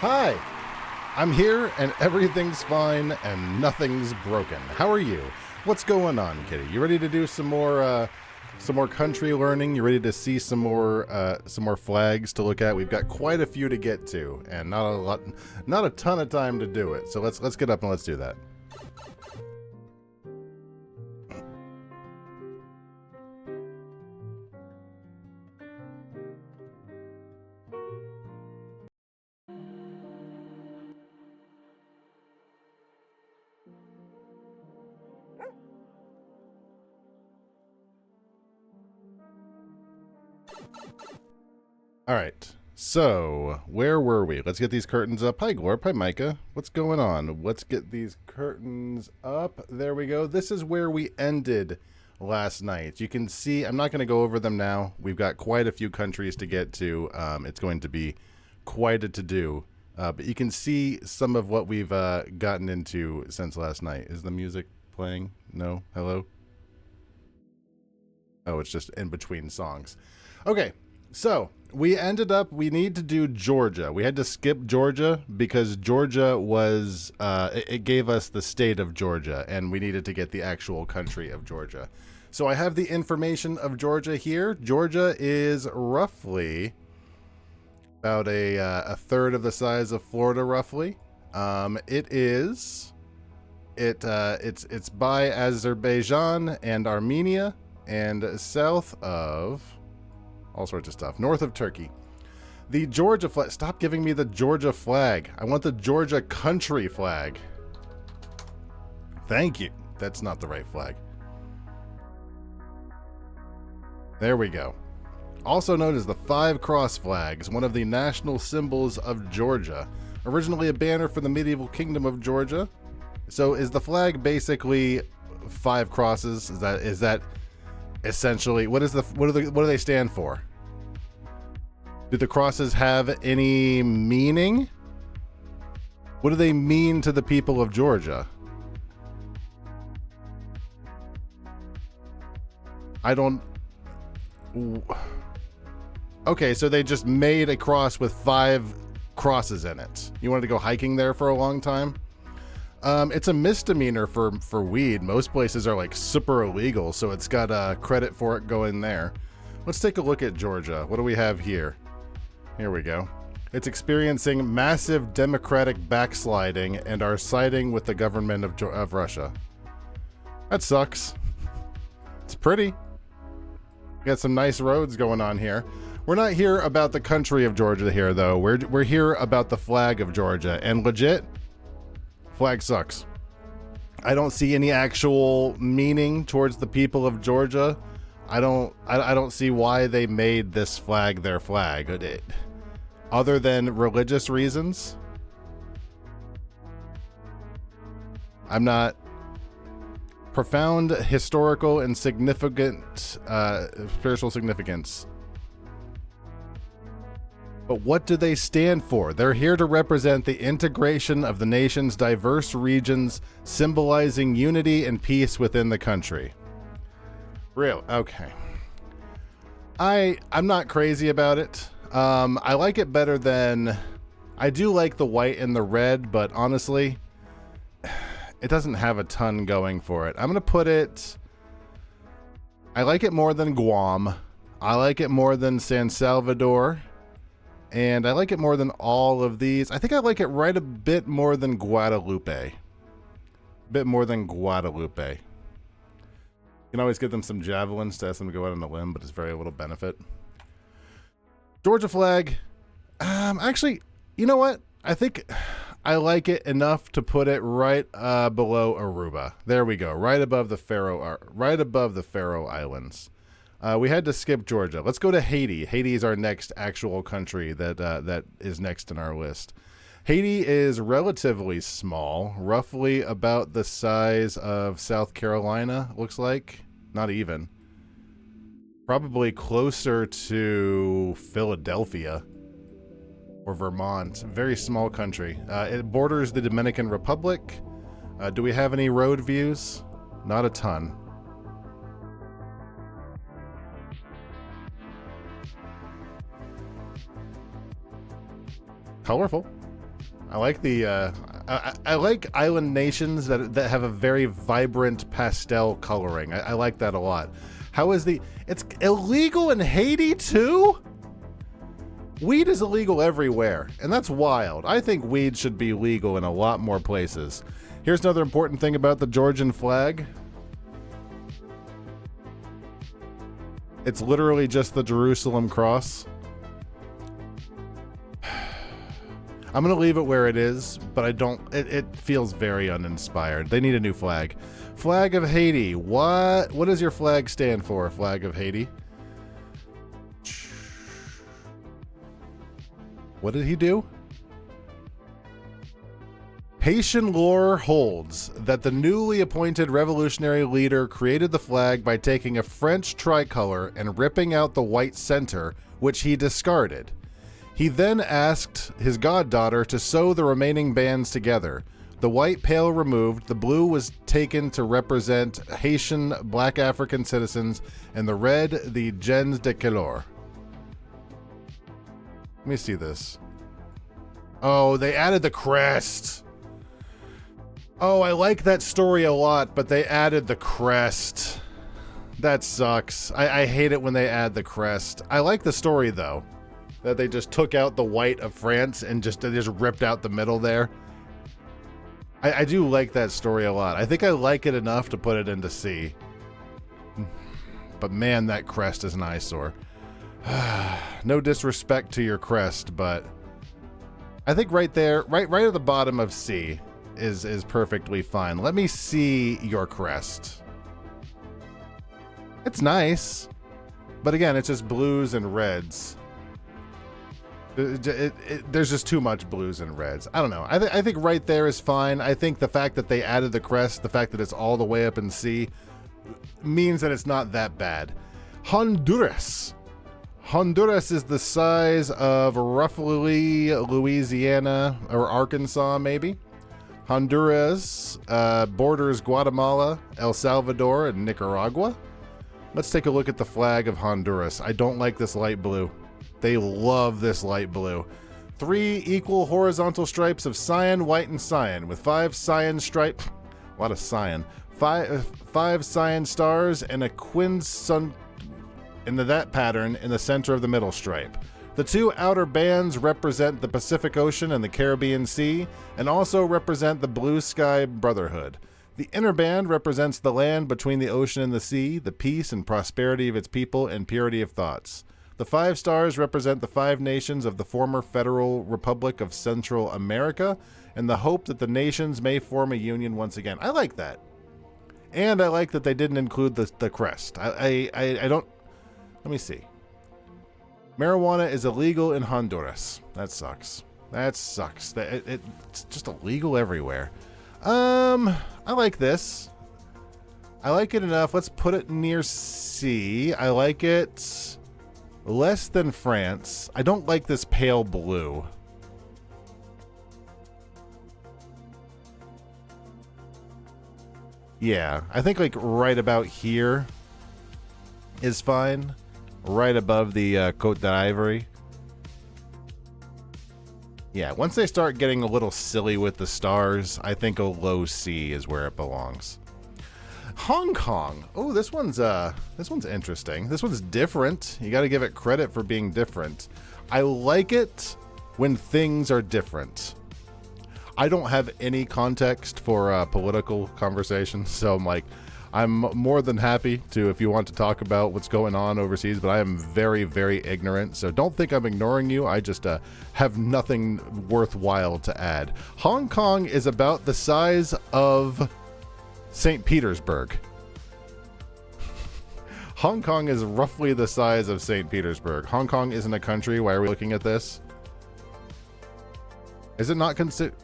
Hi, I'm here and everything's fine and nothing's broken. How are you? What's going on, Kitty? You ready to do some more country learning? You ready to see some more flags to look at? We've got quite a few to get to, and not a ton of time to do it. So let's get up and let's do that. All right. So, where were we? Let's get these curtains up. Hi, Glorp. Hi, Micah. What's going on? Let's get these curtains up. There we go. This is where we ended last night. You can see, I'm not going to go over them now. We've got quite a few countries to get to. It's going to be quite a to-do. But you can see some of what we've gotten into since last night. Is the music playing? No? Hello? Oh, it's just in between songs. Okay. So, we need to do Georgia. We had to skip Georgia because Georgia was, it gave us the state of Georgia, and we needed to get the actual country of Georgia. So I have the information of Georgia here. Georgia is roughly about a third of the size of Florida, roughly. It's by Azerbaijan and Armenia, and south of all sorts of stuff. North of Turkey. The Georgia flag. Stop giving me the Georgia flag. I want the Georgia country flag. Thank you. That's not the right flag. There we go. Also known as the Five Cross Flags, one of the national symbols of Georgia. Originally a banner for the medieval kingdom of Georgia. So is the flag basically five crosses? Is that essentially, what do they stand for? Do the crosses have any meaning? What do they mean to the people of Georgia? I don't. Okay, so they just made a cross with five crosses in it. You wanted to go hiking there for a long time? It's a misdemeanor for weed. Most places are like super illegal, so it's got credit for it going there. Let's take a look at Georgia. What do we have here? Here we go. It's experiencing massive democratic backsliding and are siding with the government of Russia. That sucks. It's pretty. Got some nice roads going on here. We're not here about the country of Georgia here, though. We're here about the flag of Georgia, and legit, flag sucks. I don't see any actual meaning towards the people of Georgia. I don't see why they made this flag their flag, other than religious reasons. I'm not. Profound historical and significant spiritual significance. But what do they stand for? They're here to represent the integration of the nation's diverse regions, symbolizing unity and peace within the country. Real, okay. I'm not crazy about it. I like it better than... I do like the white and the red, but honestly, it doesn't have a ton going for it. I'm going to put it... I like it more than Guam. I like it more than San Salvador. And I like it more than all of these. I think I like it right a bit more than Guadalupe. A bit more than Guadalupe. You can always give them some javelins to ask them to go out on a limb, but it's very little benefit. Georgia flag. Actually, you know what? I think I like it enough to put it right below Aruba. There we go. Right above the Faroe Islands. We had to skip Georgia. Let's go to Haiti. Haiti is our next actual country that is next in our list. Haiti is relatively small, roughly about the size of South Carolina, looks like. Not even. Probably closer to Philadelphia or Vermont. Very small country. It borders the Dominican Republic. Do we have any road views? Not a ton. Colorful. I like the I like island nations that have a very vibrant pastel coloring. I like that a lot. How is it's illegal in Haiti too? Weed is illegal everywhere, and that's wild. I think weed should be legal in a lot more places. Here's another important thing about the Georgian flag. It's literally just the Jerusalem cross. I'm going to leave it where it is, but I don't... It feels very uninspired. They need a new flag. Flag of Haiti. What does your flag stand for, Flag of Haiti? What did he do? Haitian lore holds that the newly appointed revolutionary leader created the flag by taking a French tricolor and ripping out the white center, which he discarded. He then asked his goddaughter to sew the remaining bands together. The white pale removed, the blue was taken to represent Haitian black African citizens, and the red, the gens de couleur. Let me see this. Oh, they added the crest. Oh, I like that story a lot, but they added the crest. That sucks. I hate it when they add the crest. I like the story, though. That they just took out the white of France and they just ripped out the middle there. I do like that story a lot. I think I like it enough to put it into C. But man, that crest is an eyesore. No disrespect to your crest, but I think right there, right at the bottom of C is perfectly fine. Let me see your crest. It's nice, but again, it's just blues and reds. There's just too much blues and reds. I don't know. I think right there is fine. I think the fact that they added the crest, the fact that it's all the way up in C, means that it's not that bad. Honduras. Honduras is the size of roughly Louisiana or Arkansas, maybe. Honduras borders Guatemala, El Salvador, and Nicaragua. Let's take a look at the flag of Honduras. I don't like this light blue. They love this light blue. 3 equal horizontal stripes of cyan, white, and cyan, with 5 cyan stripe. A lot of cyan. 5 cyan stars and a quinsun into that pattern in the center of the middle stripe. The 2 outer bands represent the Pacific Ocean and the Caribbean Sea, and also represent the Blue Sky Brotherhood. The inner band represents the land between the ocean and the sea, the peace and prosperity of its people, and purity of thoughts. The 5 stars represent the 5 nations of the former Federal Republic of Central America, and the hope that the nations may form a union once again. I like that. And I like that they didn't include the crest. I don't... Let me see. Marijuana is illegal in Honduras. That sucks. That sucks. It's just illegal everywhere. I like this. I like it enough. Let's put it near C. I like it less than France. I don't like this pale blue. Yeah, I think like right about here is fine. Right above the Côte d'Ivoire. Yeah, once they start getting a little silly with the stars, I think a low C is where it belongs. Hong Kong. Oh, this one's interesting. This one's different. You got to give it credit for being different. I like it when things are different. I don't have any context for political conversations, so I'm more than happy to, if you want to talk about what's going on overseas, but I am very, very ignorant, so don't think I'm ignoring you. I just have nothing worthwhile to add. Hong Kong is about the size of St. Petersburg. Hong Kong is roughly the size of St. Petersburg. Hong Kong isn't a country. Why are we looking at this? Is it not considered...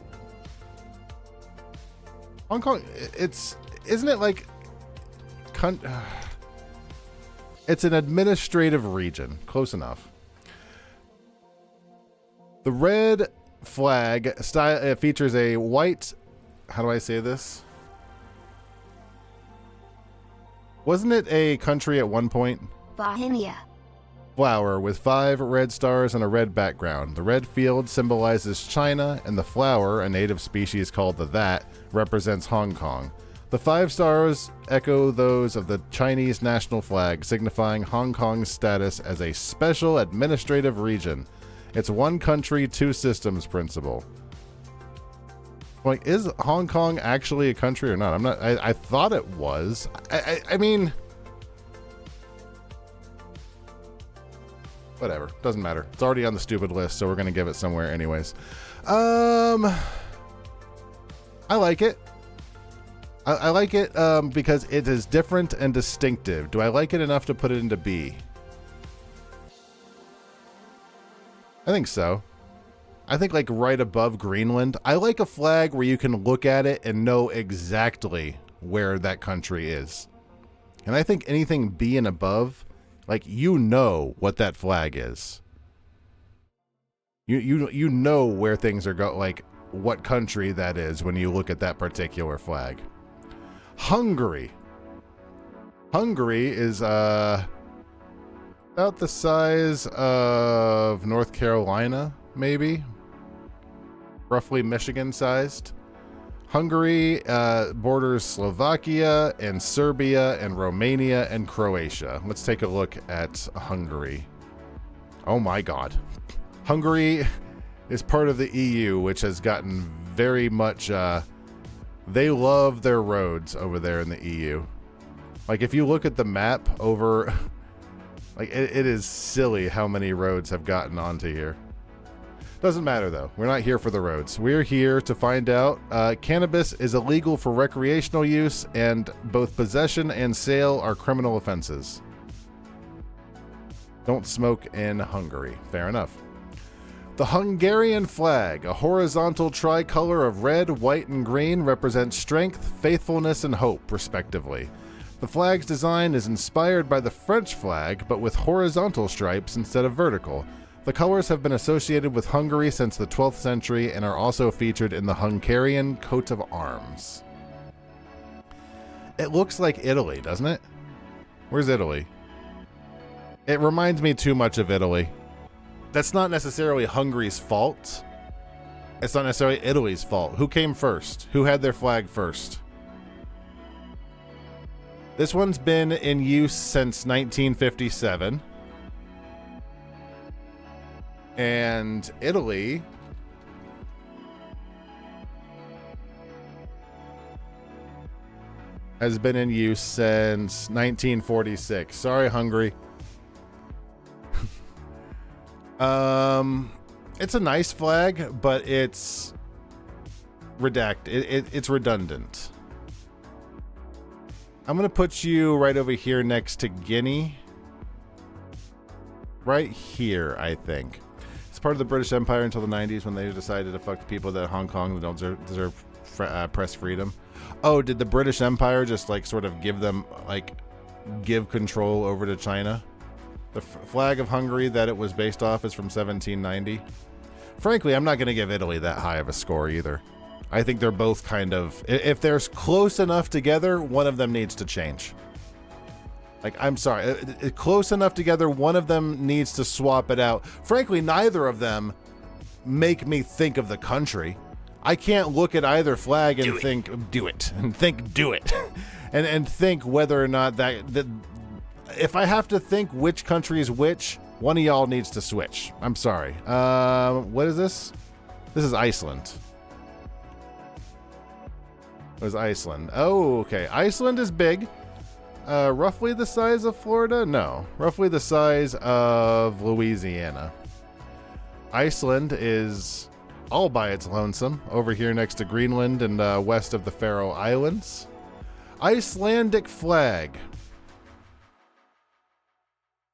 Hong Kong, isn't it like... It's an administrative region. Close enough. The red flag style features a white... How do I say this? Wasn't it a country at one point? Bohemia. Flower with 5 red stars and a red background. The red field symbolizes China, and the flower, a native species called the that, represents Hong Kong. The 5 stars echo those of the Chinese national flag, signifying Hong Kong's status as a special administrative region. It's one country, two systems principle. Like, is Hong Kong actually a country or not? I'm not. I thought it was. I mean, whatever. Doesn't matter. It's already on the stupid list, so we're gonna give it somewhere anyways. I like it. I like it because it is different and distinctive. Do I like it enough to put it into B? I think so. I think like right above Greenland. I like a flag where you can look at it and know exactly where that country is. And I think anything B and above, like, you know what that flag is. You know where things are going, like what country that is when you look at that particular flag. Hungary. Hungary is about the size of North Carolina, maybe. Roughly Michigan-sized. Hungary borders Slovakia and Serbia and Romania and Croatia. Let's take a look at Hungary. Oh my God. Hungary is part of the EU, which has gotten very much... they love their roads over there in the EU. Like, if you look at the map over... like, it is silly how many roads have gotten onto here. Doesn't matter, though. We're not here for the roads. We're here to find out cannabis is illegal for recreational use, and both possession and sale are criminal offenses. Don't smoke in Hungary. Fair enough. The Hungarian flag, a horizontal tricolor of red, white, and green, represents strength, faithfulness, and hope, respectively. The flag's design is inspired by the French flag, but with horizontal stripes instead of vertical. The colors have been associated with Hungary since the 12th century and are also featured in the Hungarian coat of arms. It looks like Italy, doesn't it? Where's Italy? It reminds me too much of Italy. That's not necessarily Hungary's fault. It's not necessarily Italy's fault. Who came first? Who had their flag first? This one's been in use since 1957. And Italy has been in use since 1946. Sorry, Hungary. It's a nice flag, but it's it's redundant. I'm gonna put you right over here next to Guinea. Right here, I think. It's part of the British Empire until the 90s when they decided to fuck the people that Hong Kong that don't deserve press freedom. Oh, did the British Empire just like sort of give control over to China? The flag of Hungary that it was based off is from 1790. Frankly, I'm not going to give Italy that high of a score either. I think they're both kind of... If they're close enough together, one of them needs to change. Like, I'm sorry. Close enough together, one of them needs to swap it out. Frankly, neither of them make me think of the country. I can't look at either flag and think, do it. And think, do it. and think whether or not that... If I have to think which country is which, one of y'all needs to switch. I'm sorry. What is this? This is Iceland. What is Iceland? Oh, okay. Iceland is big. Roughly the size of Florida? No. Roughly the size of Louisiana. Iceland is all by its lonesome over here next to Greenland and west of the Faroe Islands. Icelandic flag.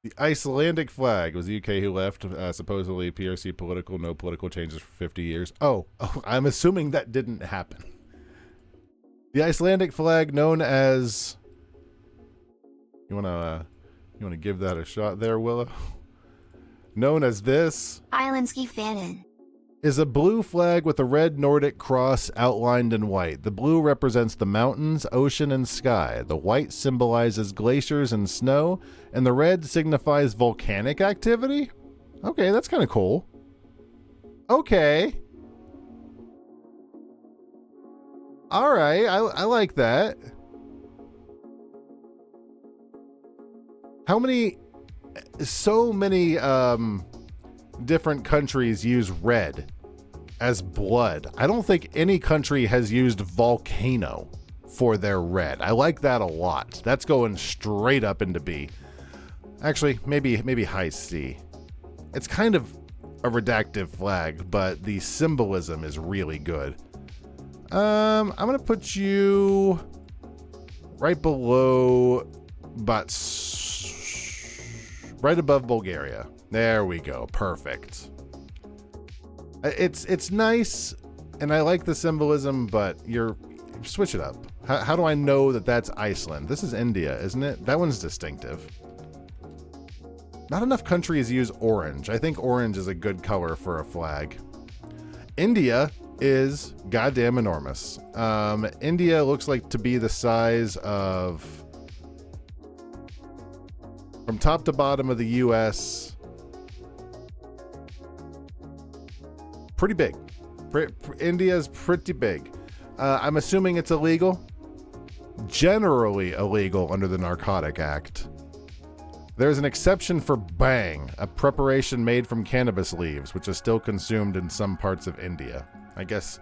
The Icelandic flag was the UK who left, supposedly PRC political, no political changes for 50 years. Oh, I'm assuming that didn't happen. The Icelandic flag, known as... You wanna give that a shot there, Willow? Known as this... Islandski fanen. is a blue flag with a red Nordic cross outlined in white. The blue represents the mountains, ocean, and sky. The white symbolizes glaciers and snow, and the red signifies volcanic activity? Okay, that's kind of cool. Okay. All right, I like that. So many different countries use red as blood. I don't think any country has used volcano for their red. I like that a lot. That's going straight up into B. Actually, maybe high C. It's kind of a redactive flag, but the symbolism is really good. I'm gonna put you right below, but right above Bulgaria. There we go. Perfect. It's nice, and I like the symbolism, but you switch it up. How do I know that that's Iceland? This is India, isn't it? That one's distinctive. Not enough countries use orange. I think orange is a good color for a flag. India is goddamn enormous. India looks like to be the size of, from top to bottom of the US, pretty big. India's pretty big. I'm assuming it's illegal. Generally illegal under the Narcotic Act. There's an exception for bang, a preparation made from cannabis leaves, which is still consumed in some parts of India. I guess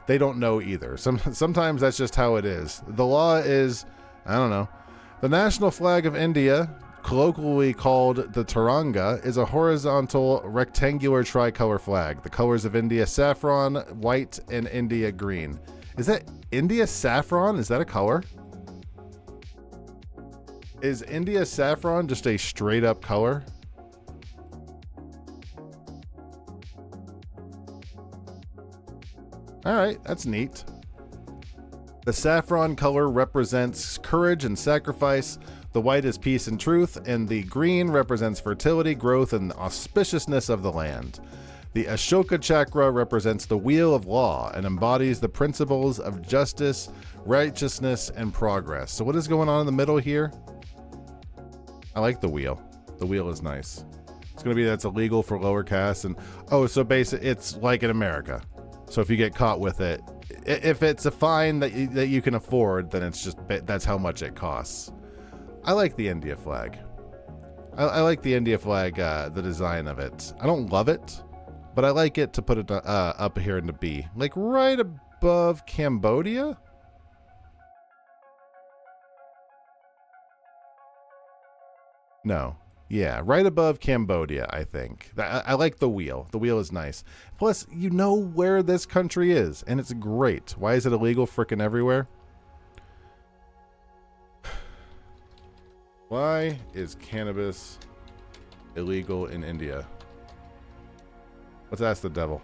they don't know either. Sometimes that's just how it is. The law is, I don't know. The national flag of India, colloquially called the Tiranga, is a horizontal rectangular tricolor flag. The colors of India saffron, white, and India green. Is that India saffron? Is that a color? Is India saffron just a straight up color? All right, that's neat. The saffron color represents courage and sacrifice. The white is peace and truth, and the green represents fertility, growth, and auspiciousness of the land. The Ashoka chakra represents the wheel of law and embodies the principles of justice, righteousness, and progress. So what is going on in the middle here? I like the wheel. The wheel is nice. It's going to be that's illegal for lower castes. And oh, so basically it's like in America. So if you get caught with it, if it's a fine that you can afford, then it's just, that's how much it costs. I like the India flag. I like the India flag, the design of it. I don't love it, but I like it to put it up here into B. Like right above Cambodia? No. Yeah, right above Cambodia, I think. I like the wheel. The wheel is nice. Plus, you know where this country is, and it's great. Why is it illegal frickin' everywhere? Why is cannabis illegal in India? Let's ask the devil.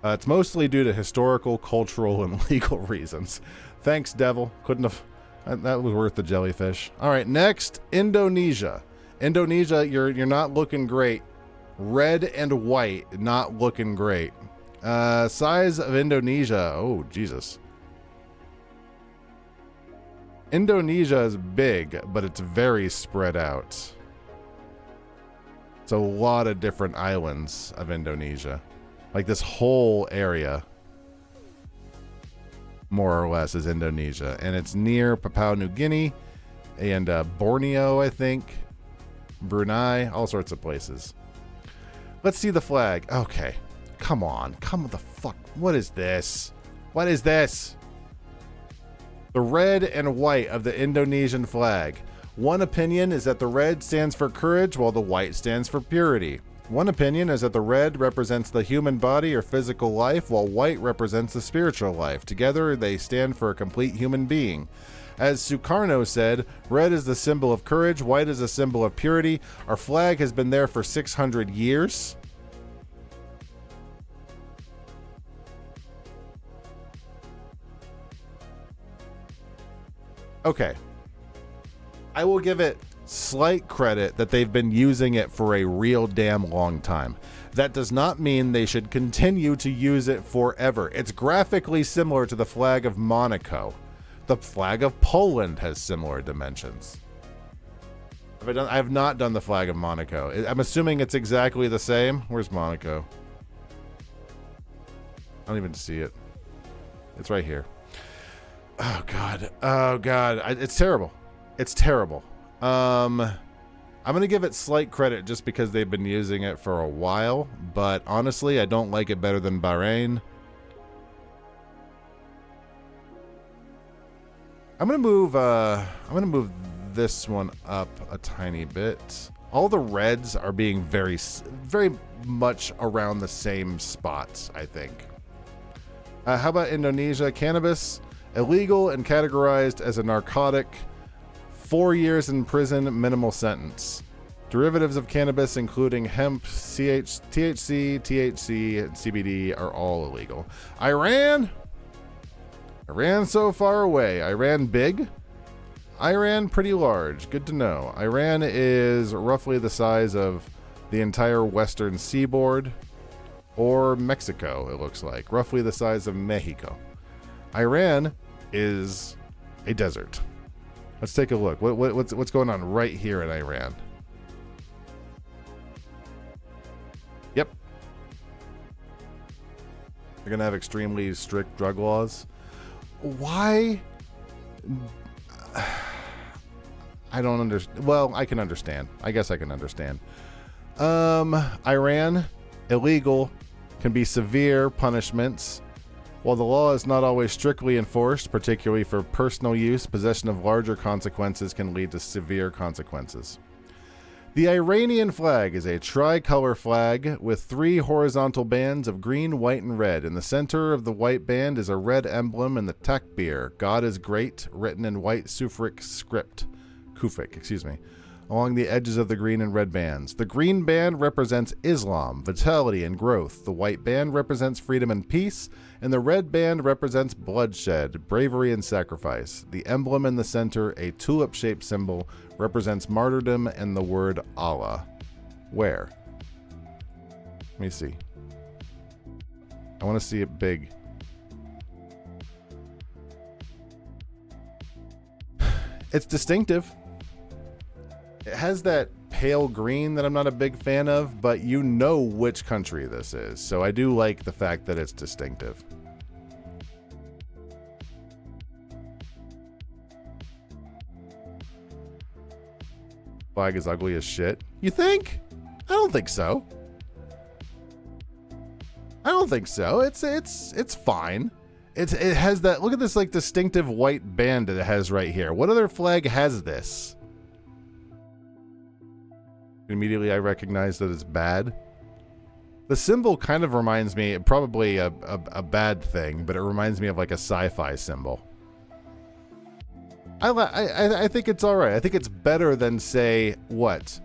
It's mostly due to historical, cultural, and legal reasons. Thanks, devil. Couldn't have... That was worth the jellyfish. All right, next, Indonesia. Indonesia, you're not looking great. Red and white, not looking great. Size of Indonesia. Oh, Jesus. Indonesia is big, but it's very spread out. It's a lot of different islands of Indonesia. Like this whole area, more or less, is Indonesia. And it's near Papua New Guinea and Borneo, I think. Brunei, all sorts of places. Let's see the flag. Okay. Come on. Come the fuck. What is this? What is this? The red and white of the Indonesian flag. One opinion is that the red stands for courage while the white stands for purity. One opinion is that the red represents the human body or physical life, while white represents the spiritual life. Together, they stand for a complete human being. As Sukarno said, red is the symbol of courage, white is a symbol of purity. Our flag has been there for 600 years. Okay. I will give it slight credit that they've been using it for a real damn long time. That does not mean they should continue to use it forever. It's graphically similar to the flag of Monaco. The flag of Poland has similar dimensions. I have not done the flag of Monaco. I'm assuming it's exactly the same. Where's Monaco? I don't even see it. It's right here. Oh God. Oh God. It's terrible. It's terrible. I'm going to give it slight credit just because they've been using it for a while, but honestly, I don't like it better than Bahrain. I'm going to move this one up a tiny bit. All the reds are being very much around the same spots, I think. How about Indonesia? Cannabis, illegal and categorized as a narcotic. 4 years in prison, minimal sentence. Derivatives of cannabis, including hemp, THC, and CBD, are all illegal. Iran so far away. Iran big. Iran pretty large. Good to know. Iran is roughly the size of the entire western seaboard, or Mexico, it looks like. Roughly the size of Mexico. Iran is a desert. Let's take a look. What's going on right here in Iran? Yep. They're going to have extremely strict drug laws. Why? I don't understand. Well, I can understand. I guess I can understand. Iran, illegal, can be severe punishments. While the law is not always strictly enforced, particularly for personal use, possession of larger consequences can lead to severe consequences. The Iranian flag is a tricolor flag with 3 horizontal bands of green, white, and red. In the center of the white band is a red emblem and the takbir, God is great, written in white Kufic script, along the edges of the green and red bands. The green band represents Islam, vitality, and growth. The white band represents freedom and peace, and the red band represents bloodshed, bravery, and sacrifice. The emblem in the center, a tulip-shaped symbol, represents martyrdom and the word Allah. Where? Let me see. I want to see it big. It's distinctive. It has that pale green that I'm not a big fan of, but you know which country this is. So I do like the fact that it's distinctive. Flag is ugly as shit. You think? I don't think so. I don't think so. It's fine. It has that, look at this like distinctive white band that it has right here. What other flag has this? Immediately I recognize that it's bad. The symbol kind of reminds me, probably a bad thing, but it reminds me of like a sci-fi symbol. I think it's all right. I think it's better than, say, what?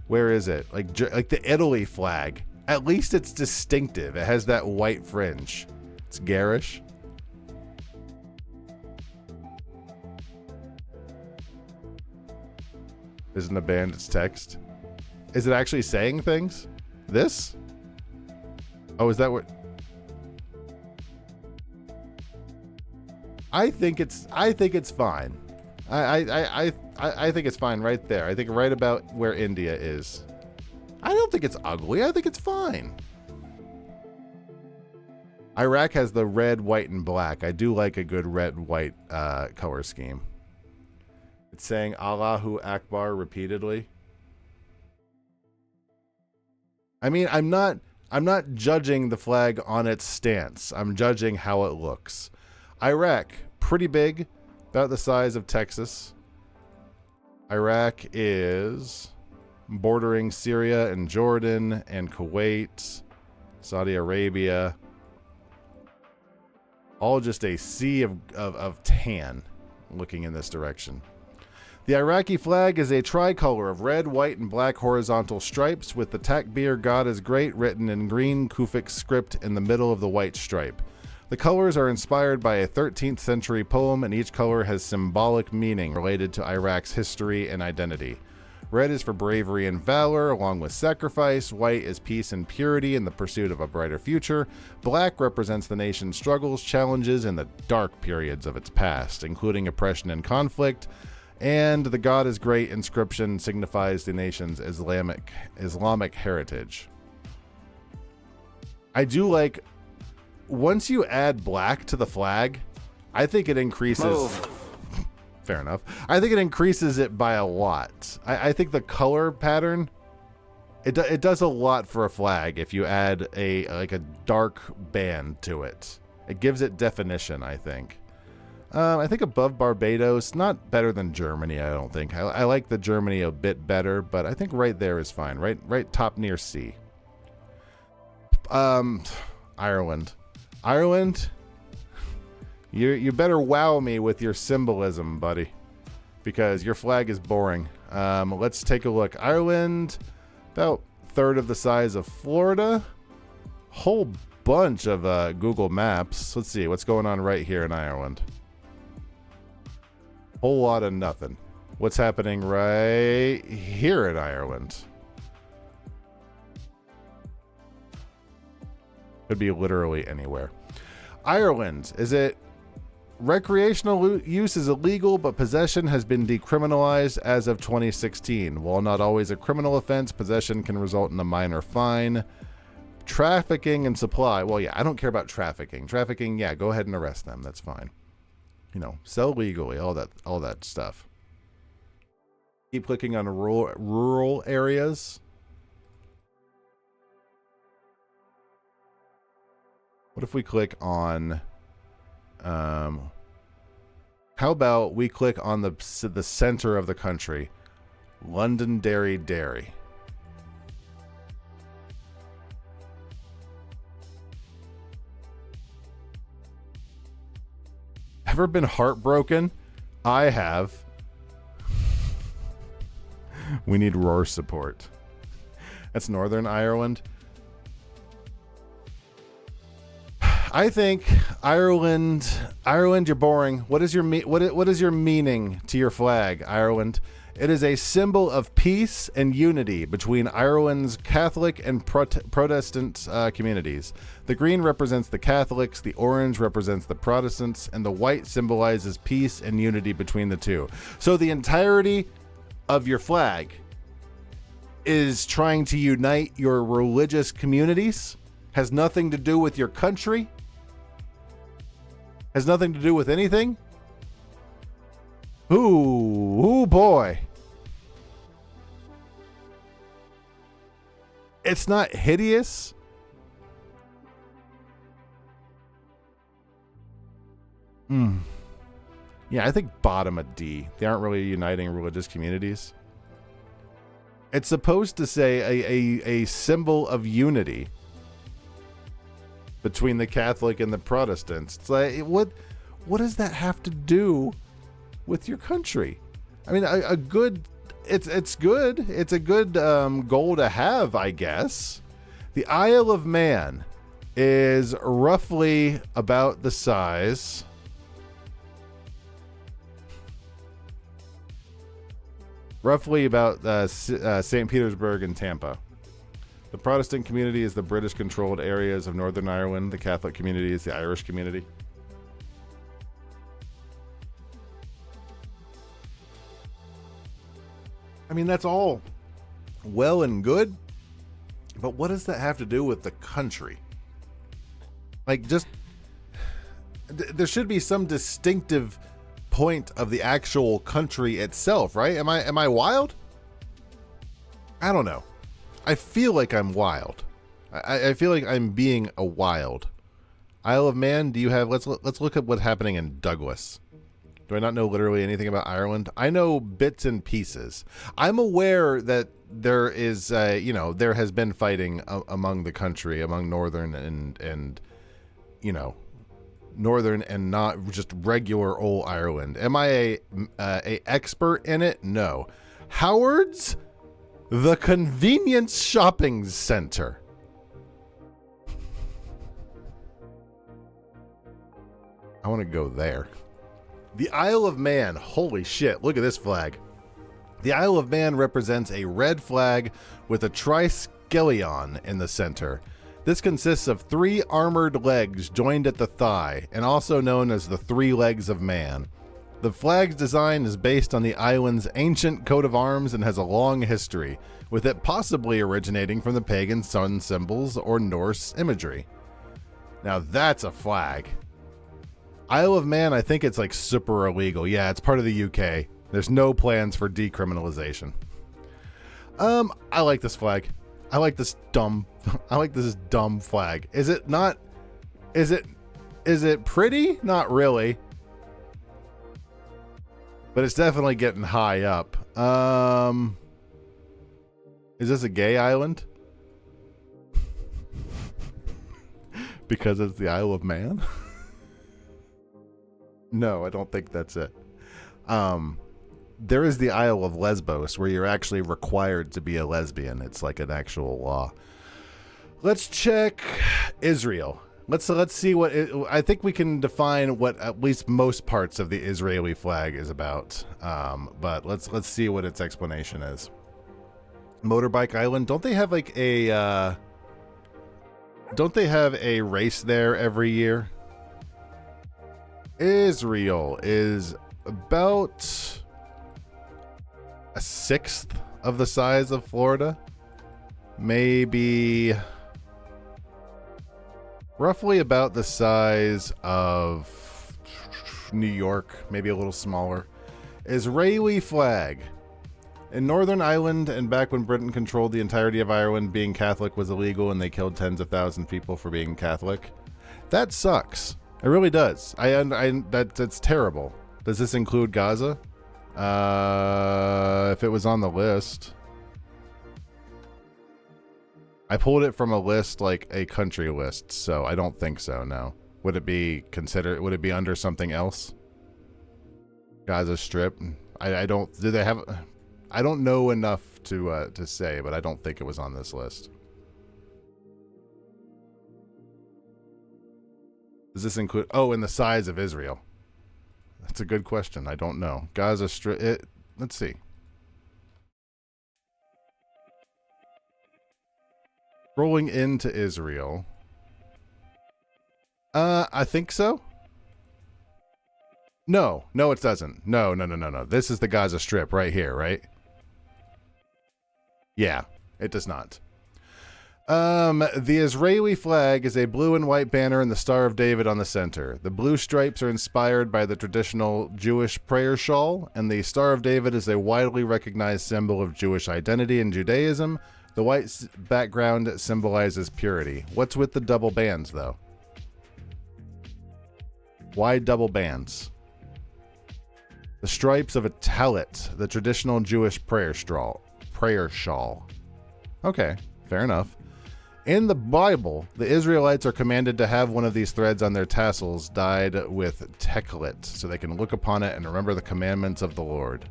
Where is it? Like the Italy flag. At least it's distinctive. It has that white fringe. It's garish. Isn't a band, it's text. Is it actually saying things? This? Oh, is that what? I think it's fine. I think it's fine right there. I think right about where India is. I don't think it's ugly. I think it's fine. Iraq has the red, white, and black. I do like a good red, white color scheme. It's saying Allahu Akbar repeatedly. I mean, I'm not judging the flag on its stance. I'm judging how it looks. Iraq, pretty big, about the size of Texas. Iraq is bordering Syria and Jordan and Kuwait, Saudi Arabia. All just a sea of tan looking in this direction. The Iraqi flag is a tricolor of red, white, and black horizontal stripes with the takbir, God is great, written in green Kufic script in the middle of the white stripe. The colors are inspired by a 13th century poem, and each color has symbolic meaning related to Iraq's history and identity. Red is for bravery and valor, along with sacrifice. White is peace and purity in the pursuit of a brighter future. Black represents the nation's struggles, challenges, and the dark periods of its past, including oppression and conflict. And the God is Great inscription signifies the nation's Islamic heritage. I do like, once you add black to the flag, I think it increases... Move. Fair enough. I think it increases it by a lot. I think the color pattern, it does a lot for a flag if you add a dark band to it. It gives it definition, I think. I think above Barbados, not better than Germany, I don't think. I like the Germany a bit better, but I think right there is fine. Right top near C. Ireland. You better wow me with your symbolism, buddy, because your flag is boring. Let's take a look. Ireland, about a third of the size of Florida. Whole bunch of Google Maps. Let's see what's going on right here in Ireland. Whole lot of nothing. What's happening right here in Ireland? Could be literally anywhere. Ireland, is it... Recreational use is illegal, but possession has been decriminalized as of 2016. While not always a criminal offense, possession can result in a minor fine. Trafficking and supply. Well, yeah, I don't care about trafficking. Trafficking, yeah, go ahead and arrest them. That's fine. You know, sell legally, all that stuff. Keep clicking on rural areas. What if we click on... how about we click on the center of the country, Londonderry. Ever been heartbroken? I have. We need roar support. That's Northern Ireland. I think Ireland, you're boring. What is your meaning to your flag, Ireland? It is a symbol of peace and unity between Ireland's Catholic and Protestant communities. The green represents the Catholics, the orange represents the Protestants, and the white symbolizes peace and unity between the two. So the entirety of your flag is trying to unite your religious communities, has nothing to do with your country, has nothing to do with anything. Ooh, boy. It's not hideous. Yeah, I think bottom of D. They aren't really uniting religious communities. It's supposed to say a symbol of unity between the Catholic and the Protestants. It's like, what does that have to do with your country? I mean, it's good. It's a good goal to have, I guess. The Isle of Man is roughly about the size. Roughly about St. Petersburg and Tampa. The Protestant community is the British-controlled areas of Northern Ireland. The Catholic community is the Irish community. I mean, that's all well and good, but what does that have to do with the country? Like, just... there should be some distinctive point of the actual country itself, right? Am I wild? I don't know. I feel like I'm wild. I feel like I'm being a wild. Isle of Man, do you have... Let's look at what's happening in Douglas. Do I not know literally anything about Ireland? I know bits and pieces. I'm aware that there is, there has been fighting among the country, among Northern and Northern and not just regular old Ireland. Am I a expert in it? No. Howard's? The convenience shopping center. I want to go there. The Isle of Man. Holy shit. Look at this flag. The Isle of Man represents a red flag with a triskelion in the center. This consists of 3 armored legs joined at the thigh, and also known as the 3 legs of man. The flag's design is based on the island's ancient coat of arms and has a long history, with it possibly originating from the pagan sun symbols or Norse imagery. Now that's a flag. Isle of Man, I think it's like super illegal. Yeah, it's part of the UK. There's no plans for decriminalization. I like this flag. I like this dumb flag. Is it not? Is it pretty? Not really. But it's definitely getting high up. Is this a gay island? Because it's the Isle of Man? No, I don't think that's it. There is the Isle of Lesbos, where you're actually required to be a lesbian. It's like an actual law. Let's check Israel. Let's see what I think we can define what at least most parts of the Israeli flag is about. But let's see what its explanation is. Motorbike Island. Don't they have like a? Don't they have a race there every year? Israel is about a 1/6 of the size of Florida. Maybe roughly about the size of New York, maybe a little smaller. Israeli flag. In Northern Ireland, and back when Britain controlled the entirety of Ireland, being Catholic was illegal and they killed tens of thousands of people for being Catholic. That sucks. It really does. That's terrible. Does this include Gaza? If it was on the list. I pulled it from a list, like a country list, so I don't think so, no. Would it be considered, would it be under something else? Gaza Strip? I don't, do they have, I don't know enough to say, but I don't think it was on this list. Does this include, oh, in the size of Israel? That's a good question. I don't know. Gaza Strip, let's see. Rolling into Israel. I think so. No, it doesn't. No. This is the Gaza Strip right here, right? Yeah, it does not. The Israeli flag is a blue and white banner and the Star of David on the center. The blue stripes are inspired by the traditional Jewish prayer shawl, and the Star of David is a widely recognized symbol of Jewish identity in Judaism. The white background symbolizes purity. What's with the double bands, though? Why double bands? The stripes of a tallit, the traditional Jewish prayer shawl. Okay, fair enough. In the Bible, the Israelites are commanded to have one of these threads on their tassels dyed with teklit, so they can look upon it and remember the commandments of the Lord.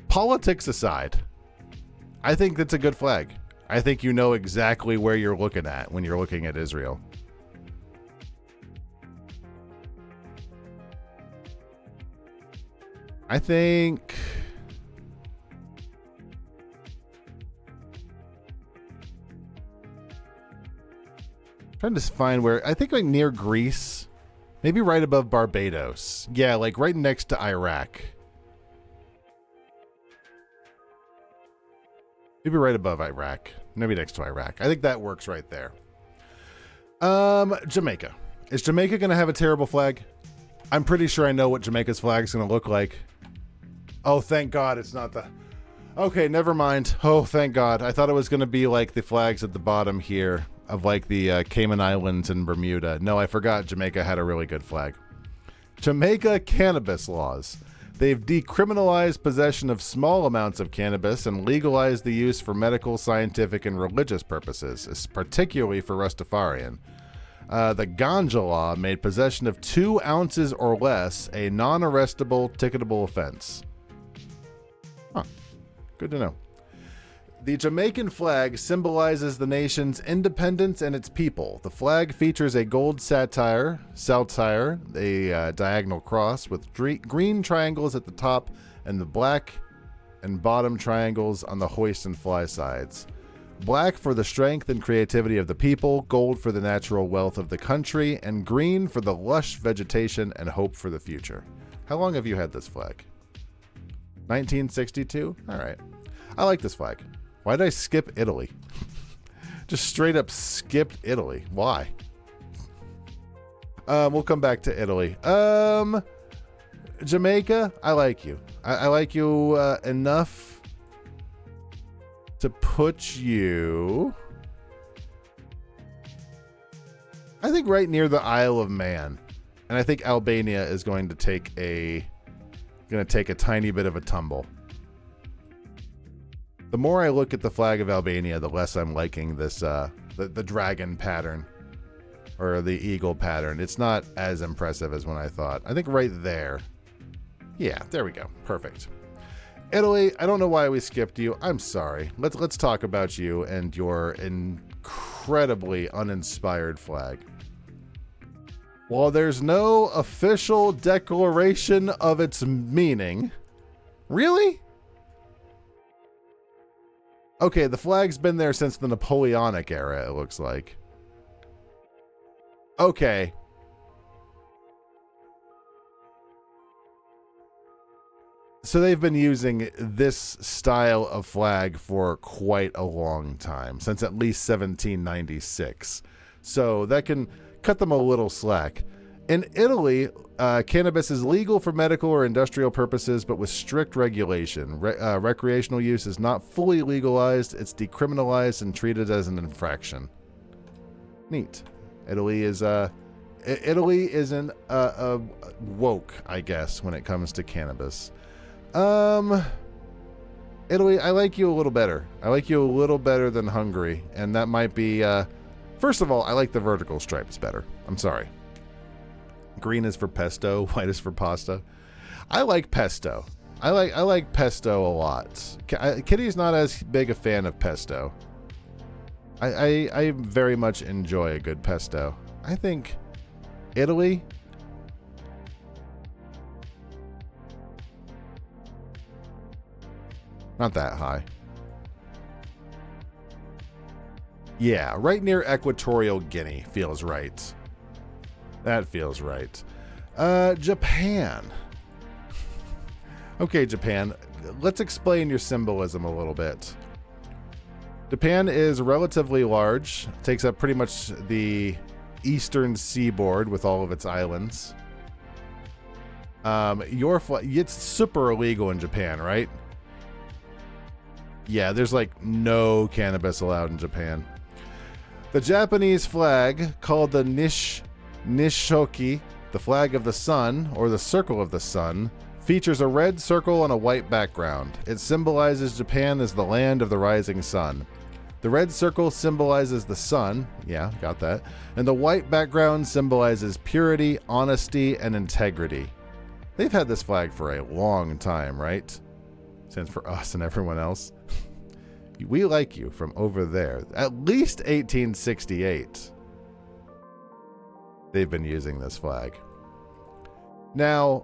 Politics aside, I think that's a good flag. I think you know exactly where you're looking at when you're looking at Israel. I think trying to find where, I think like near Greece, maybe right above Barbados. Yeah, like right next to Iraq. Maybe right above Iraq. Maybe next to Iraq. I think that works right there. Jamaica. Is Jamaica going to have a terrible flag? I'm pretty sure I know what Jamaica's flag is going to look like. Oh, thank God it's not the... Okay, never mind. Oh, thank God. I thought it was going to be like the flags at the bottom here of like the Cayman Islands and Bermuda. No, I forgot Jamaica had a really good flag. Jamaica cannabis laws. They've decriminalized possession of small amounts of cannabis and legalized the use for medical, scientific, and religious purposes, particularly for Rastafarian. The ganja law made possession of 2 ounces or less a non-arrestable, ticketable offense. Huh. Good to know. The Jamaican flag symbolizes the nation's independence and its people. The flag features a gold satire, a diagonal cross with green triangles at the top and the black and bottom triangles on the hoist and fly sides. Black for the strength and creativity of the people, gold for the natural wealth of the country, and green for the lush vegetation and hope for the future. How long have you had this flag? 1962? All right. I like this flag. Why did I skip Italy? Just straight up skipped Italy. Why? We'll come back to Italy. Jamaica, I like you. I like you enough to put you, I think, right near the Isle of Man. And I think Albania is going to take a tiny bit of a tumble. The more I look at the flag of Albania, the less I'm liking this, the dragon pattern or the eagle pattern. It's not as impressive as when I thought. I think right there. Yeah, there we go. Perfect. Italy, I don't know why we skipped you. I'm sorry. Let's talk about you and your incredibly uninspired flag. While there's no official declaration of its meaning. Really? Okay, the flag's been there since the Napoleonic era, it looks like. Okay. So they've been using this style of flag for quite a long time, since at least 1796. So that can cut them a little slack. In Italy, cannabis is legal for medical or industrial purposes, but with strict regulation. Recreational use is not fully legalized. It's decriminalized and treated as an infraction. Neat. Italy isn't woke, I guess, when it comes to cannabis. Italy, I like you a little better. I like you a little better than Hungary, and that might be. First of all, I like the vertical stripes better. I'm sorry. Green is for pesto, white is for pasta. I like pesto. I like pesto a lot. Kitty's not as big a fan of pesto. I very much enjoy a good pesto. I think Italy. Not that high. Yeah, right near Equatorial Guinea feels right. That feels right. Japan. Okay, Japan. Let's explain your symbolism a little bit. Japan is relatively large. Takes up pretty much the eastern seaboard with all of its islands. It's super illegal in Japan, right? Yeah, there's like no cannabis allowed in Japan. The Japanese flag, called the Nishoki, the flag of the sun, or the circle of the sun, features a red circle on a white background. It symbolizes Japan as the land of the rising sun. The red circle symbolizes the sun, yeah, got that, and the white background symbolizes purity, honesty, and integrity. They've had this flag for a long time, right? Since for us and everyone else. We like you from over there. At least 1868. They've been using this flag. Now,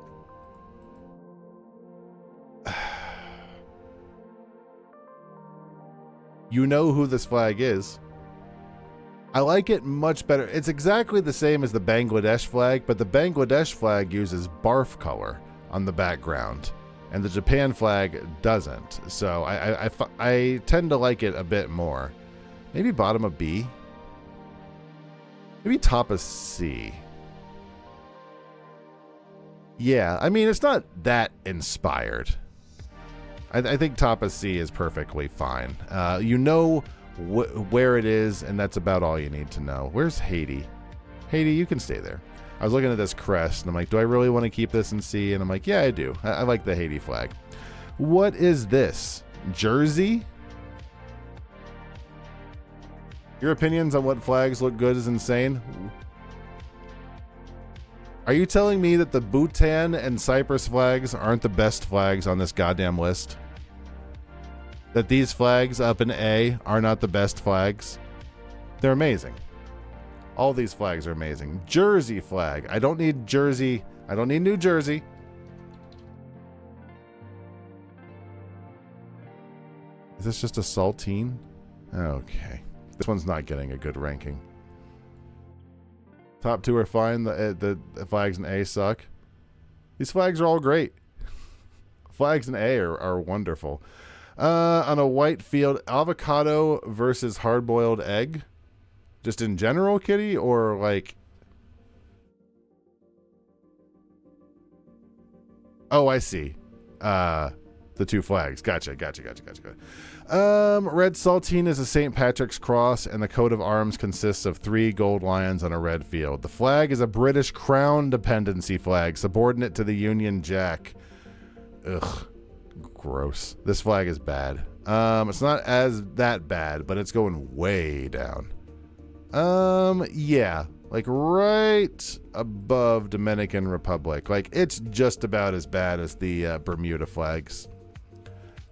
you know who this flag is. I like it much better. It's exactly the same as the Bangladesh flag, but the Bangladesh flag uses barf color on the background, and the Japan flag doesn't. So I tend to like it a bit more. Maybe bottom of B. Maybe top of C. Yeah, I mean, it's not that inspired. I think top of C is perfectly fine. You know where it is, and that's about all you need to know. Where's Haiti? Haiti, you can stay there. I was looking at this crest, and I'm like, do I really want to keep this in C? And I'm like, yeah, I do. I like the Haiti flag. What is this? Jersey? Your opinions on what flags look good is insane. Are you telling me that the Bhutan and Cyprus flags aren't the best flags on this goddamn list? that these flags up in A are not the best flags. They're amazing. All these flags are amazing. Jersey flag. I don't need Jersey. I don't need New Jersey. Is this just a saltine? Okay. This one's not getting a good ranking. Top two are fine. The flags in A suck. These flags are all great. Flags in A are wonderful. On a white field, avocado versus hard-boiled egg. Just in general, Kitty, or like... Oh, I see. The two flags. Gotcha. Red saltine is a St. Patrick's cross, and the coat of arms consists of 3 gold lions on a red field. The flag is a British Crown dependency flag, subordinate to the Union Jack. Ugh. Gross. This flag is bad. It's not that bad, but it's going way down. Yeah. Like right above Dominican Republic. Like it's just about as bad as the Bermuda flags.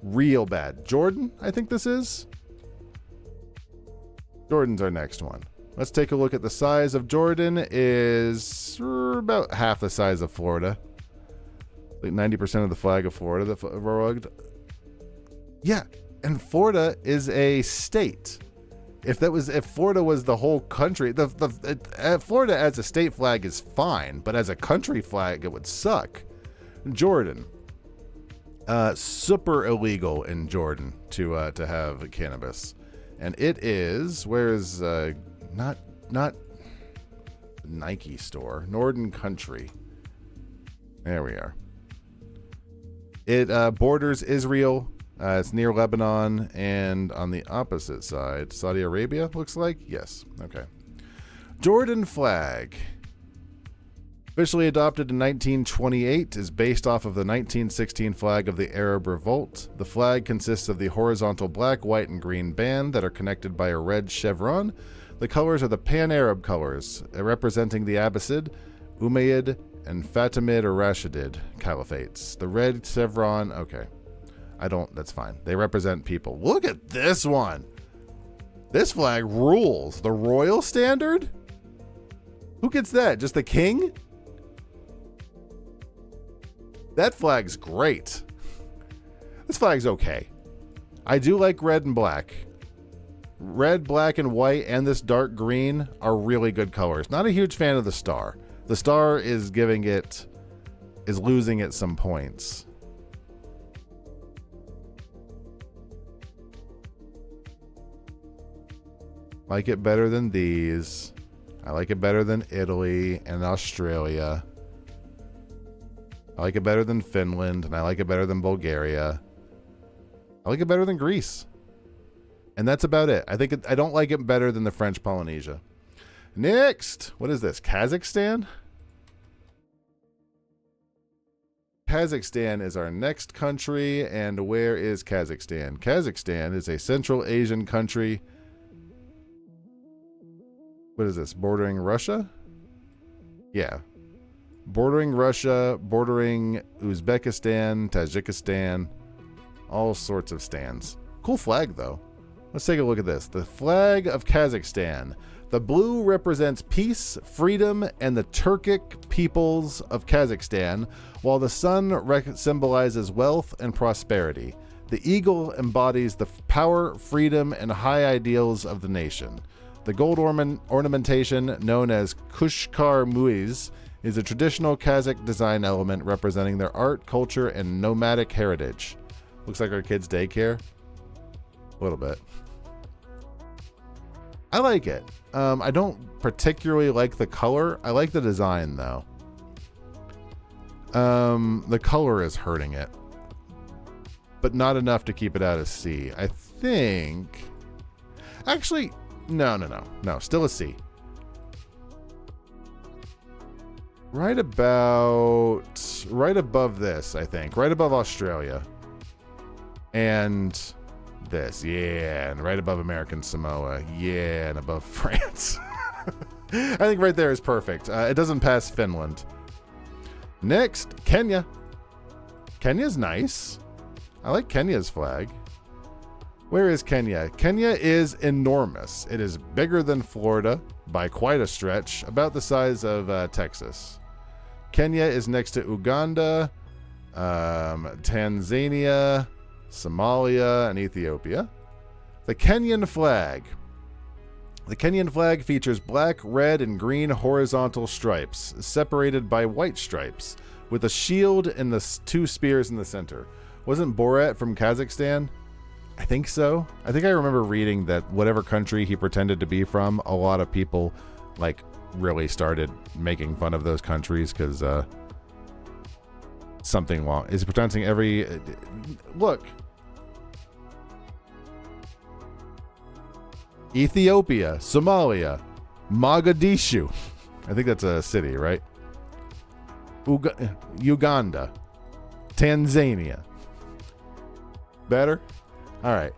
Real bad. Jordan, I think this is. Jordan's our next one. Let's take a look at the size of Jordan. Is about half the size of Florida. Like 90% of the flag of Florida. Yeah, and Florida is a state. If Florida was the whole country, Florida as a state flag is fine, but as a country flag, it would suck. Jordan. Super illegal in Jordan to have cannabis, and it is not Nike store, Northern Country. There we are. It borders Israel. It's near Lebanon, and on the opposite side, Saudi Arabia. Looks like yes. Okay. Jordan flag. Officially adopted in 1928, is based off of the 1916 flag of the Arab Revolt. The flag consists of the horizontal black, white, and green band that are connected by a red chevron. The colors are the Pan-Arab colors, representing the Abbasid, Umayyad, and Fatimid or Rashidid caliphates. The red chevron, okay. That's fine. They represent people. Look at this one. This flag rules. The royal standard? Who gets that? Just the king? That flag's great. This flag's okay. I do like red and black. Red, black, and white, and this dark green are really good colors. Not a huge fan of the star. The star is losing it some points. Like it better than these. I like it better than Italy and Australia. I like it better than Finland, and I like it better than Bulgaria. I like it better than Greece. And that's about it. I don't like it better than the French Polynesia. Next, what is this? Kazakhstan? Kazakhstan is our next country, and where is Kazakhstan? Kazakhstan is a Central Asian country. What is this? Bordering Russia? Yeah. Bordering Russia, bordering Uzbekistan, Tajikistan, all sorts of stands. Cool flag, though. Let's take a look at this. The flag of Kazakhstan. The blue represents peace, freedom, and the Turkic peoples of Kazakhstan, while the sun symbolizes wealth and prosperity. The eagle embodies the power, freedom, and high ideals of the nation. The gold ornamentation, known as Kushkar Muiz, is a traditional Kazakh design element representing their art, culture, and nomadic heritage. Looks like our kids' daycare. A little bit. I like it. I don't particularly like the color. I like the design, though. The color is hurting it, but not enough to keep it out of C. I think... Actually, no. Still a C. Right above this, I think. Right above Australia. And this, yeah. And right above American Samoa, yeah. And above France. I think right there is perfect. It doesn't pass Finland. Next, Kenya. Kenya's nice. I like Kenya's flag. Where is Kenya? Kenya is enormous. It is bigger than Florida by quite a stretch, about the size of Texas. Kenya is next to Uganda, Tanzania, Somalia, and Ethiopia. The Kenyan flag. The Kenyan flag features black, red, and green horizontal stripes, separated by white stripes, with a shield and the two spears in the center. Wasn't Borat from Kazakhstan? I think so. I think I remember reading that whatever country he pretended to be from, a lot of people really started making fun of those countries because something wrong. Is he pronouncing every... Look. Ethiopia, Somalia, Mogadishu. I think that's a city, right? Uganda, Tanzania. Better? All right.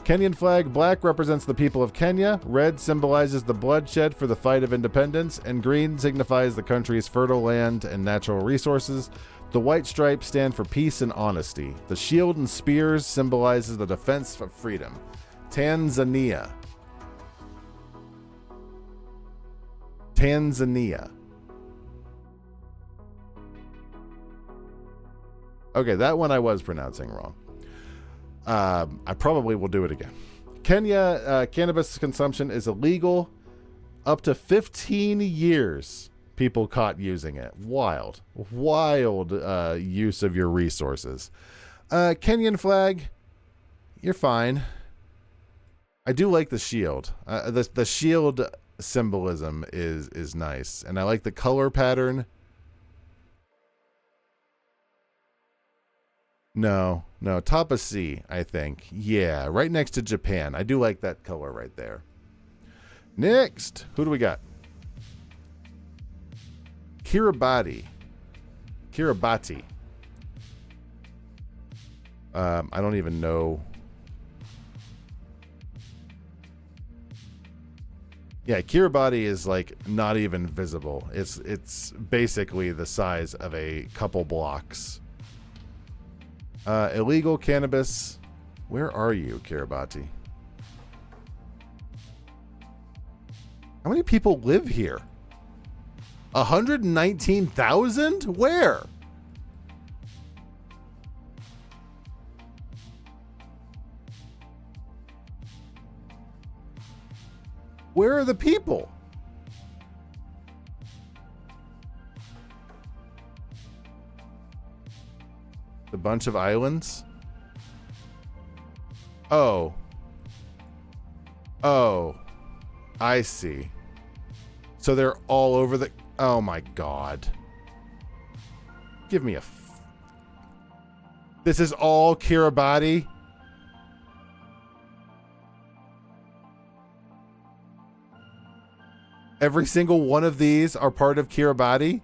Kenyan flag. Black represents the people of Kenya. Red symbolizes the bloodshed for the fight of independence. And green signifies the country's fertile land and natural resources. The white stripes stand for peace and honesty. The shield and spears symbolizes the defense of freedom. Tanzania. Okay, that one I was pronouncing wrong. I probably will do it again. Kenya, cannabis consumption is illegal up to 15 years. People caught using it. Wild use of your resources. Kenyan flag, you're fine. I do like the shield. The shield symbolism is nice, and I like the color pattern. No, top of C, I think. Yeah, right next to Japan. I do like that color right there. Next, who do we got? Kiribati. I don't even know. Yeah, Kiribati is not even visible. It's basically the size of a couple blocks. Illegal cannabis. Where are you, Kiribati? How many people live here? 119,000? Where? Where are the people? A bunch of islands? Oh, I see. So they're all over the... Oh my God. Give me a... This is all Kiribati? Every single one of these are part of Kiribati?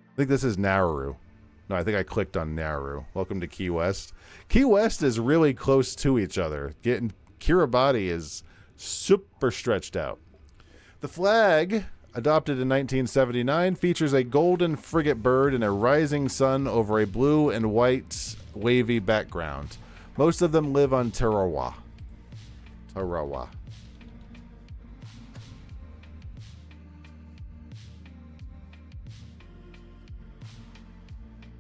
I think this is Nauru. No, I think I clicked on Nauru. Welcome to Key West. Key West is really close to each other. Kiribati is super stretched out. The flag, adopted in 1979, features a golden frigate bird and a rising sun over a blue and white wavy background. Most of them live on Tarawa.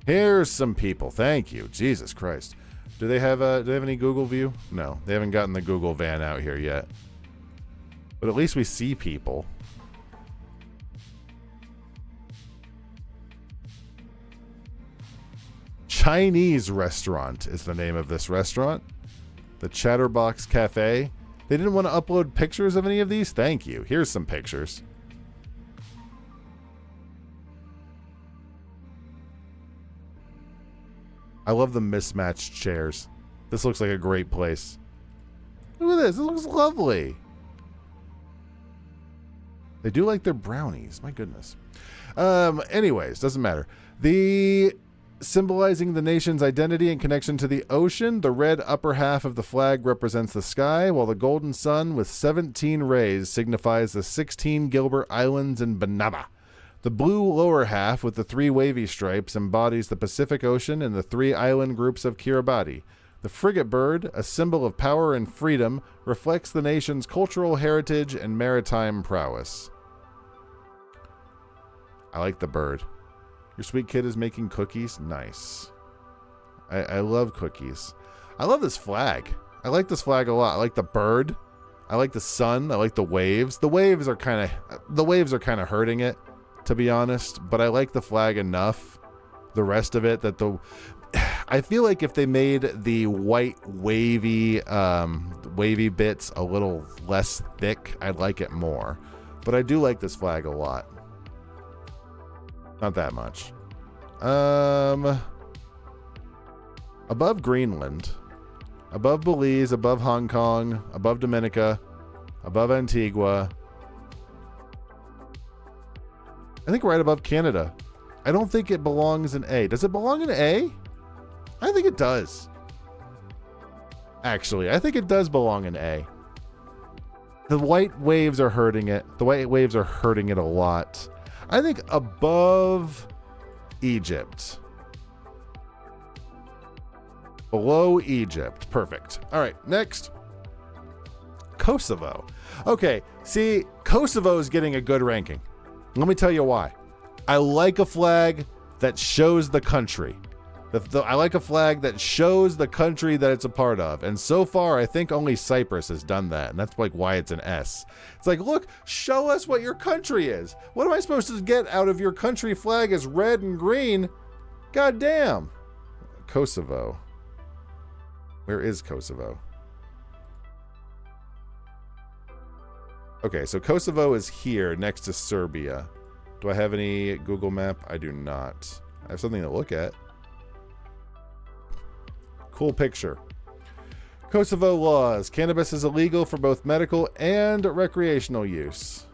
Here's some people. Thank you. Jesus Christ. Do they have any Google view? No, they haven't gotten the Google van out here yet. But at least we see people. Chinese restaurant is the name of this restaurant. The Chatterbox Cafe. They didn't want to upload pictures of any of these? Thank you. Here's some pictures. I love the mismatched chairs. This looks like a great place. Look at this. It looks lovely. They do like their brownies. My goodness. Anyways, doesn't matter. Symbolizing the nation's identity and connection to the ocean, the red upper half of the flag represents the sky, while the golden sun with 17 rays signifies the 16 Gilbert Islands in Banaba. The blue lower half with the 3 wavy stripes embodies the Pacific Ocean and the 3 island groups of Kiribati. The frigate bird, a symbol of power and freedom, reflects the nation's cultural heritage and maritime prowess. I like the bird. Your sweet kid is making cookies? Nice. I love cookies. I love this flag. I like this flag a lot. I like the bird. I like the sun. I like the waves. The waves are kind of hurting it, to be honest, but I like the flag enough, the rest of it, that I feel like if they made the white wavy bits a little less thick, I'd like it more. But I do like this flag a lot. Not that much. Above Greenland, above Belize, above Hong Kong, above Dominica, above Antigua. I think right above Canada. I don't think it belongs in A. Does it belong in A? I think it does. Actually, I think it does belong in A. The white waves are hurting it. The white waves are hurting it a lot. I think above Egypt. Below Egypt. Perfect. All right, next. Kosovo. Okay, see, Kosovo is getting a good ranking. Let me tell you why. I like a flag that shows the country. I like a flag that shows the country that it's a part of. And so far, I think only Cyprus has done that. And that's like why it's an S. It's like, look, show us what your country is. What am I supposed to get out of your country flag as red and green? God damn. Kosovo. Where is Kosovo? Okay, so Kosovo is here next to Serbia. Do I have any Google map? I do not. I have something to look at. Cool picture. Kosovo laws. Cannabis is illegal for both medical and recreational use.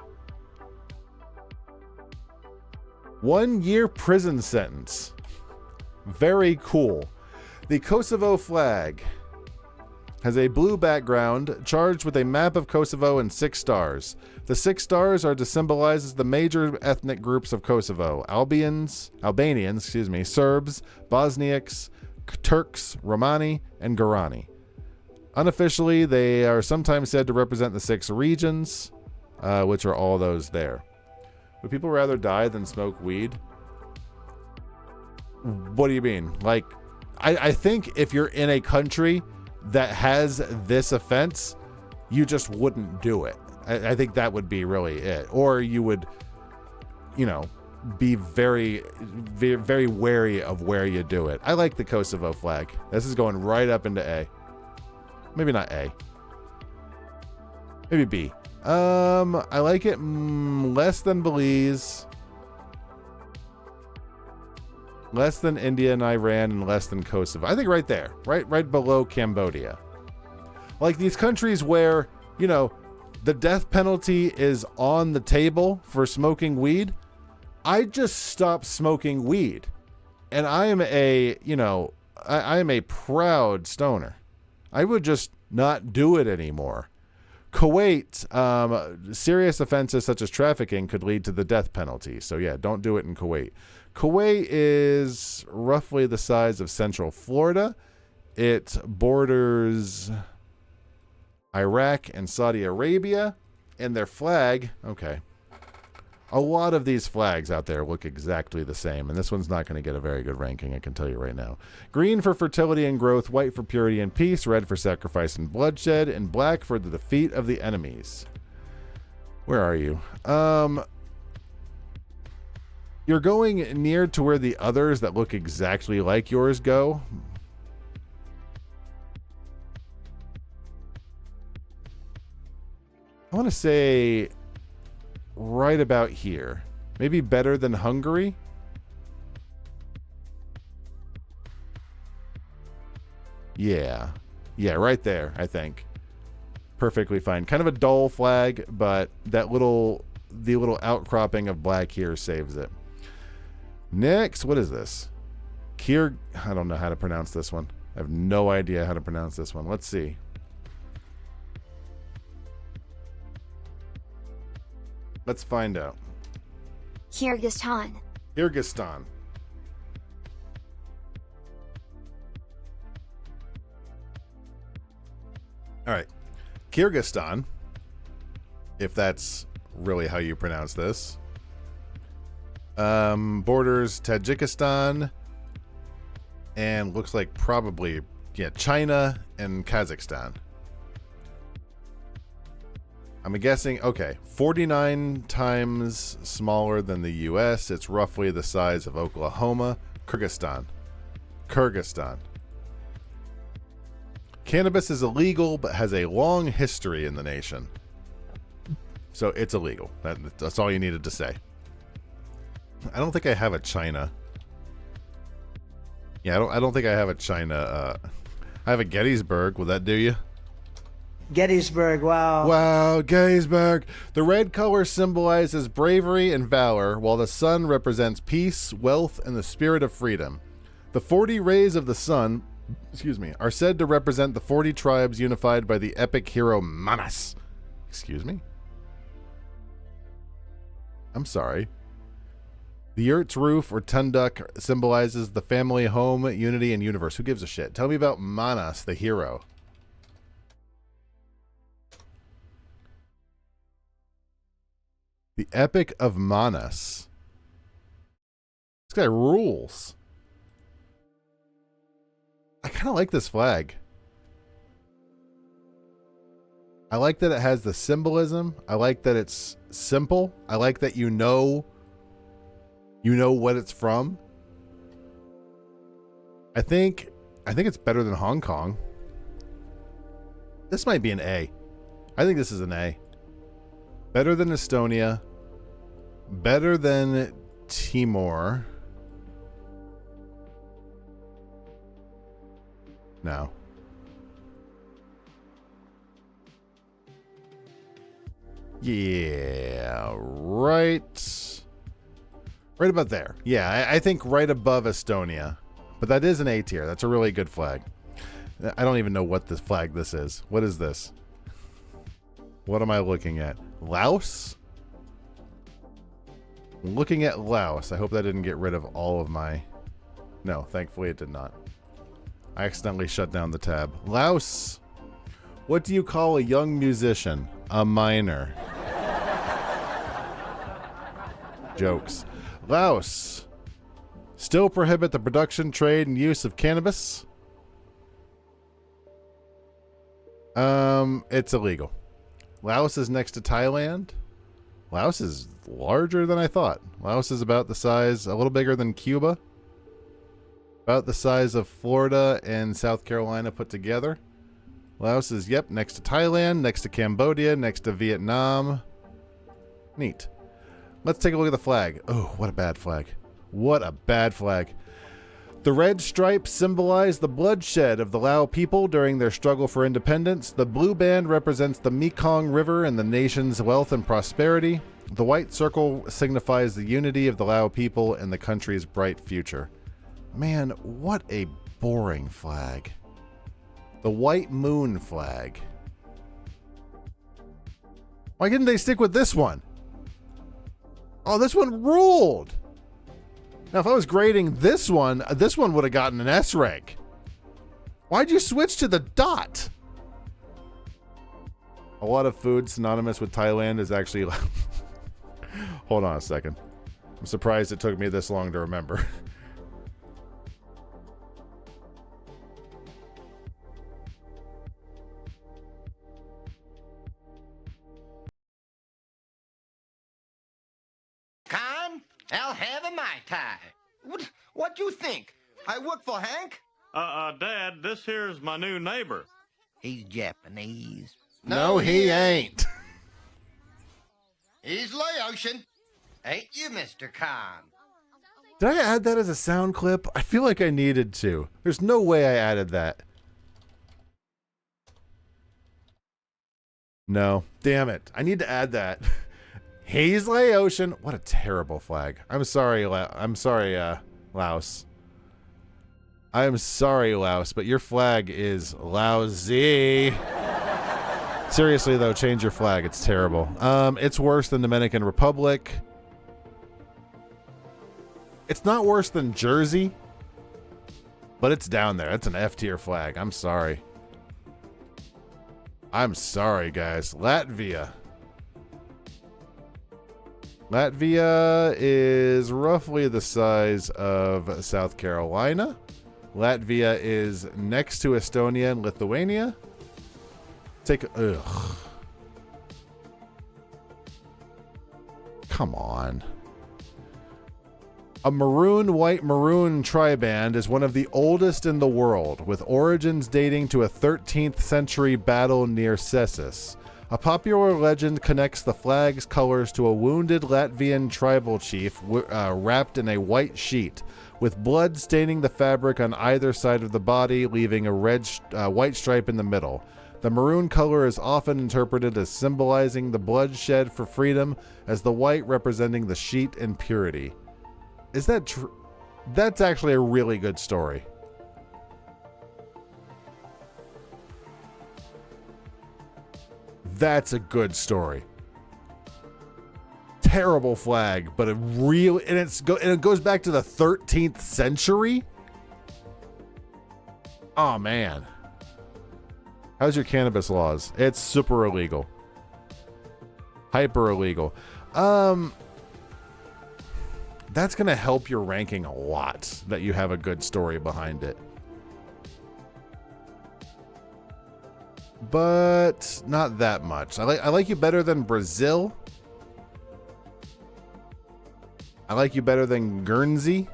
1 year prison sentence. Very cool. The Kosovo flag has a blue background charged with a map of Kosovo and 6 stars. The 6 stars are to symbolize as the major ethnic groups of Kosovo: Albanians, Serbs, Bosniaks, Turks, Romani, and Gorani. Unofficially, they are sometimes said to represent the 6 regions, which are all those there. Would people rather die than smoke weed? What do you mean? Like, I think if you're in a country that has this offense, you just wouldn't do it. I think that would be really it. Or you would, be very, very, very wary of where you do it. I like the Kosovo flag. This is going right up into A. Maybe not A. Maybe B. I like it less than Belize, less than India and Iran, and less than Kosovo. I think right there, right below Cambodia. Like these countries where, the death penalty is on the table for smoking weed. I just stopped smoking weed, and I am I am a proud stoner. I would just not do it anymore. Kuwait, serious offenses such as trafficking could lead to the death penalty. So yeah, don't do it in Kuwait. Kuwait is roughly the size of Central Florida. It borders Iraq and Saudi Arabia, and their flag, okay. A lot of these flags out there look exactly the same, and this one's not going to get a very good ranking, I can tell you right now. Green for fertility and growth, white for purity and peace, red for sacrifice and bloodshed, and black for the defeat of the enemies. Where are you? You're going near to where the others that look exactly like yours go. I want to say right about here. Maybe better than Hungary. Yeah, right there, I think. Perfectly fine. Kind of a dull flag, but the little outcropping of black here saves it. Next, what is this? I don't know how to pronounce this one. I have no idea how to pronounce this one. Let's see. Let's find out. Kyrgyzstan. Kyrgyzstan. All right. Kyrgyzstan, if that's really how you pronounce this, borders Tajikistan and looks like probably, China and Kazakhstan. I'm guessing, okay, 49 times smaller than the U.S. It's roughly the size of Oklahoma. Kyrgyzstan. Cannabis is illegal, but has a long history in the nation. So it's illegal. That's all you needed to say. I don't think I have a China. Yeah, I don't think I have a China. I have a Gettysburg. Will that do you? Gettysburg, wow. Wow, Gettysburg. The red color symbolizes bravery and valor, while the sun represents peace, wealth, and the spirit of freedom. The 40 rays of the sun, are said to represent the 40 tribes unified by the epic hero Manas. Excuse me? I'm sorry. The yurt's roof, or tunduk, symbolizes the family, home, unity, and universe. Who gives a shit? Tell me about Manas, the hero. The Epic of Manas. This guy rules. I kind of like this flag. I like that it has the symbolism. I like that it's simple. I like that you know what it's from. I think it's better than Hong Kong. This might be an A. I think this is an A. Better than Estonia. Better than Timor. No. Yeah, right about there. Yeah, I think right above Estonia. But that is an A tier. That's a really good flag. I don't even know what this flag this is. What is this? What am I looking at? Laos? I'm looking at Laos. I hope that didn't get rid of all of my... No, thankfully it did not. I accidentally shut down the tab. Laos. What do you call a young musician? A minor. Jokes. Laos. Still prohibit the production, trade, and use of cannabis. It's illegal. Laos is next to Thailand. Laos is larger than I thought. Laos is about the size, a little bigger than Cuba. About the size of Florida and South Carolina put together. Laos is, yep, next to Thailand, next to Cambodia, next to Vietnam. Neat. Let's take a look at the flag. Oh, what a bad flag. What a bad flag. The red stripes symbolize the bloodshed of the Lao people during their struggle for independence. The blue band represents the Mekong River and the nation's wealth and prosperity. The white circle signifies the unity of the Lao people and the country's bright future. Man, what a boring flag. The white moon flag. Why didn't they stick with this one? Oh, this one ruled. Now, if I was grading this one would have gotten an S rank. Why'd you switch to the dot? A lot of food synonymous with Thailand is actually... Hold on a second. I'm surprised it took me this long to remember. I'll have a Mai Tai. What you think? I work for Hank? Dad, this here's my new neighbor. He's Japanese. No, he ain't. He's Laotian. Ain't you, Mr. Khan? Did I add that as a sound clip? I feel like I needed to. There's no way I added that. No. Damn it. I need to add that. He's Laotian. What a terrible flag. I'm sorry, Laos. I am sorry, Laos, but your flag is lousy. Seriously, though, change your flag. It's terrible. It's worse than Dominican Republic. It's not worse than Jersey, but it's down there. It's an F tier flag. I'm sorry. I'm sorry, guys. Latvia. Latvia is roughly the size of South Carolina. Latvia is next to Estonia and Lithuania. Ugh. Come on. A maroon, white, maroon triband is one of the oldest in the world, with origins dating to a 13th century battle near Cessus. A popular legend connects the flag's colors to a wounded Latvian tribal chief wrapped in a white sheet, with blood staining the fabric on either side of the body, leaving a white stripe in the middle. The maroon color is often interpreted as symbolizing the blood shed for freedom, as the white representing the sheet and purity. Is that true? That's actually a really good story. That's a good story. Terrible flag, but and it goes back to the 13th century. Oh man. How's your cannabis laws? It's super illegal. Hyper illegal. That's going to help your ranking a lot that you have a good story behind it. But not that much. I like you better than Brazil. I like you better than Guernsey.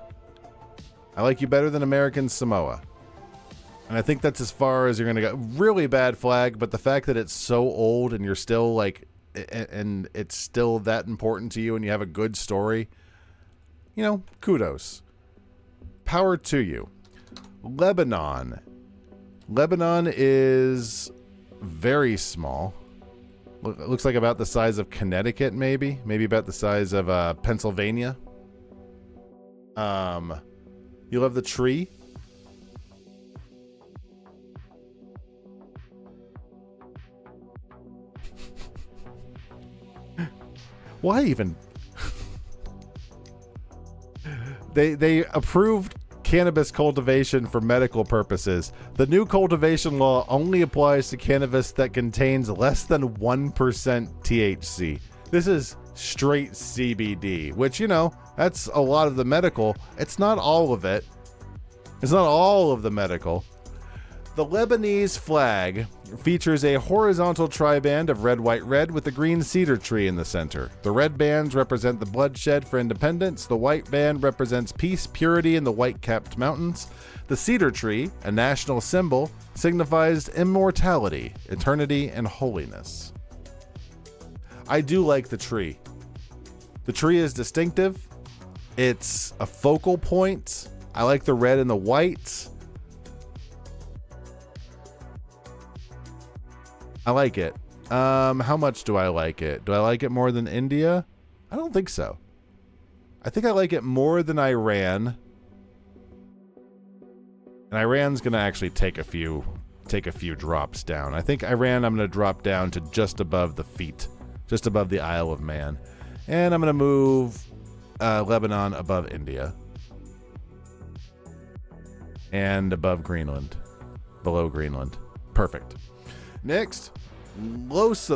I like you better than American Samoa. And I think that's as far as you're going to go. Really bad flag, but the fact that it's so old and you're still like, and it's still that important to you and you have a good story, you know, kudos. Power to you. Lebanon. Lebanon is very small. Looks like about the size of Connecticut, maybe. Maybe about the size of Pennsylvania. You love the tree. Why even? They approved cannabis cultivation for medical purposes. The new cultivation law only applies to cannabis that contains less than 1% THC. This is straight CBD, which, you know, that's a lot of the medical. It's not all of it. It's not all of the medical. The Lebanese flag features a horizontal triband of red, white, red with a green cedar tree in the center. The red bands represent the bloodshed for independence. The white band represents peace, purity, and the white-capped mountains. The cedar tree, a national symbol, signifies immortality, eternity, and holiness. I do like the tree. The tree is distinctive. It's a focal point. I like the red and the white. I like it. How much do I like it? Do I like it more than India? I don't think so. I think I like it more than Iran. And Iran's gonna actually take a few drops down. I think Iran I'm gonna drop down to just above the feet, just above the Isle of Man. And I'm gonna move Lebanon above India. And above Greenland. Below Greenland. Perfect. Next, Lesotho.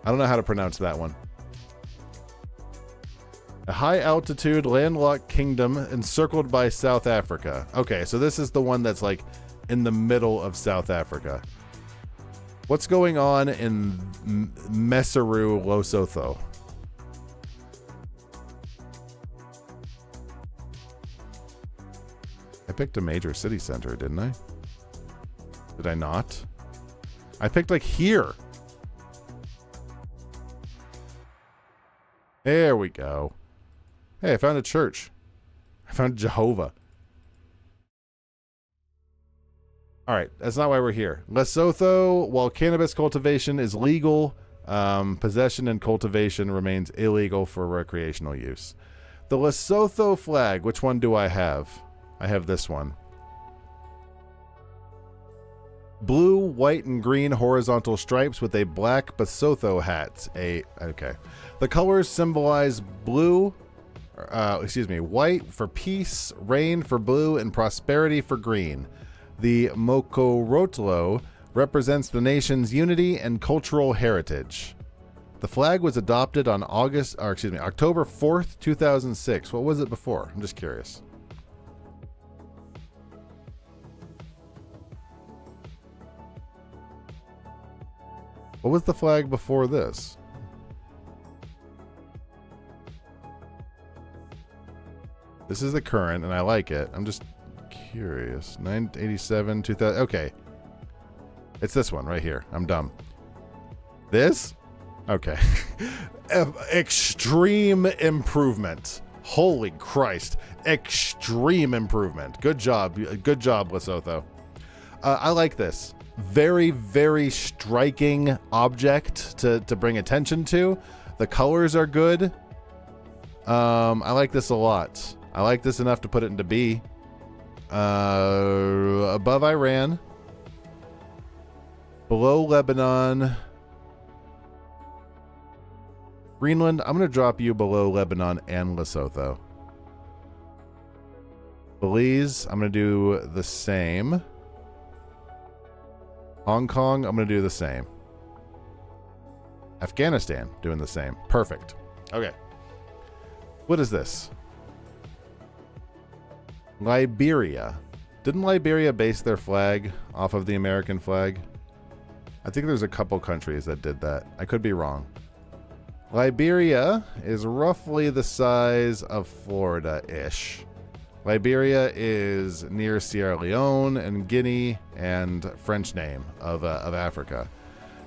I don't know how to pronounce that one. A high-altitude, landlocked kingdom encircled by South Africa. Okay, so this is the one that's like in the middle of South Africa. What's going on in Meseru, Lesotho? I picked a major city center, didn't I? Did I not? I picked like here. There we go. Hey, I found a church. I found Jehovah. All right, that's not why we're here. Lesotho, while cannabis cultivation is legal, possession and cultivation remains illegal for recreational use. The Lesotho flag, which one do I have? I have this one. Blue, white, and green horizontal stripes with a black Basotho hat. Okay. The colors symbolize white for peace, rain for blue, and prosperity for green. The Mokorotlo represents the nation's unity and cultural heritage. The flag was adopted on October 4th, 2006. What was it before? I'm just curious. What was the flag before this? This is the current, and I like it. I'm just curious. 987, 2000. Okay. It's this one right here. I'm dumb. This? Okay. Extreme improvement. Holy Christ. Extreme improvement. Good job. Good job, Lesotho. I like this. Very, very striking object to bring attention to. The colors are good. I like this a lot. I like this enough to put it into B. Above Iran. Below Lebanon. Greenland, I'm going to drop you below Lebanon and Lesotho. Belize, I'm going to do the same. Hong Kong, I'm going to do the same. Afghanistan, doing the same. Perfect. Okay. What is this? Liberia. Didn't Liberia base their flag off of the American flag? I think there's a couple countries that did that. I could be wrong. Liberia is roughly the size of Florida-ish. Liberia is near Sierra Leone and Guinea and French name of Africa.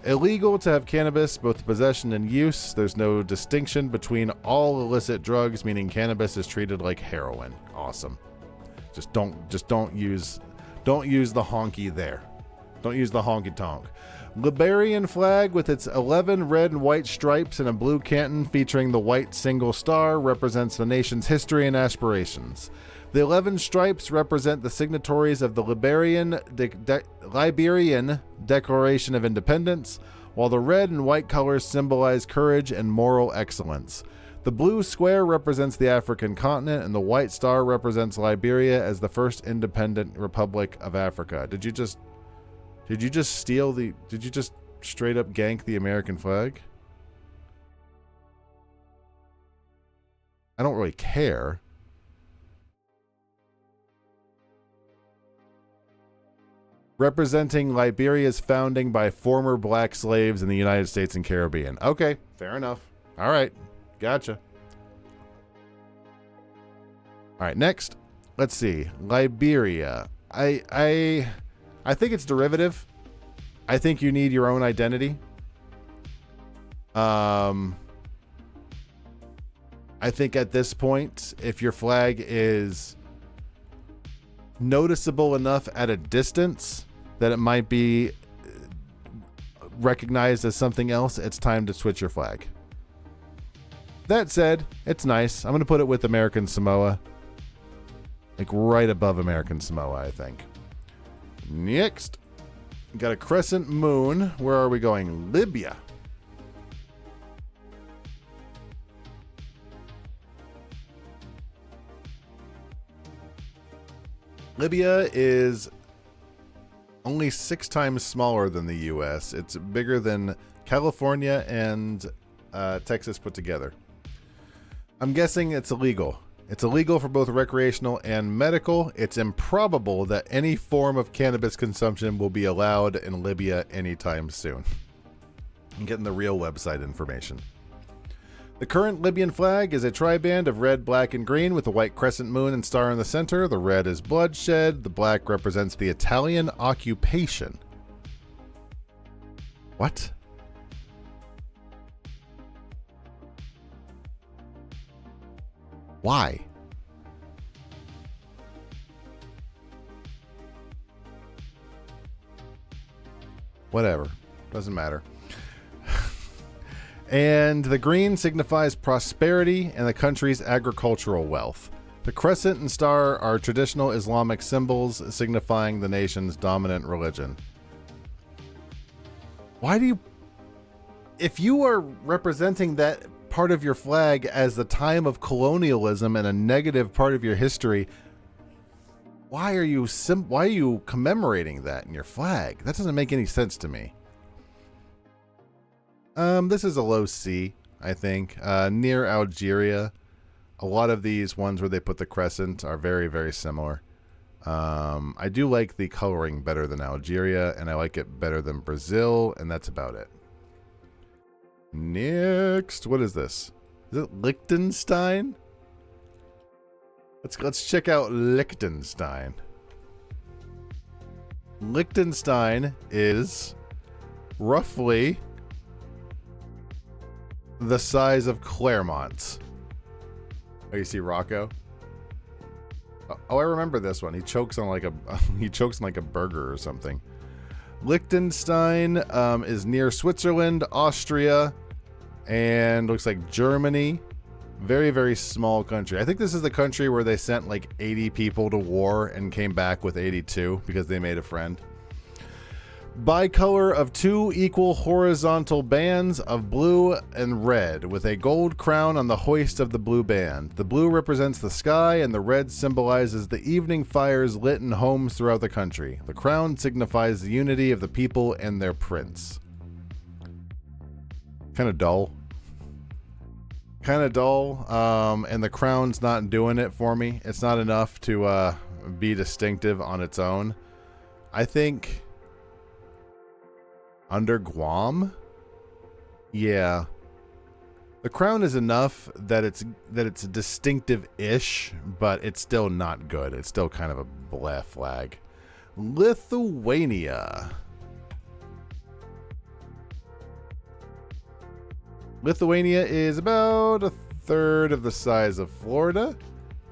Illegal to have cannabis, both possession and use. There's no distinction between all illicit drugs, meaning cannabis is treated like heroin. Awesome. Just don't use the honky there. Don't use the honky tonk. Liberian flag with its 11 red and white stripes and a blue canton featuring the white single star represents the nation's history and aspirations. The 11 stripes represent the signatories of the Liberian Declaration of Independence, while the red and white colors symbolize courage and moral excellence. The blue square represents the African continent, and the white star represents Liberia as the first independent republic of Africa. Did you just straight up gank the American flag? I don't really care. Representing Liberia's founding by former black slaves in the United States and Caribbean. Okay, fair enough. All right, gotcha. All right, next, let's see. Liberia. I think it's derivative. I think you need your own identity. I think at this point, if your flag is noticeable enough at a distance that it might be recognized as something else, it's time to switch your flag. That said, it's nice. I'm going to put it with American Samoa. Like right above American Samoa, I think. Next. Got a crescent moon. Where are we going? Libya. Libya is only 6 times smaller than the U.S. It's bigger than California and Texas put together. I'm guessing it's illegal. It's illegal for both recreational and medical. It's improbable that any form of cannabis consumption will be allowed in Libya anytime soon. I'm getting the real website information. The current Libyan flag is a triband of red, black, and green with a white crescent moon and star in the center. The red is bloodshed. The black represents the Italian occupation. What? Why? Whatever. Doesn't matter. And the green signifies prosperity and the country's agricultural wealth. The crescent and star are traditional Islamic symbols signifying the nation's dominant religion. Why do you... If you are representing that part of your flag as the time of colonialism and a negative part of your history, why are you commemorating that in your flag? That doesn't make any sense to me. This is a low C, I think. Near Algeria. A lot of these ones where they put the crescent are very, very similar. I do like the coloring better than Algeria, and I like it better than Brazil, and that's about it. Next, what is this? Is it Liechtenstein? Let's check out Liechtenstein. Liechtenstein is roughly the size of Claremont. Oh, you see Rocco? Oh, I remember this one. He chokes on like a burger or something. Liechtenstein is near Switzerland, Austria, and looks like Germany. Very, very small country. I think this is the country where they sent like 80 people to war and came back with 82 because they made a friend. Bicolor of 2 equal horizontal bands of blue and red with a gold crown on the hoist of the blue band. The blue represents the sky and the red symbolizes the evening fires lit in homes throughout the country. The crown signifies the unity of the people and their prince. Kind of dull. And the crown's not doing it for me. It's not enough to be distinctive on its own. I think under Guam, yeah, the crown is enough that it's distinctive-ish, but it's still not good. It's still kind of a bleh flag. Lithuania. Lithuania is about a third of the size of Florida.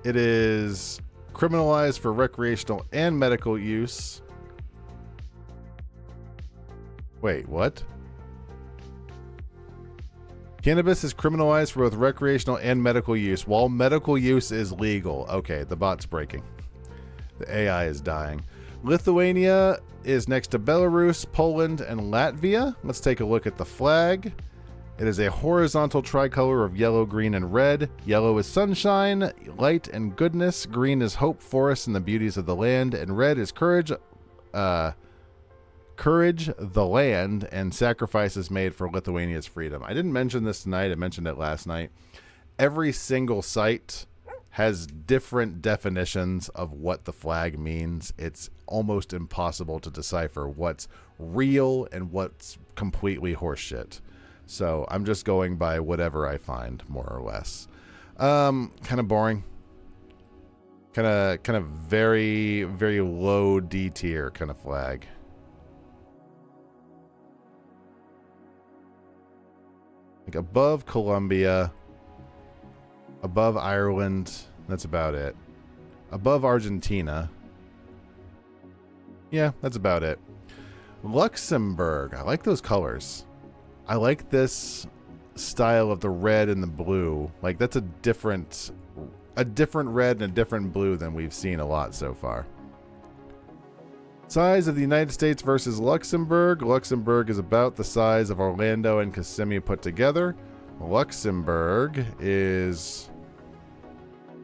It is criminalized for recreational and medical use. Wait, what? Cannabis is criminalized for both recreational and medical use, while medical use is legal. Okay, the bot's breaking. The AI is dying. Lithuania is next to Belarus, Poland, and Latvia. Let's take a look at the flag. It is a horizontal tricolor of yellow, green, and red. Yellow is sunshine, light, and goodness. Green is hope, forests, and the beauties of the land. And red is courage, the land, and sacrifices made for Lithuania's freedom. I didn't mention this tonight. I mentioned it last night. Every single site has different definitions of what the flag means. It's almost impossible to decipher what's real and what's completely horseshit. So I'm just going by whatever I find, more or less. Kind of boring. Kind of very, very low D tier kind of flag. Like above Colombia, above Ireland, that's about it. Above Argentina. Yeah, that's about it. Luxembourg, I like those colors. I like this style of the red and the blue. Like that's a different red and a different blue than we've seen a lot so far. Size of the United States versus Luxembourg. Luxembourg is about the size of Orlando and Kissimmee put together. Luxembourg is...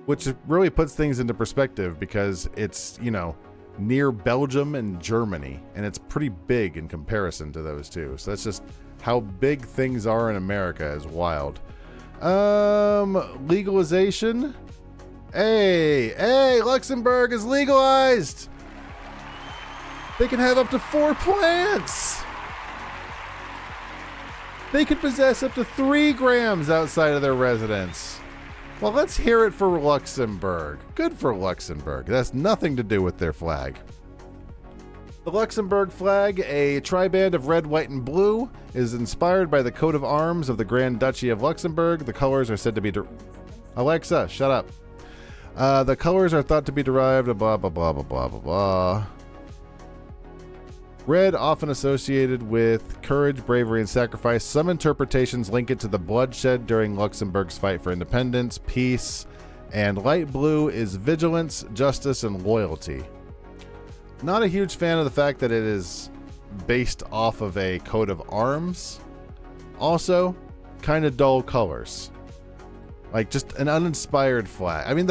which really puts things into perspective because it's, you know, near Belgium and Germany. And it's pretty big in comparison to those two. So that's just how big things are in America is wild. Legalization. Hey, Luxembourg is legalized. They can have up to 4 plants. They could possess up to 3 grams outside of their residence. Well, let's hear it for Luxembourg. Good for Luxembourg. That has nothing to do with their flag. The Luxembourg flag, a triband of red, white, and blue, is inspired by the coat of arms of the Grand Duchy of Luxembourg. The colors are said to be... Alexa, shut up. The colors are thought to be derived of blah, blah, blah, blah, blah, blah, blah. Red, often associated with courage, bravery, and sacrifice. Some interpretations link it to the bloodshed during Luxembourg's fight for independence, peace, and light blue is vigilance, justice, and loyalty. Not a huge fan of the fact that it is based off of a coat of arms. Also, kind of dull colors. Like just an uninspired flag. I mean,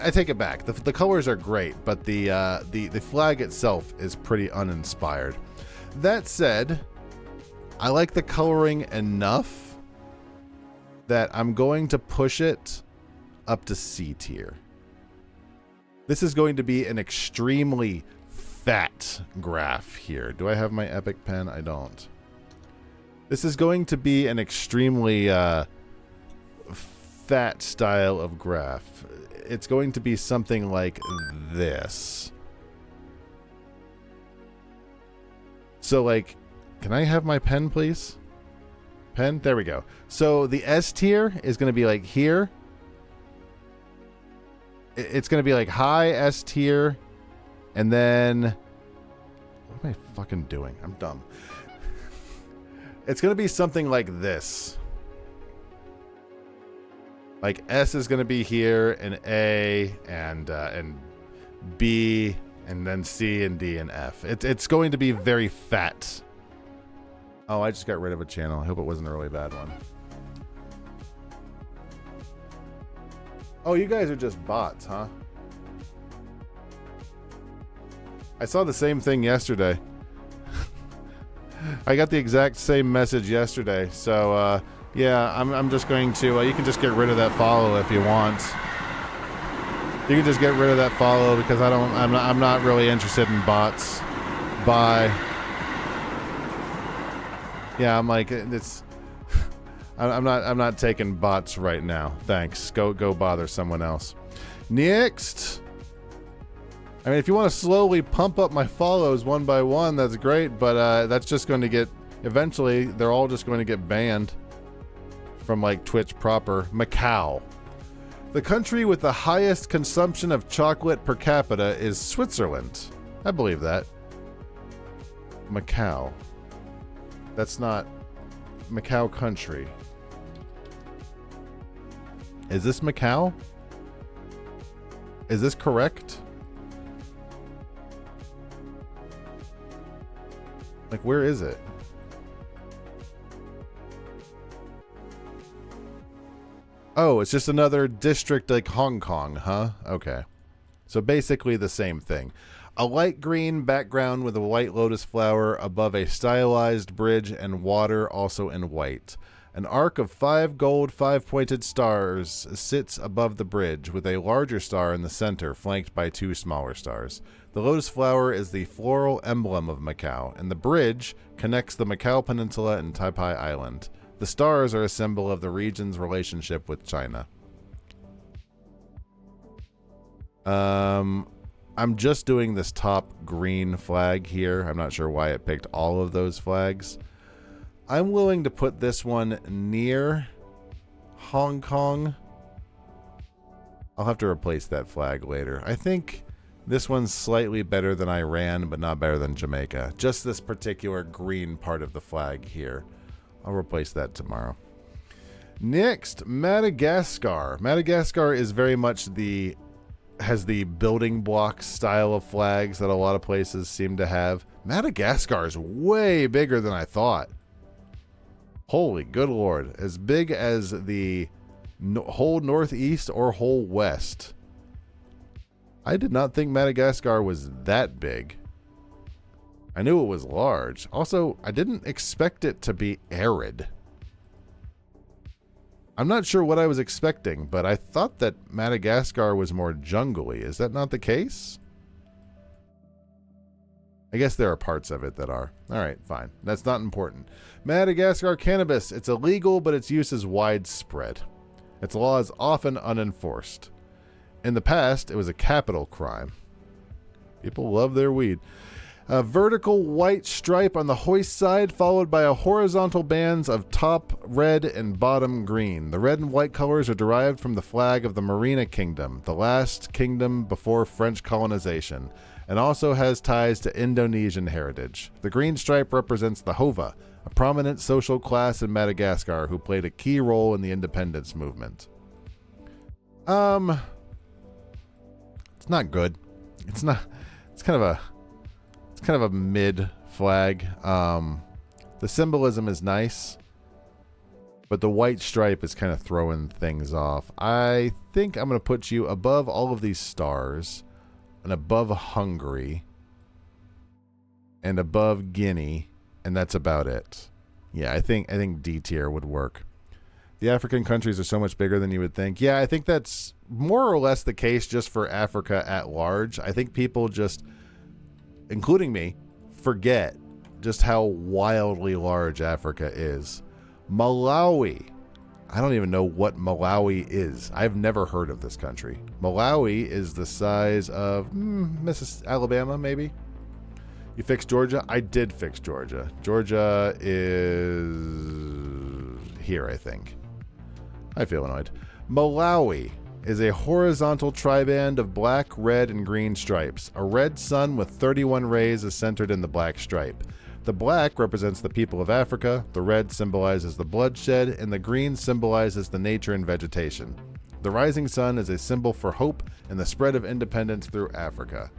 I take it back. The colors are great, but the flag itself is pretty uninspired. That said, I like the coloring enough that I'm going to push it up to C tier. This is going to be an extremely fat graph here. Do I have my epic pen? I don't. This is going to be an extremely fat style of graph. It's going to be something like this. So, like, can I have my pen, please? Pen? There we go. So the S tier is going to be like here. It's going to be like high S tier. And then... what am I fucking doing? I'm dumb. It's going to be something like this. Like S is going to be here, and A, and B, and then C and D and F. It's going to be very fat. Oh, I just got rid of a channel. I hope it wasn't a really bad one. Oh, you guys are just bots, huh? I saw the same thing yesterday. I got the exact same message yesterday. So, yeah, I'm just going to... you can just get rid of that follow if you want. You can just get rid of that follow because I'm not really interested in bots. Bye. Yeah, I'm like, it's... I'm not taking bots right now. Thanks. Go bother someone else. Next. I mean, if you want to slowly pump up my follows one by one, that's great. But that's just going to get... eventually, they're all just going to get banned from, like, Twitch proper. Macau. The country with the highest consumption of chocolate per capita is Switzerland. I believe that. Macau. That's not Macau country. Is this Macau? Is this correct? Like, where is it? Oh, it's just another district like Hong Kong, huh? Okay. So basically the same thing. A light green background with a white lotus flower above a stylized bridge and water also in white. An arc of 5 gold 5-pointed stars sits above the bridge with a larger star in the center flanked by 2 smaller stars. The lotus flower is the floral emblem of Macau, and the bridge connects the Macau Peninsula and Taipei Island. The stars are a symbol of the region's relationship with China. I'm just doing this top green flag here. I'm not sure why it picked all of those flags. I'm willing to put this one near Hong Kong. I'll have to replace that flag later. I think this one's slightly better than Iran, but not better than Jamaica. Just this particular green part of the flag here. I'll replace that tomorrow. Next, Madagascar. Madagascar is very much has the building block style of flags that a lot of places seem to have. Madagascar is way bigger than I thought. Holy good lord. As big as the whole Northeast or whole West. I did not think Madagascar was that big. I knew it was large. Also, I didn't expect it to be arid. I'm not sure what I was expecting, but I thought that Madagascar was more jungly. Is that not the case? I guess there are parts of it that are. Alright, fine. That's not important. Madagascar cannabis. It's illegal, but its use is widespread. Its law is often unenforced. In the past, it was a capital crime. People love their weed. A vertical white stripe on the hoist side, followed by a horizontal bands of top red and bottom green. The red and white colors are derived from the flag of the Marina Kingdom, the last kingdom before French colonization, and also has ties to Indonesian heritage. The green stripe represents the Hova, a prominent social class in Madagascar who played a key role in the independence movement. It's not good. It's kind of a mid flag. The symbolism is nice, but the white stripe is kind of throwing things off. I think I'm going to put you above all of these stars and above Hungary and above Guinea, and that's about it. Yeah, I think D tier would work. The African countries are so much bigger than you would think. Yeah, I think that's more or less the case just for Africa at large. I think people just, including me, forget just how wildly large Africa is. Malawi. I don't even know what Malawi is. I've never heard of this country. Malawi is the size of Alabama, maybe? You fixed Georgia? I did fix Georgia. Georgia is here, I think. I feel annoyed. Malawi is a horizontal triband of black, red, and green stripes. A red sun with 31 rays is centered in the black stripe. The black represents the people of Africa, the red symbolizes the bloodshed, and the green symbolizes the nature and vegetation. The rising sun is a symbol for hope and the spread of independence through Africa.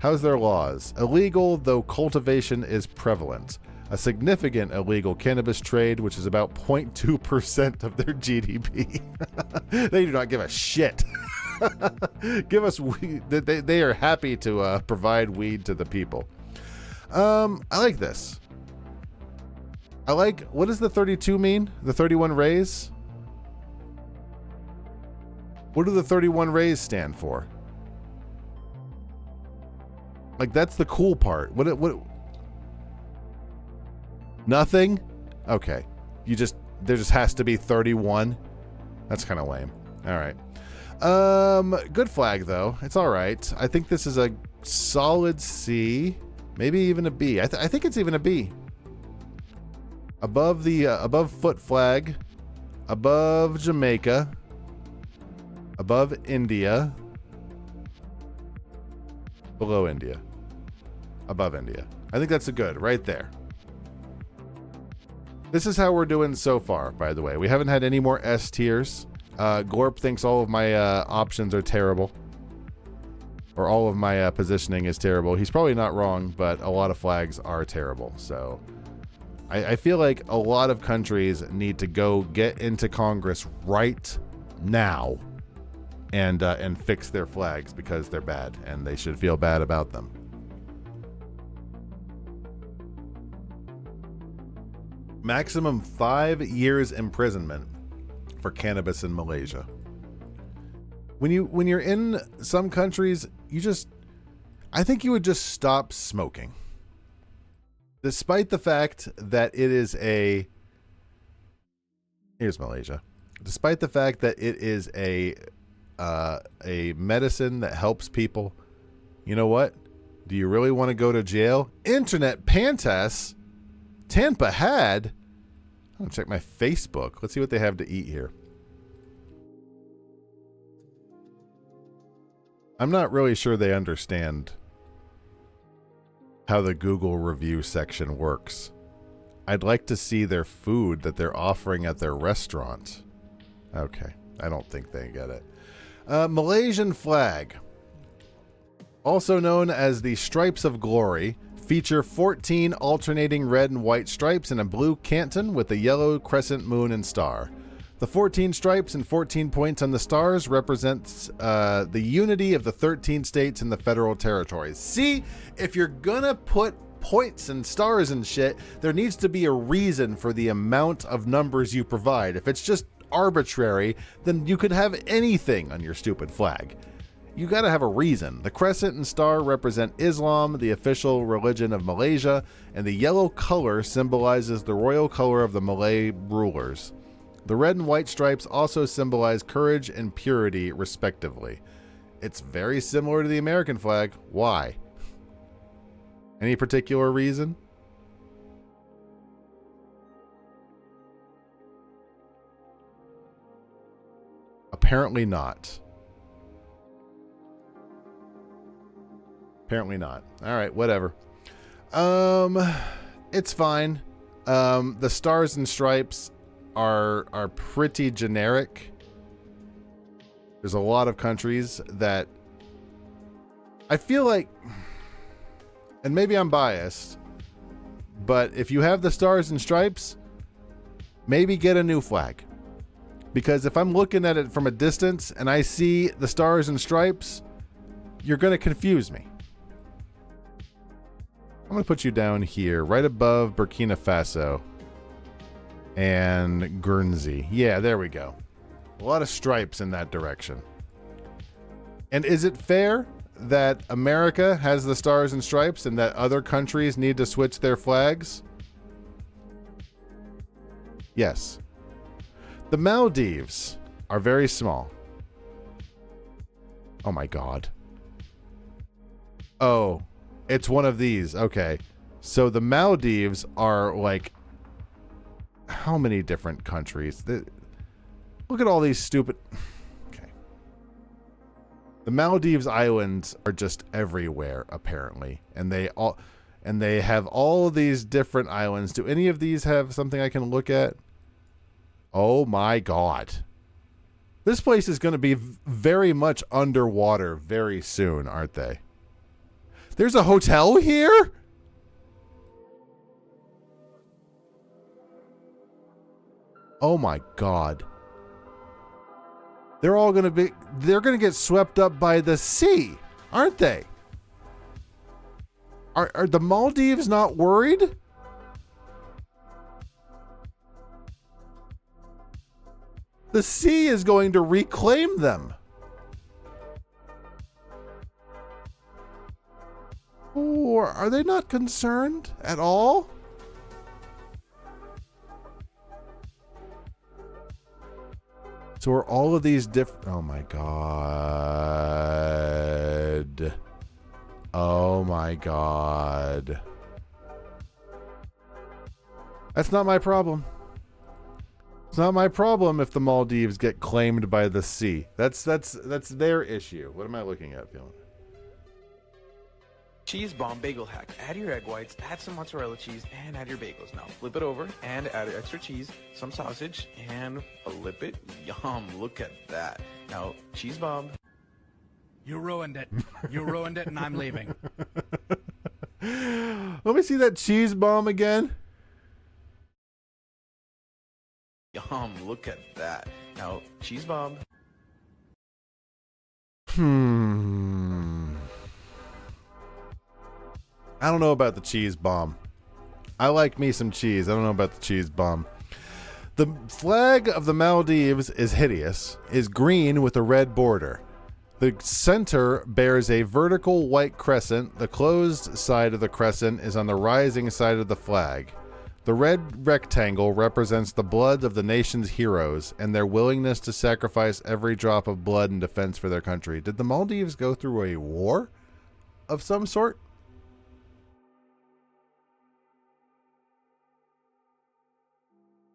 How's their laws? Illegal, though cultivation is prevalent. A significant illegal cannabis trade, which is about 0.2% of their GDP. They do not give a shit. Give us weed. They are happy to provide weed to the people. I like this. I like, what does the 32 mean? The 31 rays? What do the 31 rays stand for? Like, that's the cool part. What nothing? Okay. There just has to be 31. That's kind of lame. All right. Good flag though. It's all right. I think this is a solid C, maybe even a B. I think it's even a B. Above the above foot flag, above Jamaica, above India, below India, above India. I think that's a good right there. This is how we're doing so far, by the way. We haven't had any more S tiers. Glorp thinks all of my options are terrible. Or all of my positioning is terrible. He's probably not wrong, but a lot of flags are terrible. So I feel like a lot of countries need to go get into Congress right now and fix their flags because they're bad and they should feel bad about them. Maximum 5 years imprisonment for cannabis in Malaysia. When you're in some countries, I think you would just stop smoking. Despite the fact that it is here's Malaysia. Despite the fact that it is a medicine that helps people, you know what? Do you really want to go to jail? Internet Pantas Tampa had. I'm gonna check my Facebook. Let's see what they have to eat here. I'm not really sure they understand how the Google review section works. I'd like to see their food that they're offering at their restaurant. Okay, I don't think they get it. Malaysian flag, also known as the Stripes of Glory, feature 14 alternating red and white stripes in a blue canton with a yellow crescent moon and star. The 14 stripes and 14 points on the stars represents the unity of the 13 states and the federal territories. See, if you're gonna put points and stars and shit, there needs to be a reason for the amount of numbers you provide. If it's just arbitrary, then you could have anything on your stupid flag. You gotta have a reason. The crescent and star represent Islam, the official religion of Malaysia, and the yellow color symbolizes the royal color of the Malay rulers. The red and white stripes also symbolize courage and purity, respectively. It's very similar to the American flag. Why? Any particular reason? Apparently not. Apparently not. All right, whatever. It's fine. The stars and stripes are pretty generic. There's a lot of countries that I feel like, and maybe I'm biased, But if you have the stars and stripes, maybe get a new flag. Because if I'm looking at it from a distance and I see the stars and stripes, you're going to confuse me. I'm going to put you down here, right above Burkina Faso and Guernsey. Yeah, there we go. A lot of stripes in that direction. And is it fair that America has the stars and stripes and that other countries need to switch their flags? Yes. The Maldives are very small. Oh my God. Oh, it's one of these. Okay. So the Maldives are like, how many different countries? Look at all these stupid... Okay. The Maldives Islands are just everywhere, apparently. And they have all of these different islands. Do any of these have something I can look at? Oh my God. This place is going to be very much underwater very soon, aren't they? There's a hotel here? Oh my God. They're going to get swept up by the sea, aren't they? Are the Maldives not worried? The sea is going to reclaim them. Or are they not concerned at all? So are all of these different... Oh my God. Oh my God. That's not my problem. It's not my problem if the Maldives get claimed by the sea. That's their issue. What am I looking at, feeling? Cheese bomb bagel hack. Add your egg whites, add some mozzarella cheese, and add your bagels. Now flip it over and add extra cheese, some sausage, and flip it. Yum, look at that. Now, cheese bomb. You ruined it. You ruined it, and I'm leaving. Let me see that cheese bomb again. Yum, look at that. Now, cheese bomb. I don't know about the cheese bomb. I like me some cheese. I don't know about the cheese bomb. The flag of the Maldives is hideous, is green with a red border. The center bears a vertical white crescent. The closed side of the crescent is on the rising side of the flag. The red rectangle represents the blood of the nation's heroes and their willingness to sacrifice every drop of blood in defense for their country. Did the Maldives go through a war of some sort?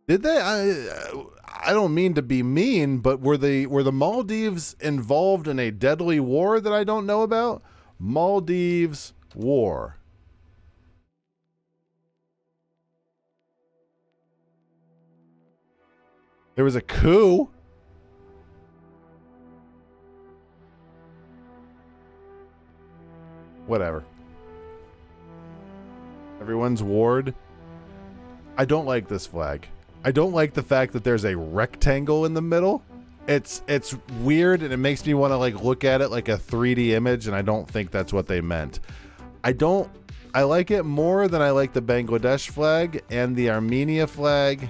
Did they? I don't mean to be mean, but were the Maldives involved in a deadly war that I don't know about? Maldives War. There was a coup. Whatever. Everyone's ward. I don't like this flag. I don't like the fact that there's a rectangle in the middle. It's weird, and it makes me want to like look at it like a 3D image, and I don't think that's what they meant. I like it more than I like the Bangladesh flag and the Armenia flag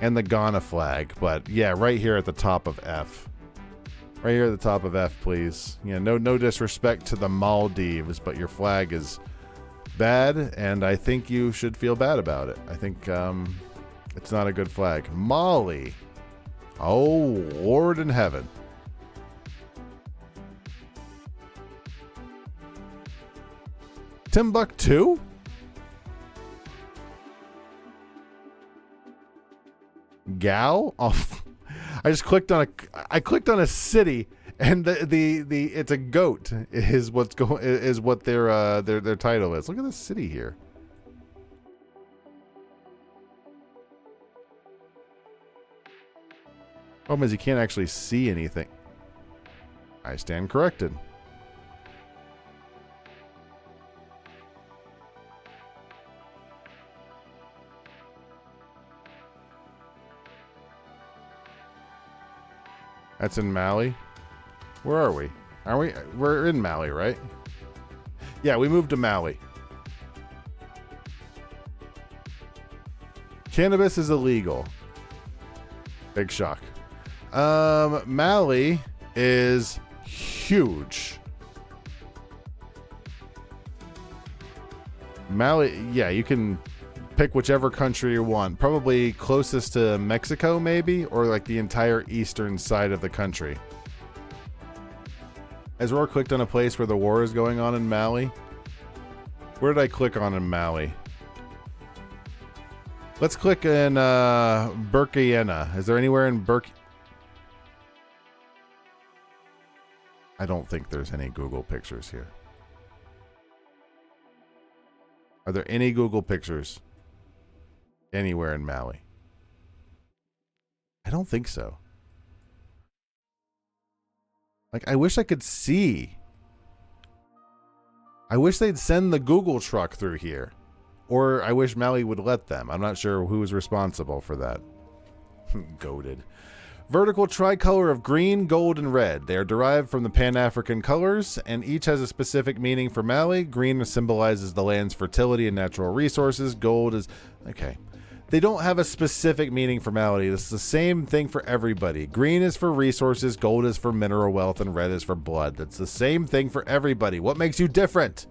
and the Ghana flag. But yeah, right here at the top of F. Right here at the top of F, please. Yeah, no disrespect to the Maldives, but your flag is bad, and I think you should feel bad about it. I think it's not a good flag. Mali. Oh, Lord in heaven. Timbuktu? Gao? Oh, I just clicked on a city, and the it's a goat is what their title is. Look at this city here. Problem is you can't actually see anything. I stand corrected. That's in Mali. Where are we? Are we? We're in Mali, right? Yeah, we moved to Mali. Cannabis is illegal. Big shock. Mali is huge. Mali, yeah, you can pick whichever country you want. Probably closest to Mexico, maybe, or like the entire eastern side of the country. Has Roar clicked on a place where the war is going on in Mali? Where did I click on in Mali? Let's click in Burkina. Is there anywhere in I don't think there's any Google pictures here. Are there any Google pictures anywhere in Mali? I don't think so. Like, I wish I could see. I wish they'd send the Google truck through here. Or I wish Mali would let them. I'm not sure who's responsible for that. Goated. Vertical tricolor of green, gold, and red. They are derived from the Pan-African colors, and each has a specific meaning for Mali. Green symbolizes the land's fertility and natural resources. Gold is... Okay. They don't have a specific meaning for Mali. This is the same thing for everybody. Green is for resources, gold is for mineral wealth, and red is for blood. That's the same thing for everybody. What makes you different?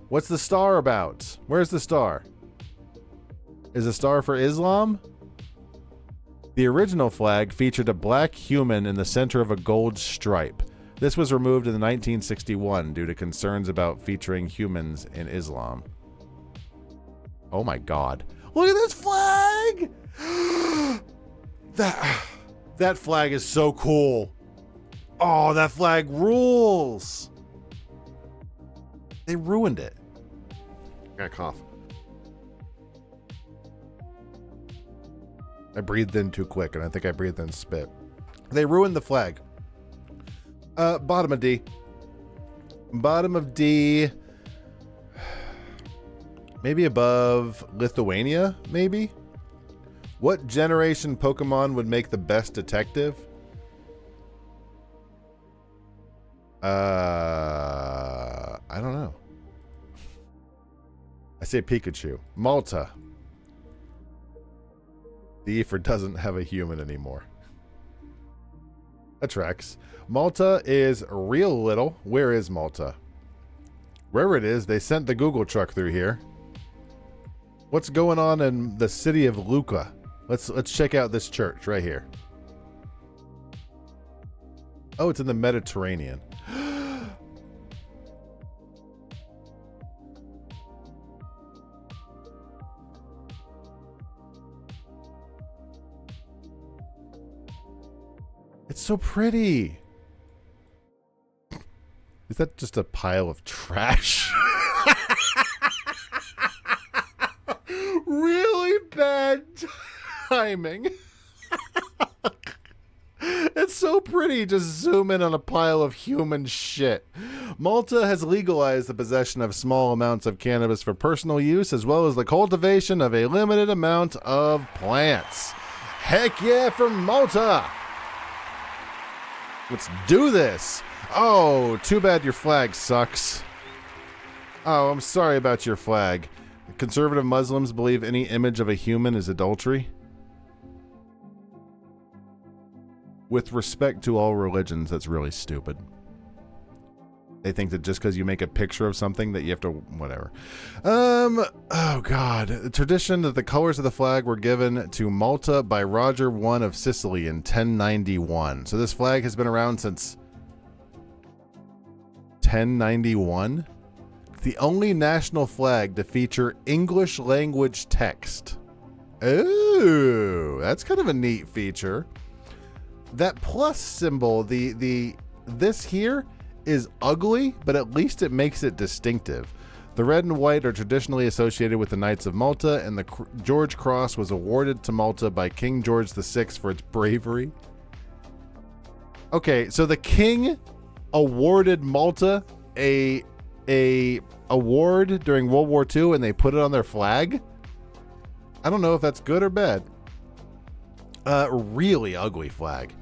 What's the star about? Where's the star? Is the star for Islam? The original flag featured a black human in the center of a gold stripe. This was removed in 1961 due to concerns about featuring humans in Islam. Oh my God. Look at this flag! That flag is so cool. Oh, that flag rules. They ruined it. I got a cough. I breathed in too quick, and I think I breathed in spit. They ruined the flag. Bottom of D. Bottom of D. Maybe above Lithuania, maybe? What generation Pokemon would make the best detective? I don't know. I say Pikachu. Malta. The Ephor doesn't have a human anymore. That tracks. Malta is real little. Where is Malta? Wherever it is, they sent the Google truck through here. What's going on in the city of Lucca? Let's check out this church right here. Oh, it's in the Mediterranean. It's so pretty. Is that just a pile of trash? Really bad timing. It's so pretty. Just zoom in on a pile of human shit. Malta has legalized the possession of small amounts of cannabis for personal use, as well as the cultivation of a limited amount of plants. Heck yeah for Malta. Let's do this. Oh, too bad your flag sucks. Oh, I'm sorry about your flag. Conservative Muslims believe any image of a human is adultery. With respect to all religions, that's really stupid. They think that just because you make a picture of something that you have to... Whatever. Oh, God. The tradition that the colors of the flag were given to Malta by Roger I of Sicily in 1091. So this flag has been around since 1091? It's the only national flag to feature English language text. Oh, that's kind of a neat feature. That plus symbol, this here is ugly, but at least it makes it distinctive. The red and white are traditionally associated with the Knights of Malta, and the George Cross was awarded to Malta by King George VI for its bravery. Okay, so the king awarded Malta a award during World War II, and they put it on their flag? I don't know if that's good or bad. Really ugly flag.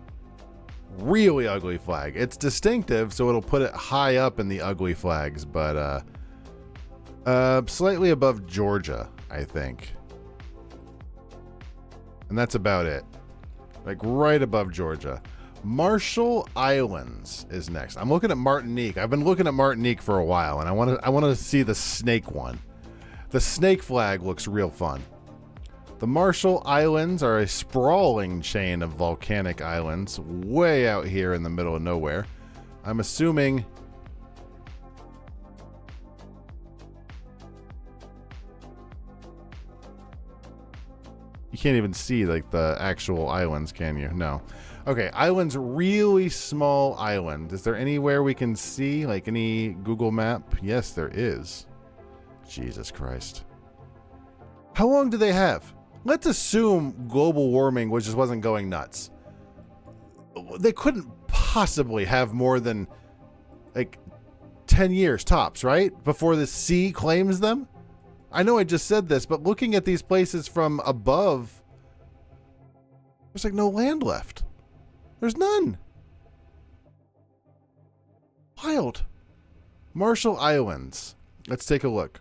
really ugly flag. It's distinctive, so it'll put it high up in the ugly flags, but slightly above Georgia, I think. And that's about it. Like right above Georgia. Marshall Islands is next. I'm looking at Martinique. I've been looking at Martinique for a while, and I want to see the snake one. The snake flag looks real fun. The Marshall Islands are a sprawling chain of volcanic islands way out here in the middle of nowhere. I'm assuming you can't even see like the actual islands, can you? No. Okay, islands, really small island. Is there anywhere we can see, like any Google map? Yes, there is. Jesus Christ. How long do they have? Let's assume global warming just wasn't going nuts. They couldn't possibly have more than like 10 years tops, right? Before the sea claims them? I know I just said this, but looking at these places from above, there's like no land left. There's none. Wild. Marshall Islands. Let's take a look.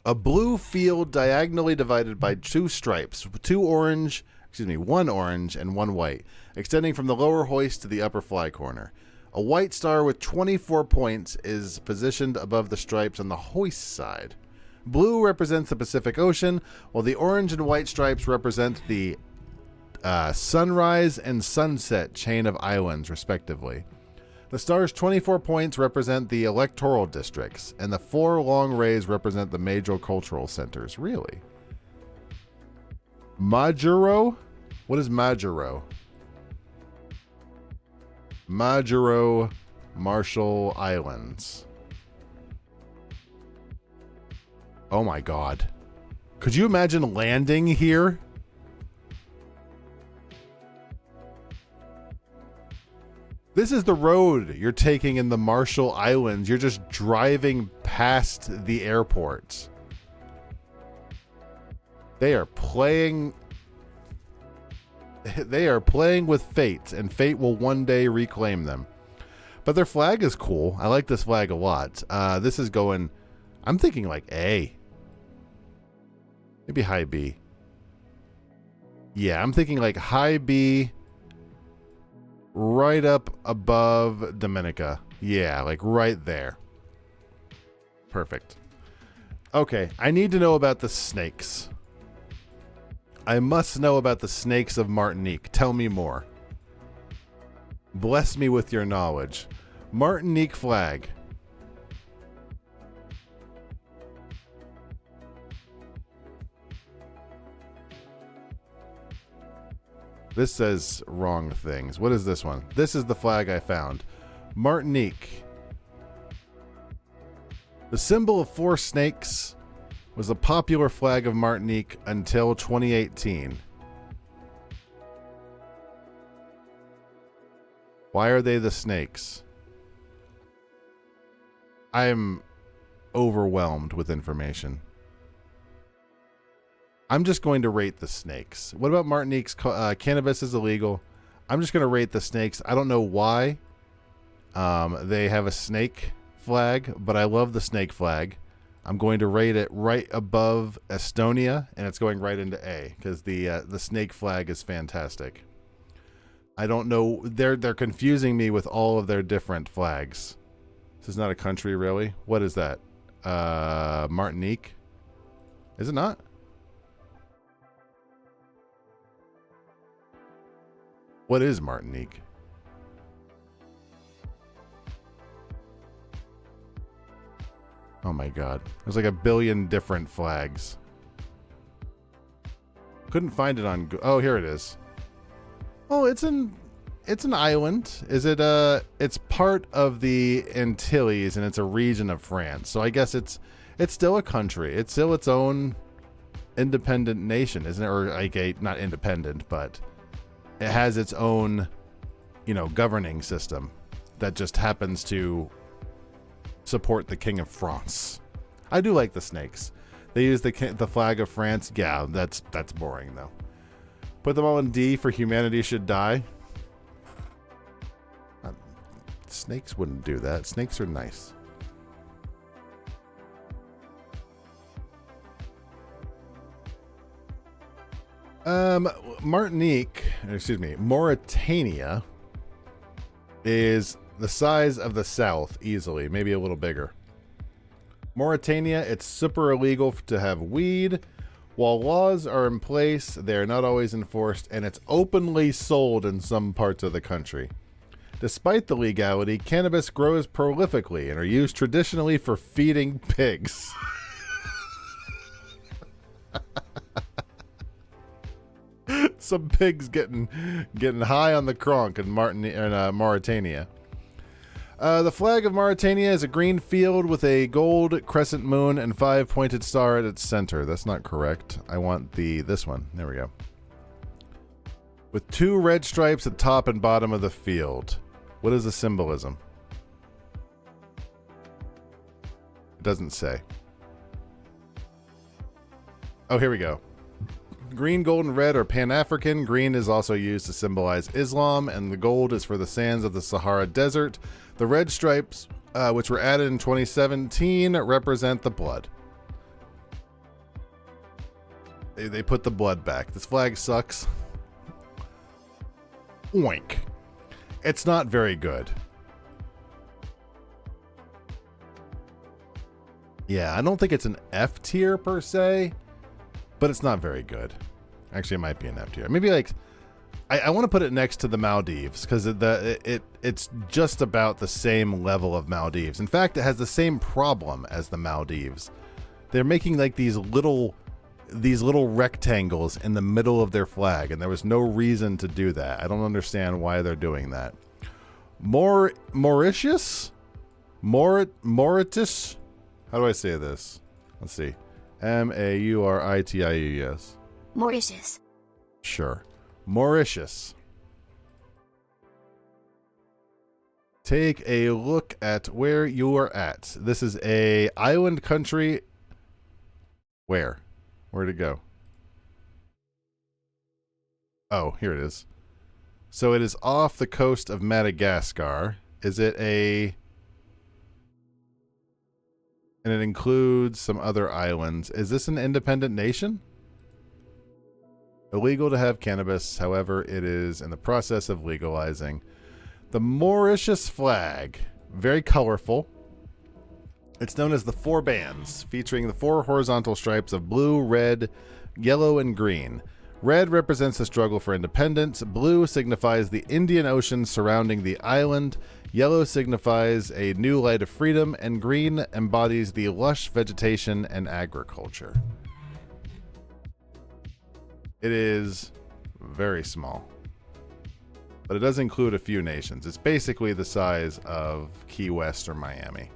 A blue field diagonally divided by two stripes, one orange and one white, extending from the lower hoist to the upper flag corner. A white star with 24 points is positioned above the stripes on the hoist side. Blue represents the Pacific Ocean, while the orange and white stripes represent the sunrise and sunset chain of islands, respectively. The star's 24 points represent the electoral districts, and the 4 long rays represent the major cultural centers. Really? Majuro? What is Majuro? Majuro Marshall Islands. Oh my God. Could you imagine landing here? This is the road you're taking in the Marshall Islands. You're just driving past the airport. They are playing with fate, and fate will one day reclaim them. But their flag is cool. I like this flag a lot. This is going, I'm thinking like A. Maybe high B. Yeah, I'm thinking like high B, right up above Dominica. Yeah, like right there. Perfect. Okay, I need to know about the snakes. I must know about the snakes of Martinique. Tell me more. Bless me with your knowledge. Martinique flag. This says wrong things. What is this one? This is the flag I found. Martinique. The symbol of 4 snakes was the popular flag of Martinique until 2018. Why are they the snakes? I am overwhelmed with information. I'm just going to rate the snakes. What about Martinique's cannabis is illegal? I'm just going to rate the snakes. I don't know why they have a snake flag, but I love the snake flag. I'm going to rate it right above Estonia, and it's going right into A because the snake flag is fantastic. I don't know. They're confusing me with all of their different flags. This is not a country, really. What is that? Martinique? Is it not? What is Martinique? Oh my God. There's like a billion different flags. Couldn't find it on oh, here it is. Oh, it's an island. Is it it's part of the Antilles and it's a region of France. So I guess it's still a country. It's still its own independent nation, isn't it? Or like not independent, but it has its own, governing system that just happens to support the King of France. I do like the snakes. They use the flag of France. Yeah, that's boring though. Put them all in D for humanity should die. Snakes wouldn't do that. Snakes are nice. Mauritania is the size of the South easily, maybe a little bigger. Mauritania, it's super illegal to have weed. While laws are in place, they are not always enforced, and it's openly sold in some parts of the country. Despite the legality, cannabis grows prolifically and are used traditionally for feeding pigs. Some pigs getting high on the cronk in Mauritania. The flag of Mauritania is a green field with a gold crescent moon and 5 pointed star at its center. That's not correct. I want this one. There we go. With 2 red stripes at top and bottom of the field. What is the symbolism? It doesn't say. Oh, here we go. Green, gold, and red are Pan-African. Green is also used to symbolize Islam, and the gold is for the sands of the Sahara Desert. The red stripes, which were added in 2017, represent the blood. They put the blood back. This flag sucks. Oink. It's not very good. Yeah, I don't think it's an F tier per se, but it's not very good. Actually, it might be an F tier. Maybe like I want to put it next to the Maldives because it's just about the same level of Maldives. In fact, it has the same problem as the Maldives. They're making like these little rectangles in the middle of their flag, and there was no reason to do that. I don't understand why they're doing that. Mauritius? Mauritius? How do I say this? Let's see. Mauritius. Mauritius. Sure. Mauritius. Take a look at where you are at. This is a island country. Where? Where'd it go? Oh, here it is. So it is off the coast of Madagascar. Is it a... And it includes some other islands. Is this an independent nation? Illegal to have cannabis, however, it is in the process of legalizing. The Mauritius flag, very colorful. It's known as the 4 bands, featuring the 4 horizontal stripes of blue, red, yellow, and green. Red represents the struggle for independence. Blue signifies the Indian Ocean surrounding the island. Yellow signifies a new light of freedom, and green embodies the lush vegetation and agriculture. It is very small, but it does include a few nations. It's basically the size of Key West or Miami.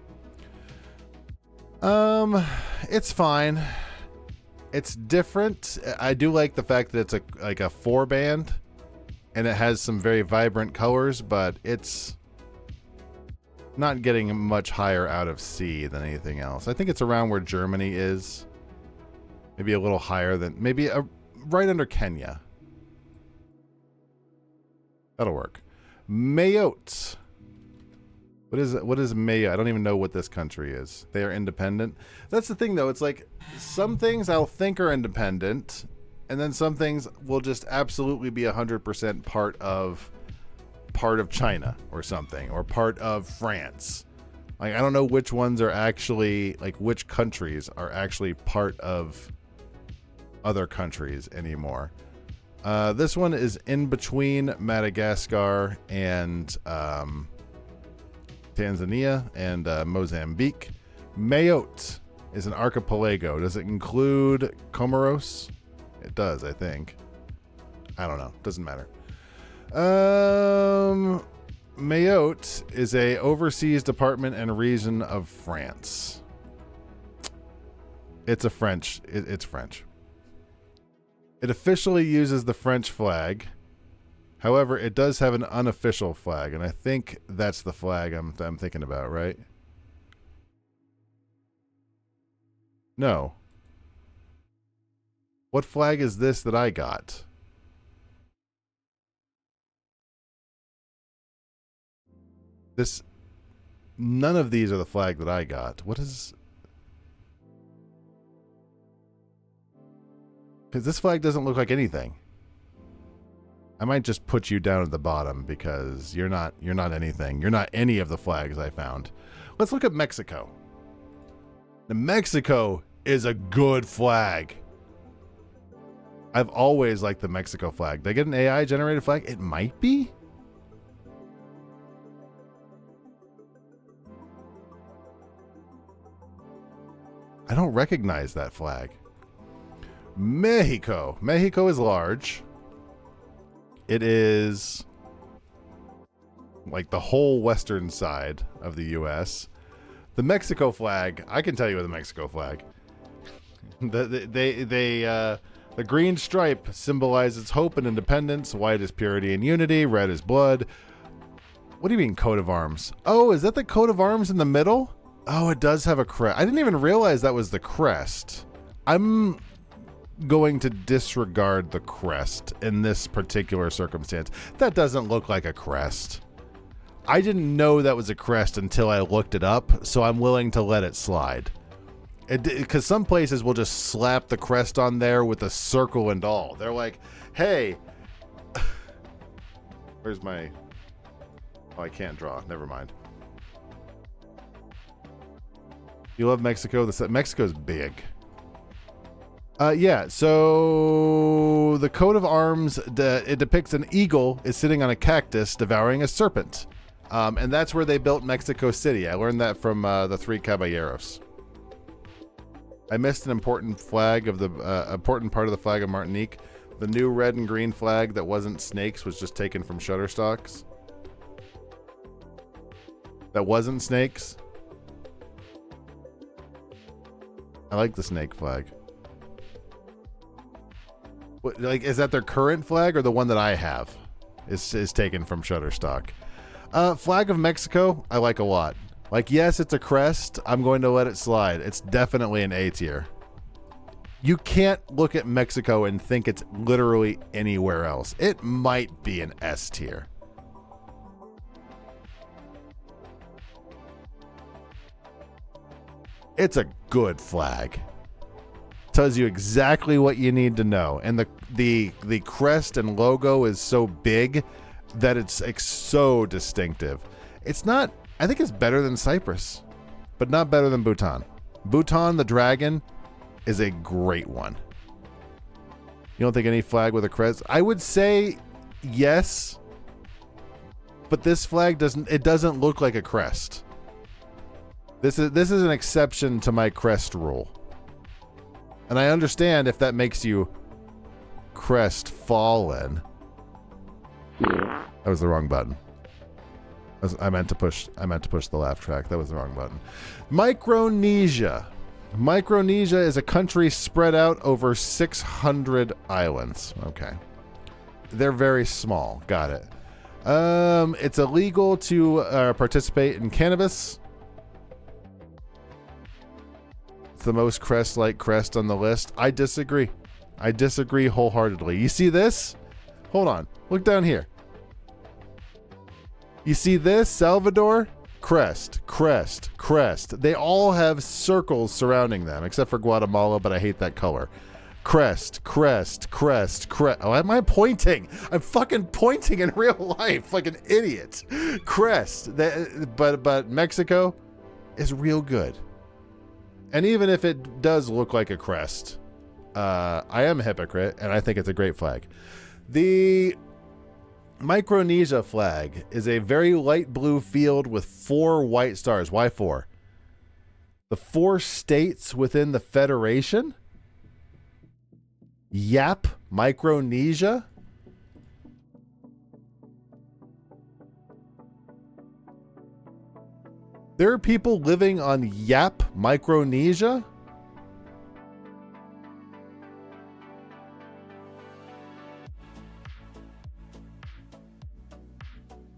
It's fine. It's different. I do like the fact that it's like a 4 band, and it has some very vibrant colors, but it's not getting much higher out of C than anything else. I think it's around where Germany is. Maybe a little higher than, right under Kenya. That'll work. Mayotte. What is Mayotte? I don't even know what this country is. They are independent. That's the thing, though. It's like some things I'll think are independent, and then some things will just absolutely be 100% part of China or something, or part of France. Like, I don't know which ones are actually, like, which countries are actually part of other countries anymore. This one is in between Madagascar and Tanzania and Mozambique. Mayotte is an archipelago. Does it include Comoros? It does, I think. I don't know. Doesn't matter. Mayotte is a overseas department and region of France. It's French. It's French. It officially uses the French flag. However, it does have an unofficial flag, and I think that's the flag I'm thinking about, right? No. What flag is this that I got? None of these are the flag that I got. What is... Because this flag doesn't look like anything. I might just put you down at the bottom because you're not anything. You're not any of the flags I found. Let's look at Mexico. Now, Mexico is a good flag. I've always liked the Mexico flag. Did I get an AI generated flag? It might be. I don't recognize that flag. Mexico. Mexico is large. It is like the whole western side of the U.S. The Mexico flag, I can tell you the Mexico flag. The green stripe symbolizes hope and independence. White is purity and unity. Red is blood. What do you mean coat of arms? Oh, is that the coat of arms in the middle? Oh, it does have a crest. I didn't even realize that was the crest. I'm going to disregard the crest in this particular circumstance. That doesn't look like a crest. I didn't know that was a crest until I looked it up, so I'm willing to let it slide. Because some places will just slap the crest on there with a circle and all. They're like, hey, where's my... Oh, I can't draw. Never mind. You love Mexico? Mexico's big. Yeah, so the coat of arms, it depicts an eagle is sitting on a cactus devouring a serpent. And that's where they built Mexico City. I learned that from the Three Caballeros. I missed an important flag of the important part of the flag of Martinique. The new red and green flag that wasn't snakes was just taken from Shutterstocks. That wasn't snakes. I like the snake flag. What, like, is that their current flag or the one that I have is taken from Shutterstock? Flag of Mexico, I like a lot. Like, yes, it's a crest. I'm going to let it slide. It's definitely an A tier. You can't look at Mexico and think it's literally anywhere else. It might be an S tier. It's a good flag. Tells you exactly what you need to know. And the crest and logo is so big that it's so distinctive. It's not, I think it's better than Cyprus, but not better than Bhutan. Bhutan, the dragon, is a great one. You don't think any flag with a crest? I would say yes, but this flag doesn't look like a crest. This is an exception to my crest rule. And I understand if that makes you crestfallen. That was the wrong button. I meant to push the laugh track. That was the wrong button. Micronesia. Micronesia is a country spread out over 600 islands. Okay. They're very small. Got it. It's illegal to participate in cannabis. It's the most crest-like crest on the list. I disagree. I disagree wholeheartedly. You see this? Hold on. Look down here. You see this? Salvador? Crest, crest, crest. They all have circles surrounding them, except for Guatemala, but I hate that color. Crest, crest, crest, crest. Oh, am I pointing? I'm fucking pointing in real life like an idiot. Crest. But Mexico is real good. And even if it does look like a crest, I am a hypocrite, and I think it's a great flag. The Micronesia flag is a very light blue field with 4 white stars. Why 4? The 4 states within the Federation? Yap, Micronesia? There are people living on Yap, Micronesia?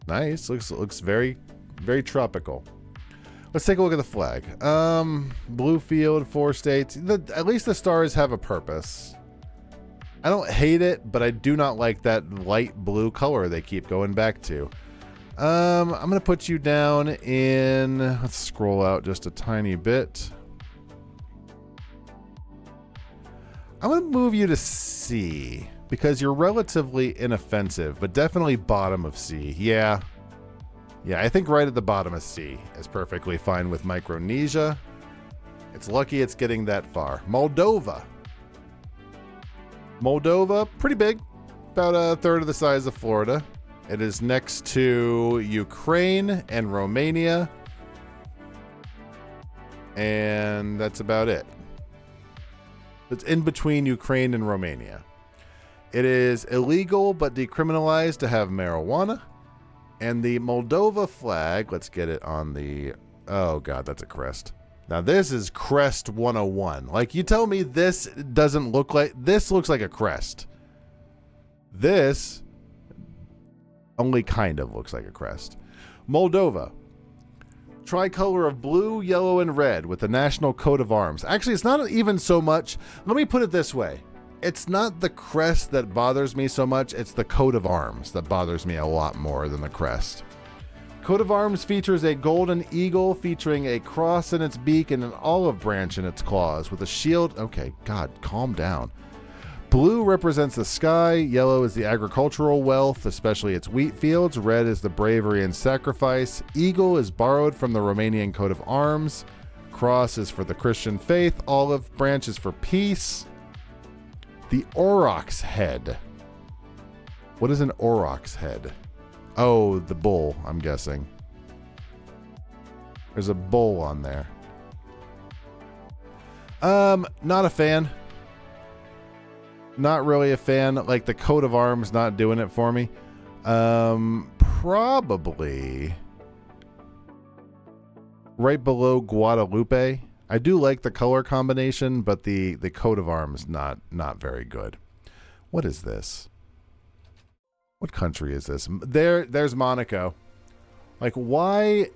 Nice. Looks very, very tropical. Let's take a look at the flag. Blue field, 4 states. At least the stars have a purpose. I don't hate it, but I do not like that light blue color they keep going back to. I'm going to put you down in... Let's scroll out just a tiny bit. I'm going to move you to C because you're relatively inoffensive, but definitely bottom of C. Yeah. Yeah, I think right at the bottom of C is perfectly fine with Micronesia. It's lucky it's getting that far. Moldova. Moldova, pretty big. About a third of the size of Florida. It is next to Ukraine and Romania. And that's about it. It's in between Ukraine and Romania. It is illegal but decriminalized to have marijuana. And the Moldova flag, let's get it on the... Oh, God, that's a crest. Now, this is crest 101. Like, you tell me this doesn't look like... This looks like a crest. This only kind of looks like a crest. Moldova. Tricolor of blue, yellow, and red with the national coat of arms. Actually, it's not even so much... Let me put it this way. It's not the crest that bothers me so much. It's the coat of arms that bothers me a lot more than the crest. Coat of arms features a golden eagle featuring a cross in its beak and an olive branch in its claws with a shield. Okay, God, calm down. Blue represents the sky. Yellow is the agricultural wealth, especially its wheat fields. Red is the bravery and sacrifice. Eagle is borrowed from the Romanian coat of arms. Cross is for the Christian faith. Olive branch is for peace. The aurochs head. What is an aurochs head? Oh, the bull, I'm guessing. There's a bull on there. Not a fan. Not really a fan. Like, the coat of arms not doing it for me. Probably right below Guadalupe. I do like the color combination, but the coat of arms not very good. What is this? What country is this? There's Monaco. Like, why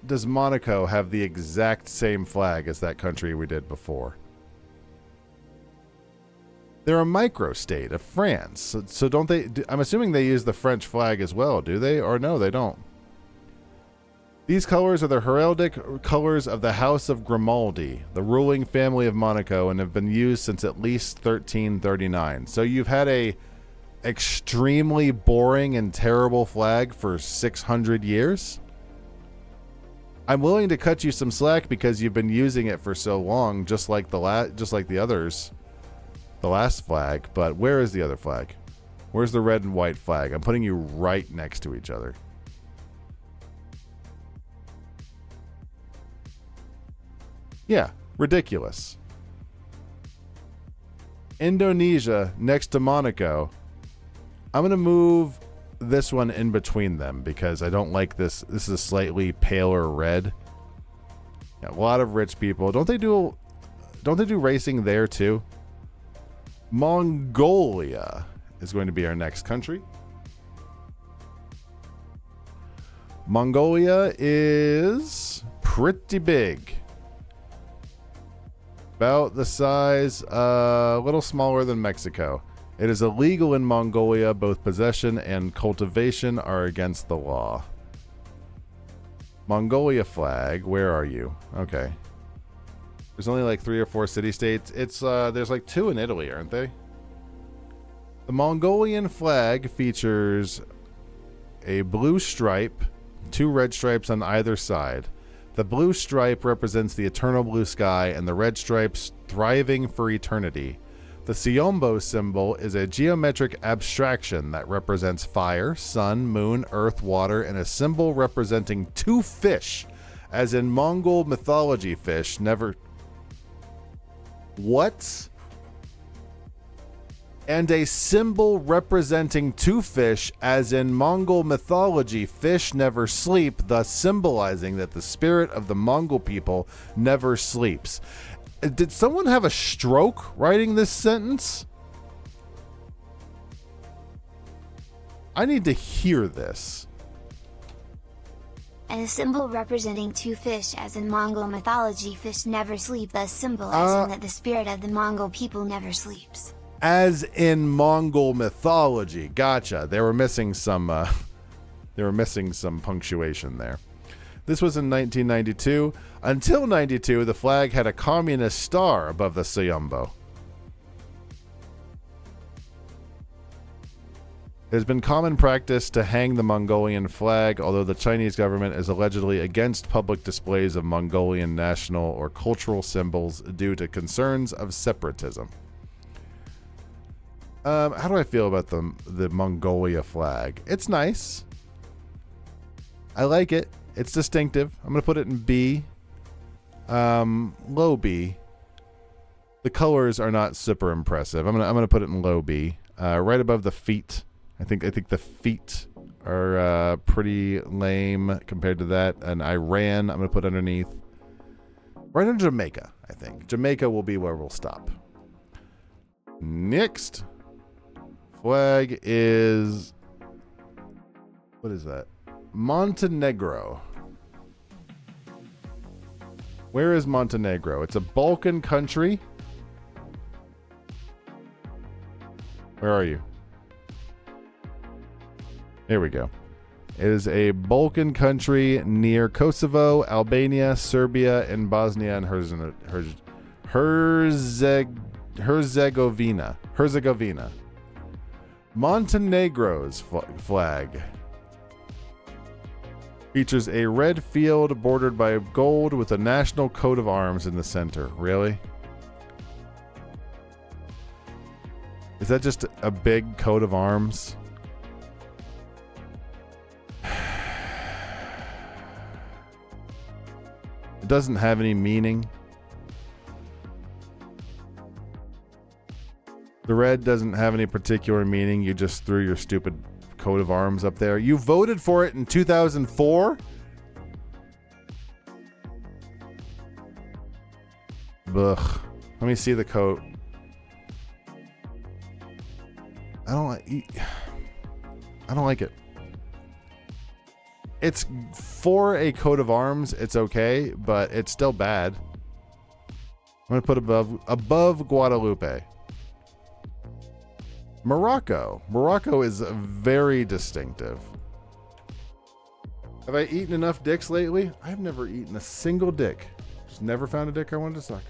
does Monaco have the exact same flag as that country we did before? They're a microstate of France. So don't they... I'm assuming they use the French flag as well, do they? Or no, they don't. These colors are the heraldic colors of the House of Grimaldi, the ruling family of Monaco, and have been used since at least 1339. So you've had a extremely boring and terrible flag for 600 years? I'm willing to cut you some slack because you've been using it for so long, just like the others. The last flag, but where is the other flag? Where's the red and white flag? I'm putting you right next to each other. Yeah, ridiculous. Indonesia next to Monaco. I'm going to move this one in between them because I don't like this. This is a slightly paler red. Yeah, a lot of rich people. Don't they do racing there too? Mongolia is going to be our next country. Mongolia is pretty big. About the size, a little smaller than Mexico. It is illegal in Mongolia. Both possession and cultivation are against the law. Mongolia flag, where are you? Okay. There's only like 3 or 4 city-states. It's there's like 2 in Italy, aren't they? The Mongolian flag features a blue stripe, 2 red stripes on either side. The blue stripe represents the eternal blue sky, and the red stripes thriving for eternity. The Siombo symbol is a geometric abstraction that represents fire, sun, moon, earth, water, and a symbol representing 2 fish, as in Mongol mythology fish never... What? And a symbol representing 2 fish, as in Mongol mythology, fish never sleep, thus symbolizing that the spirit of the Mongol people never sleeps. Did someone have a stroke writing this sentence? I need to hear this. And a symbol representing 2 fish, as in Mongol mythology, fish never sleep, thus symbolizing that the spirit of the Mongol people never sleeps. As in Mongol mythology. Gotcha. They were missing some They were missing some punctuation there. This was in 1992. Until 92, the flag had a communist star above the Sayumbo. It has been common practice to hang the Mongolian flag, although the Chinese government is allegedly against public displays of Mongolian national or cultural symbols due to concerns of separatism. How do I feel about the Mongolia flag? It's nice. I like it. It's distinctive. I'm going to put it in B. Low B. The colors are not super impressive. I'm gonna put it in low B. Right above the feet. I think the feet are pretty lame compared to that. And Iran, I'm going to put underneath. Right under Jamaica, I think. Jamaica will be where we'll stop. Next flag is... What is that? Montenegro. Where is Montenegro? It's a Balkan country. Where are you? Here we go. It is a Balkan country near Kosovo, Albania, Serbia, and Bosnia and Herzegovina. Montenegro's flag features a red field bordered by gold with a national coat of arms in the center. Really? Is that just a big coat of arms? It doesn't have any meaning. The red doesn't have any particular meaning. You just threw your stupid coat of arms up there. You voted for it in 2004? Ugh. Let me see the coat. I don't like it. It's for a coat of arms, it's okay, but it's still bad. I'm going to put above Guadalupe. Morocco. Morocco is very distinctive. Have I eaten enough dicks lately? I've never eaten a single dick. Just never found a dick I wanted to suck.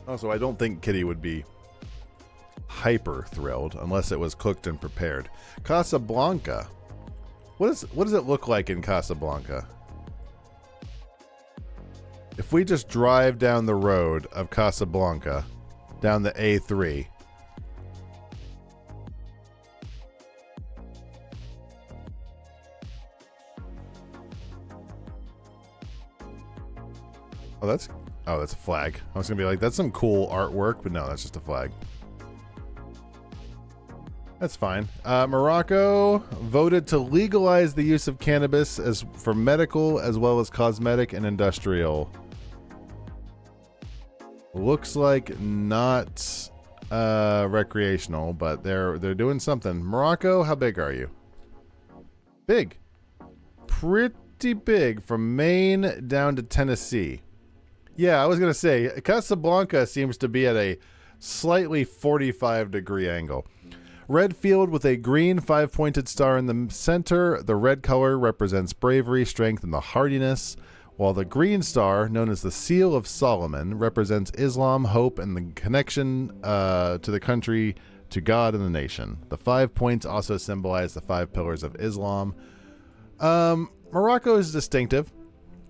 Also, I don't think Kitty would be hyper thrilled unless it was cooked and prepared. Casablanca. What does it look like in Casablanca? If we just drive down the road of Casablanca, down the A3, that's a flag. I was gonna be like, that's some cool artwork, but no, that's just a flag. That's fine. Morocco voted to legalize the use of cannabis for medical as well as cosmetic and industrial. Looks like not recreational, but they're doing something. Morocco, how big are you? Big. Pretty big from Maine down to Tennessee. Yeah, I was going to say, Casablanca seems to be at a slightly 45-degree angle. Red field with a green 5-pointed star in the center. The red color represents bravery, strength, and the hardiness, while the green star, known as the Seal of Solomon, represents Islam, hope, and the connection to the country, to God, and the nation. The 5 points also symbolize the 5 pillars of Islam. Morocco is distinctive.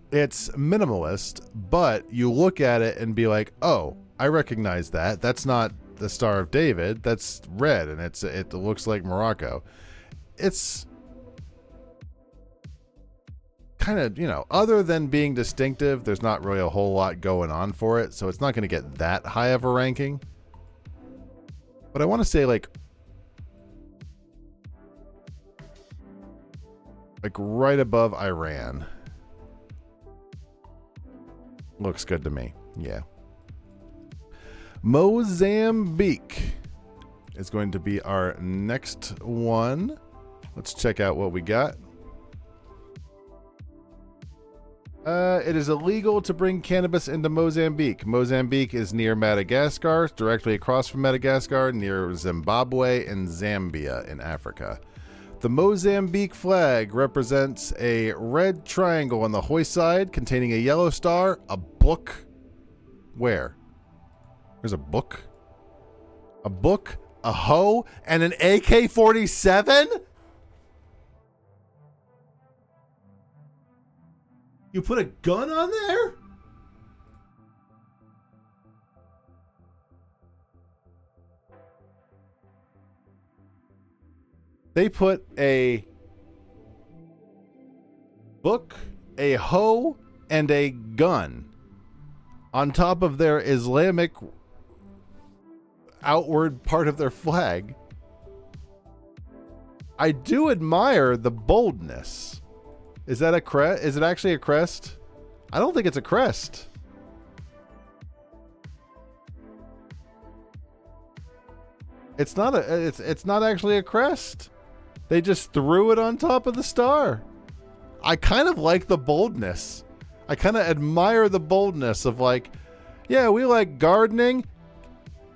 It's minimalist, but you look at it and be like, oh, I recognize that. That's not the Star of David. That's red, and it looks like Morocco. It's kind of, other than being distinctive, there's not really a whole lot going on for it, so it's not going to get that high of a ranking. But I want to say like right above Iran. Looks good to me. Yeah. Mozambique is going to be our next one. Let's check out what we got. It is illegal to bring cannabis into Mozambique. Mozambique is near Madagascar, directly across from Madagascar, near Zimbabwe and Zambia in Africa. The Mozambique flag represents a red triangle on the hoist side containing a yellow star, a book. Where? There's a book? A book, a hoe, and an AK-47? You put a gun on there? They put a book, a hoe, and a gun on top of their Islamic outward part of their flag. I do admire the boldness. Is that a crest? Is it actually a crest? I don't think it's a crest. It's not actually a crest. They just threw it on top of the star. I kind of like the boldness. I kind of admire the boldness of like, yeah, we like gardening,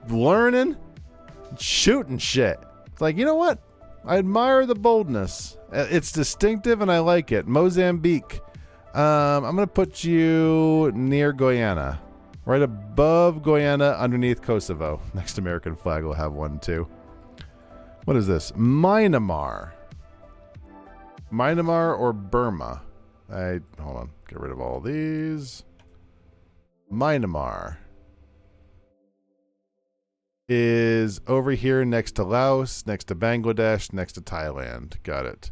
learning, shooting shit. It's like, you know what? I admire the boldness. It's distinctive and I like it. Mozambique. I'm going to put you near Guyana. Right above Guyana, underneath Kosovo. Next American flag will have one too. What is this? Myanmar. Myanmar or Burma? Hold on. Get rid of all these. Myanmar is over here next to Laos, next to Bangladesh, next to Thailand. Got it.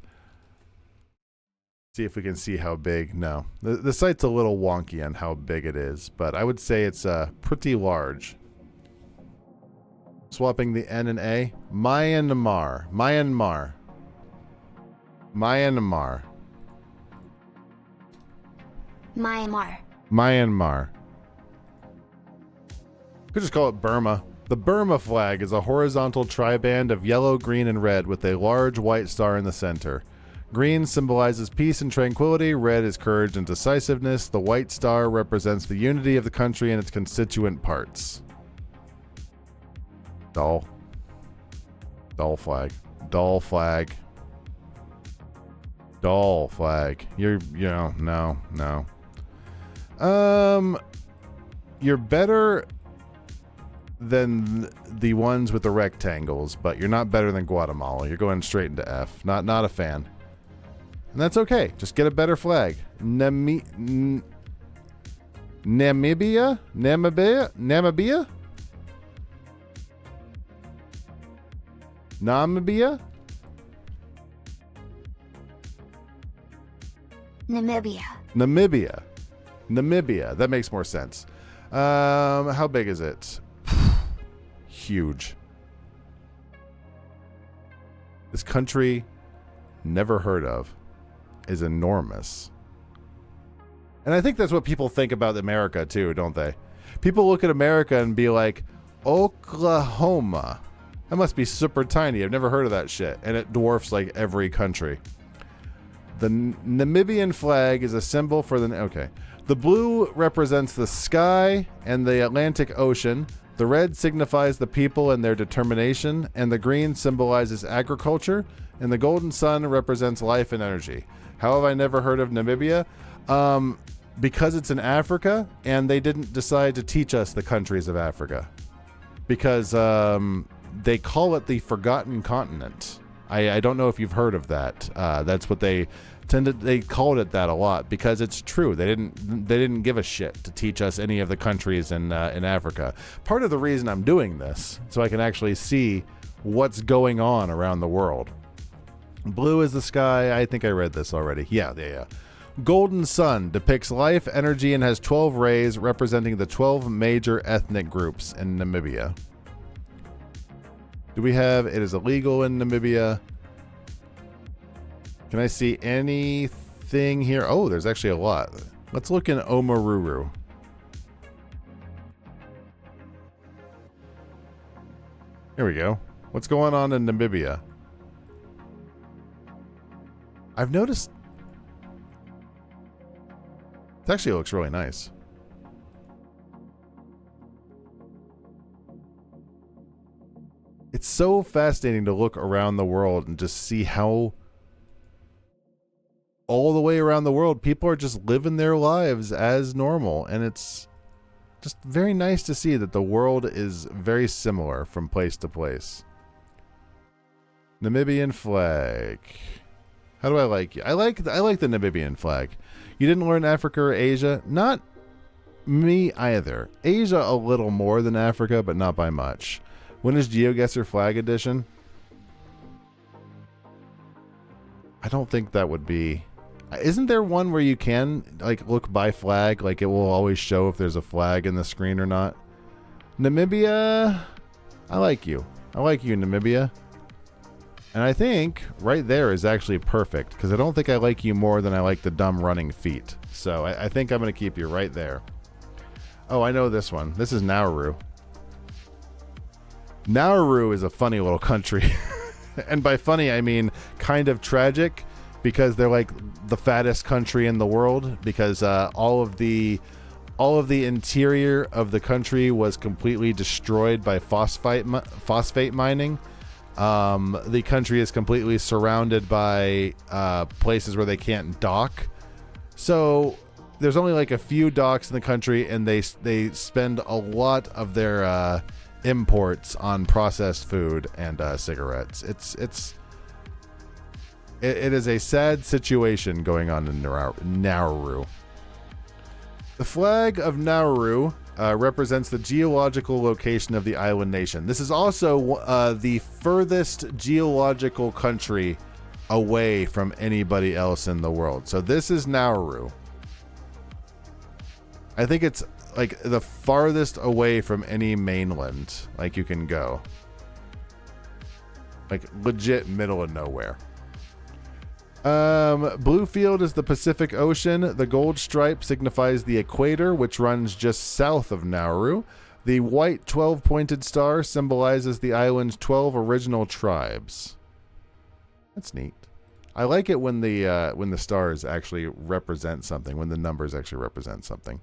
See if we can see how big. No. The site's a little wonky on how big it is, but I would say it's pretty large. Swapping the N and A. Myanmar. Myanmar. Myanmar. Myanmar. Myanmar. Could just call it Burma. The Burma flag is a horizontal triband of yellow, green, and red with a large white star in the center. Green symbolizes peace and tranquility. Red is courage and decisiveness. The white star represents the unity of the country and its constituent parts. Dull. Dull flag. Dull flag. Dull flag. No. You're better than the ones with the rectangles, but you're not better than Guatemala. You're going straight into F. Not a fan. And that's okay. Just get a better flag. Namibia? Namibia? Namibia? Namibia. Namibia. That makes more sense. How big is it? Huge. This country, never heard of, is enormous. And I think that's what people think about America too, don't they? People look at America and be like, Oklahoma. That must be super tiny. I've never heard of that shit. And it dwarfs like every country. The Namibian flag is a symbol for the... Okay. The blue represents the sky and the Atlantic Ocean. The red signifies the people and their determination. And the green symbolizes agriculture. And the golden sun represents life and energy. How have I never heard of Namibia? Because it's in Africa, and they didn't decide to teach us the countries of Africa. Because they call it the Forgotten Continent. I don't know if you've heard of that. That's what they called it that a lot because it's true. They didn't give a shit to teach us any of the countries in Africa. Part of the reason I'm doing this, so I can actually see what's going on around the world. Blue is the sky. I think I read this already. Yeah. Golden sun depicts life, energy, and has 12 rays representing the 12 major ethnic groups in Namibia. Do we have it is illegal in Namibia? Can I see anything here? Oh, there's actually a lot. Let's look in Omaruru. Here we go. What's going on in Namibia? I've noticed It actually looks really nice. It's so fascinating to look around the world and just see how all the way around the world people are just living their lives as normal, and it's just very nice to see that the world is very similar from place to place. Namibian flag. How do I like you? I like the Namibian flag. You didn't learn Africa or Asia? Not me either. Asia a little more than Africa, but not by much. When is GeoGuessr Flag Edition? I don't think that would be... Isn't there one where you can like look by flag? Like it will always show if there's a flag in the screen or not. Namibia, I like you. I like you, Namibia. And I think right there is actually perfect because I don't think I like you more than I like the dumb running feet. So I think I'm going to keep you right there. Oh, I know this one. This is Nauru. Nauru is a funny little country. And by funny, I mean kind of tragic because they're like the fattest country in the world because all of the interior of the country was completely destroyed by phosphate mining. The country is completely surrounded by places where they can't dock. So there's only like a few docks in the country, and they spend a lot of their imports on processed food and cigarettes. It is a sad situation going on in Nauru. The flag of Nauru represents the geological location of the island nation. This is also the furthest geological country away from anybody else in the world. So this is Nauru. I think it's like the farthest away from any mainland like you can go. Like legit middle of nowhere. Blue field is the Pacific Ocean. The gold stripe signifies the equator, which runs just south of Nauru. The white 12-pointed star symbolizes the island's 12 original tribes. That's neat. I like it when the stars actually represent something, when the numbers actually represent something.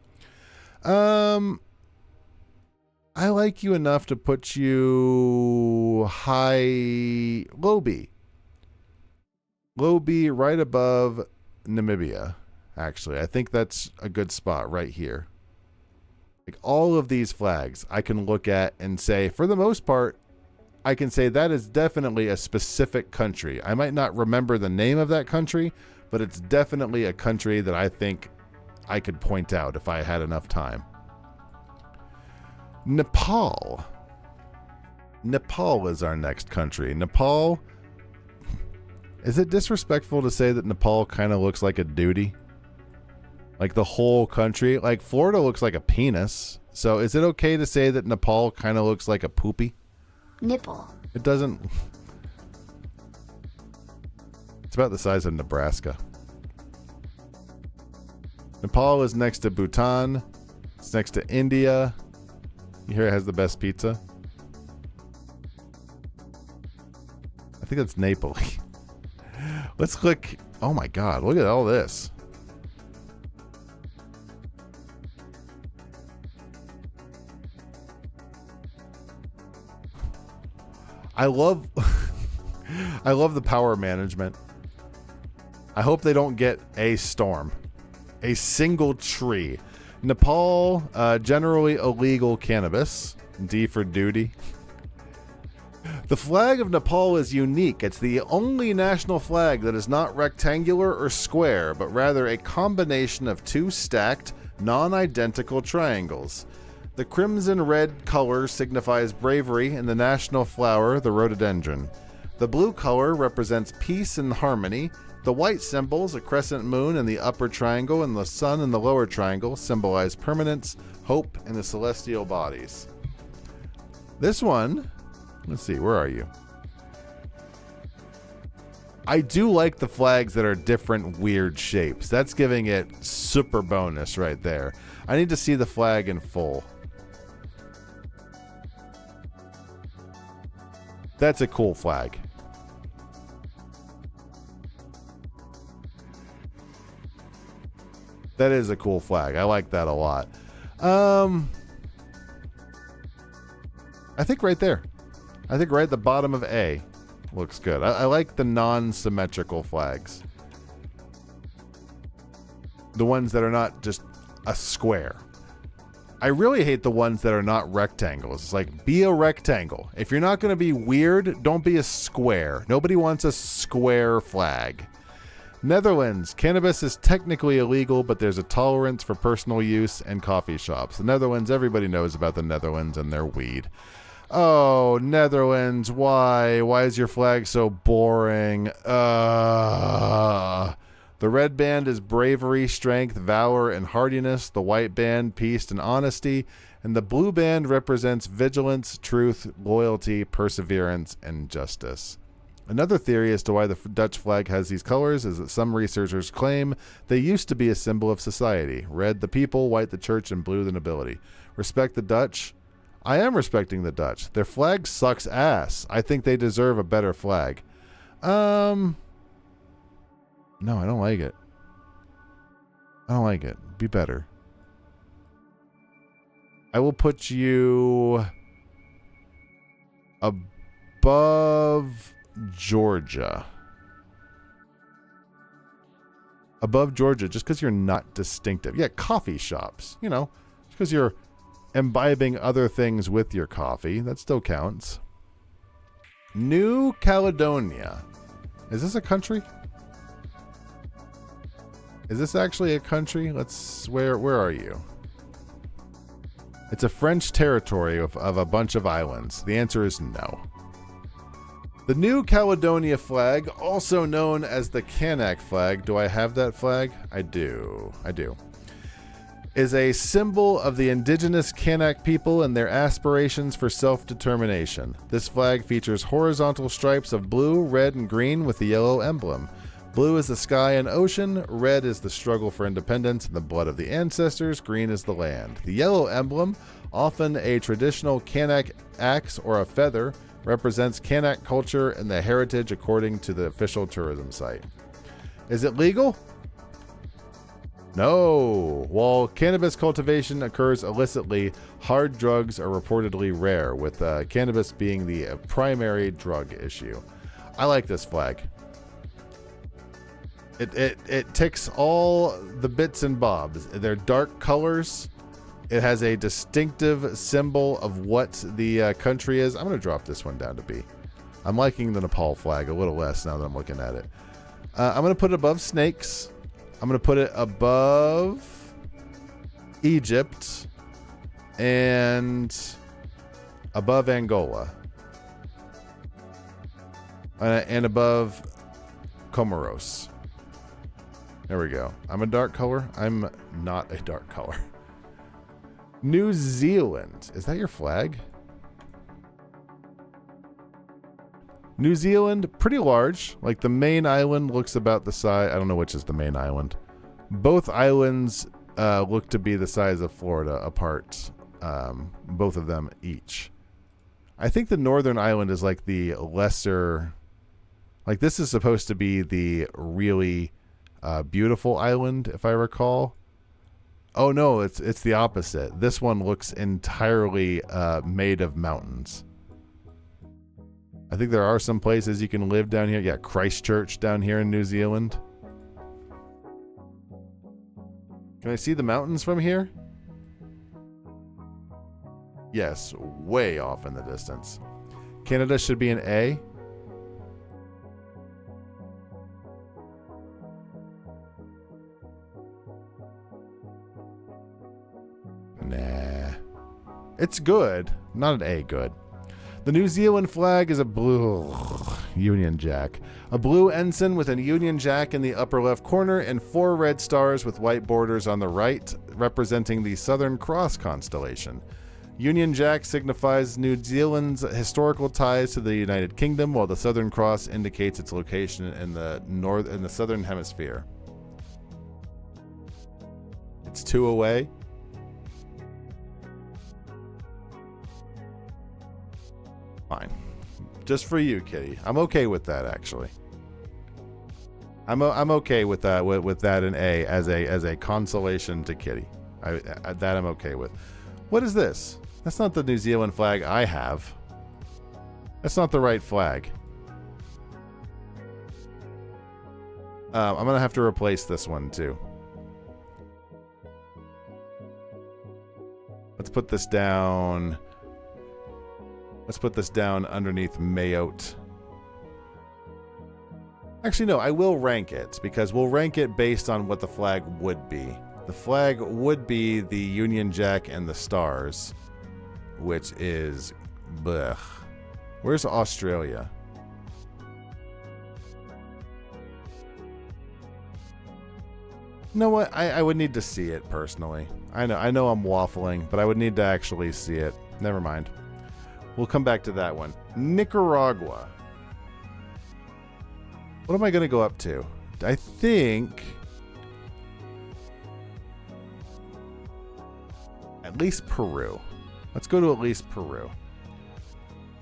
I like you enough to put you low B. Low B right above Namibia, actually. I think that's a good spot right here. Like all of these flags I can look at and say, for the most part, I can say that is definitely a specific country. I might not remember the name of that country, but it's definitely a country that I think I could point out if I had enough time. Nepal. Nepal is our next country. Nepal... Is it disrespectful to say that Nepal kind of looks like a duty? Like the whole country? Like Florida looks like a penis. So is it okay to say that Nepal kind of looks like a poopy? Nipple. It doesn't... It's about the size of Nebraska. Nepal is next to Bhutan. It's next to India. You hear it has the best pizza? I think that's Napoli. Let's click. Oh my God, look at all this. I love the power management. I hope they don't get a storm. A single tree. Nepal, generally illegal cannabis. D for duty. The flag of Nepal is unique. It's the only national flag that is not rectangular or square, but rather a combination of two stacked, non-identical triangles. The crimson red color signifies bravery and the national flower, the rhododendron. The blue color represents peace and harmony. The white symbols, a crescent moon in the upper triangle and the sun in the lower triangle, symbolize permanence, hope, and the celestial bodies. This one... Let's see, where are you? I do like the flags that are different weird shapes. That's giving it super bonus right there. I need to see the flag in full. That's a cool flag. That is a cool flag. I like that a lot. I think right there. I think right at the bottom of A looks good. I like the non-symmetrical flags. The ones that are not just a square. I really hate the ones that are not rectangles. It's like, be a rectangle. If you're not going to be weird, don't be a square. Nobody wants a square flag. Netherlands. Cannabis is technically illegal, but there's a tolerance for personal use and coffee shops. The Netherlands, everybody knows about the Netherlands and their weed. Oh, Netherlands, why? Why is your flag so boring? The red band is bravery, strength, valor, and hardiness. The white band, peace and honesty. And the blue band represents vigilance, truth, loyalty, perseverance, and justice. Another theory as to why the Dutch flag has these colors is that some researchers claim they used to be a symbol of society. Red the people, white the church, and blue the nobility. Respect the Dutch. I am respecting the Dutch. Their flag sucks ass. I think they deserve a better flag. No, I don't like it. I don't like it. Be better. I will put you above Georgia. Above Georgia, just because you're not distinctive. Yeah, coffee shops. You know, just because you're imbibing other things with your coffee. That still counts. New Caledonia. Is this a country? Is this actually a country? Where are you? It's a French territory of a bunch of islands. The answer is no. The New Caledonia flag, also known as the Kanak flag, do I have that flag? I do. Is a symbol of the indigenous Kanak people and their aspirations for self-determination. This flag features horizontal stripes of blue, red, and green with the yellow emblem. Blue is the sky and ocean, red is the struggle for independence and the blood of the ancestors, green is the land. The yellow emblem, often a traditional Kanak axe or a feather, represents Kanak culture and the heritage according to the official tourism site. Is it legal? No. While cannabis cultivation occurs illicitly, hard drugs are reportedly rare, with cannabis being the primary drug issue. I like this flag. It ticks all the bits and bobs. They're dark colors. It has a distinctive symbol of what the country is. I'm going to drop this one down to B. I'm liking the Nepal flag a little less now that I'm looking at it. I'm going to put it above snakes. I'm going to put it above Egypt and above Angola. And above Comoros. There we go. I'm a dark color. I'm not a dark color. New Zealand. Is that your flag? New Zealand, pretty large. Like the main island looks about the size. I don't know which is the main island. Both islands look to be the size of Florida apart. Both of them each. I think the northern island is like the lesser. Like this is supposed to be the really beautiful island, if I recall. Oh no, it's the opposite. This one looks entirely made of mountains. I think there are some places you can live down here. Yeah, Christchurch down here in New Zealand. Can I see the mountains from here? Yes, way off in the distance. Canada should be an A. Nah. It's good. Not an A good. The New Zealand flag is a blue Union Jack. A blue ensign with a Union Jack in the upper left corner and 4 red stars with white borders on the right, representing the Southern Cross constellation. Union Jack signifies New Zealand's historical ties to the United Kingdom, while the Southern Cross indicates its location in the Southern Hemisphere. It's 2 away. Fine. Just for you, Kitty. I'm okay with that, actually. I'm okay with that with that an A as a consolation to Kitty. That I'm okay with. What is this? That's not the New Zealand flag I have. That's not the right flag. I'm gonna have to replace this one too. Let's put this down. Let's put this down underneath Mayotte. Actually, no, I will rank it because we'll rank it based on what the flag would be. The flag would be the Union Jack and the stars, which is blech. Where's Australia? You know what? I would need to see it personally. I know I'm waffling, but I would need to actually see it. Never mind. We'll come back to that one. Nicaragua. What am I going to go up to? I think at least Peru. Let's go to at least Peru.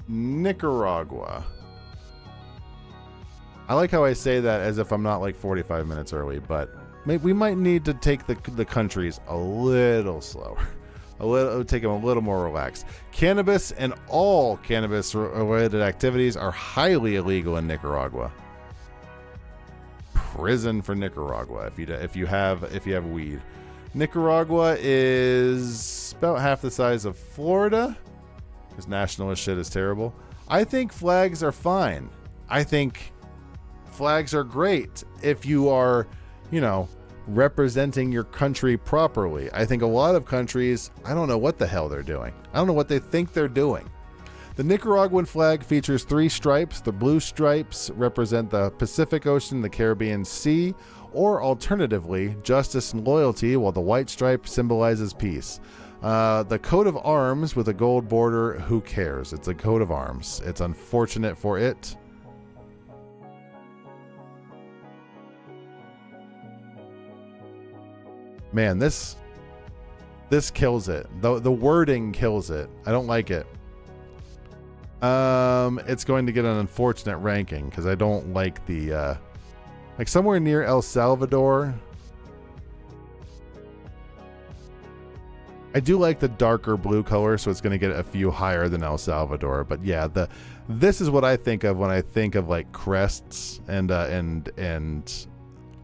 Nicaragua. I like how I say that as if I'm not like 45 minutes early, but we might need to take the countries a little slower. Take them a little more relaxed. Cannabis and all cannabis-related activities are highly illegal in Nicaragua. Prison for Nicaragua if you have weed. Nicaragua is about half the size of Florida. Because nationalist shit is terrible. I think flags are fine. I think flags are great if you are, representing your country properly. I think a lot of countries, I don't know what the hell they're doing. I don't know what they think they're doing. The Nicaraguan flag features 3 stripes. The blue stripes represent the Pacific Ocean, the Caribbean Sea, or alternatively, justice and loyalty, while the white stripe symbolizes peace. The coat of arms with a gold border, who cares? It's a coat of arms. It's unfortunate for it. Man, this kills it. The wording kills it. I don't like it. It's going to get an unfortunate ranking because I don't like the like somewhere near El Salvador. I do like the darker blue color, so it's going to get a few higher than El Salvador. But yeah, this is what I think of when I think of like crests and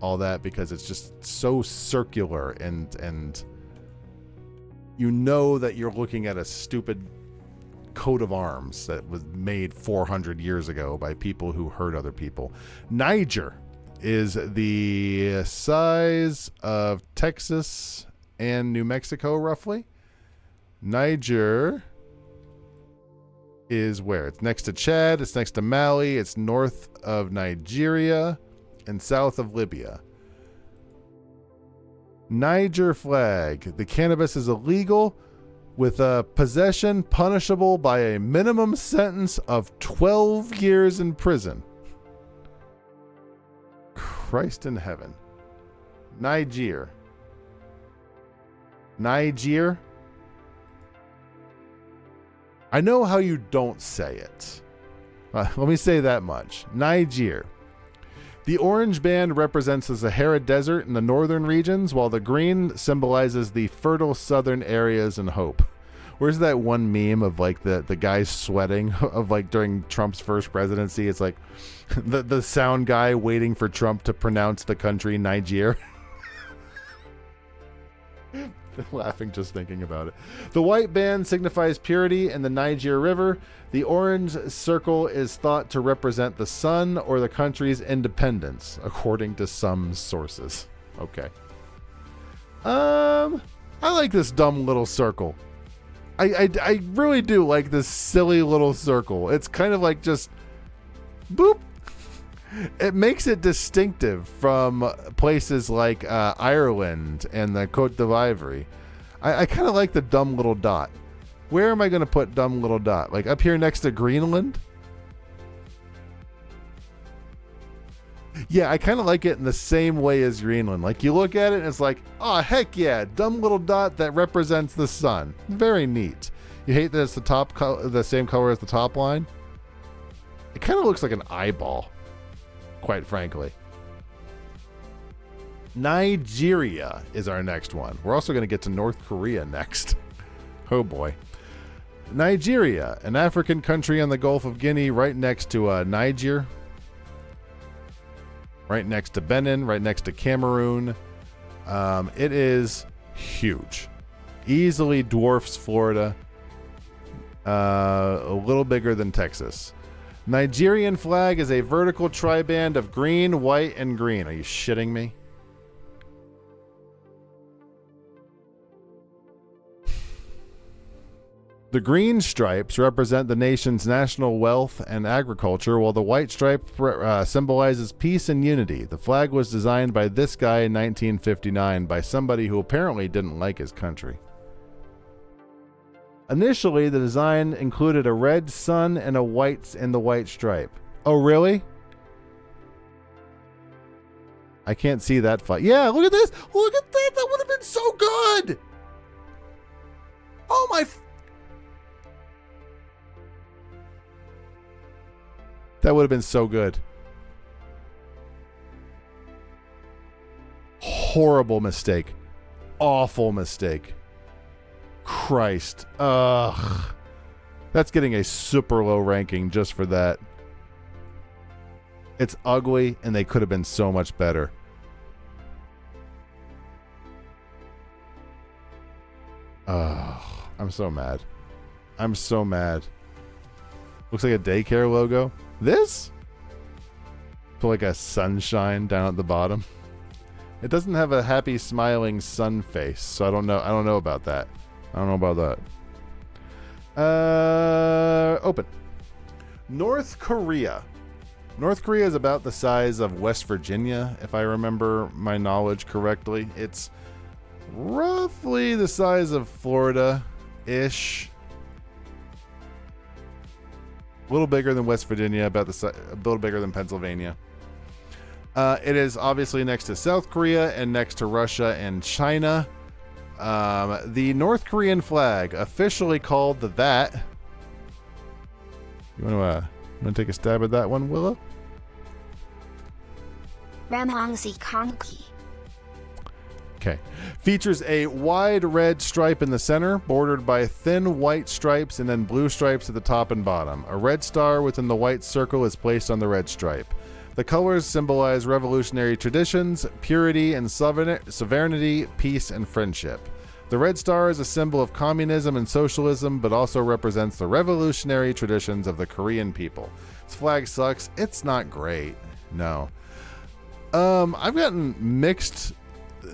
all that, because it's just so circular and you know that you're looking at a stupid coat of arms that was made 400 years ago by people who hurt other people. Niger is the size of Texas and New Mexico, roughly. Niger is where? It's next to Chad, it's next to Mali, it's north of Nigeria, and south of Libya. Niger flag. The cannabis is illegal with possession punishable by a minimum sentence of 12 years in prison. Christ in heaven. Niger. I know how you don't say it. Let me say that much. Niger. The orange band represents the Sahara Desert in the northern regions, while the green symbolizes the fertile southern areas and hope. Where's that one meme of like the guy sweating of like during Trump's first presidency? It's like the sound guy waiting for Trump to pronounce the country Niger. Laughing just thinking about it. The white band signifies purity in the Niger River. The orange circle is thought to represent the sun or the country's independence, according to some sources. Okay. I like this dumb little circle. I really do like this silly little circle. It's kind of like just boop. It makes it distinctive from places like Ireland and the Côte d'Ivoire. I kind of like the dumb little dot. Where am I going to put dumb little dot? Like up here next to Greenland? Yeah, I kind of like it in the same way as Greenland. Like you look at it and it's like, oh, heck yeah, dumb little dot that represents the sun. Very neat. You hate that it's the same color as the top line? It kind of looks like an eyeball, quite frankly. Nigeria is our next one. We're also going to get to North Korea next. Oh boy. Nigeria, an African country on the Gulf of Guinea, right next to Niger, right next to Benin, right next to Cameroon. It is huge. Easily dwarfs Florida. A little bigger than Texas. Nigerian flag is a vertical triband of green, white, and green. Are you shitting me? The green stripes represent the nation's national wealth and agriculture, while the white stripe symbolizes peace and unity. The flag was designed by this guy in 1959 by somebody who apparently didn't like his country. Initially, the design included a red sun and a white stripe. Oh, really? I can't see that flag. Yeah, look at this. Look at that. That would have been so good. Oh, my... That would have been so good. Horrible mistake. Awful mistake. Christ. Ugh. That's getting a super low ranking just for that. It's ugly, and they could have been so much better. Ugh. I'm so mad. I'm so mad. Looks like a daycare logo. This? Put like a sunshine down at the bottom. It doesn't have a happy smiling sun face, so I don't know. I don't know about that. I don't know about that. Open. North Korea. North Korea is about the size of West Virginia, if I remember my knowledge correctly. It's roughly the size of Florida-ish. A little bigger than West Virginia, a little bigger than Pennsylvania. It is obviously next to South Korea and next to Russia and China. The North Korean flag, officially called that. You want to take a stab at that one, Willow? Ramhongsi Kongki. Okay. Features a wide red stripe in the center, bordered by thin white stripes and then blue stripes at the top and bottom. A red star within the white circle is placed on the red stripe. The colors symbolize revolutionary traditions, purity and sovereignty, peace, and friendship. The red star is a symbol of communism and socialism, but also represents the revolutionary traditions of the Korean people. This flag sucks. It's not great. No. I've gotten mixed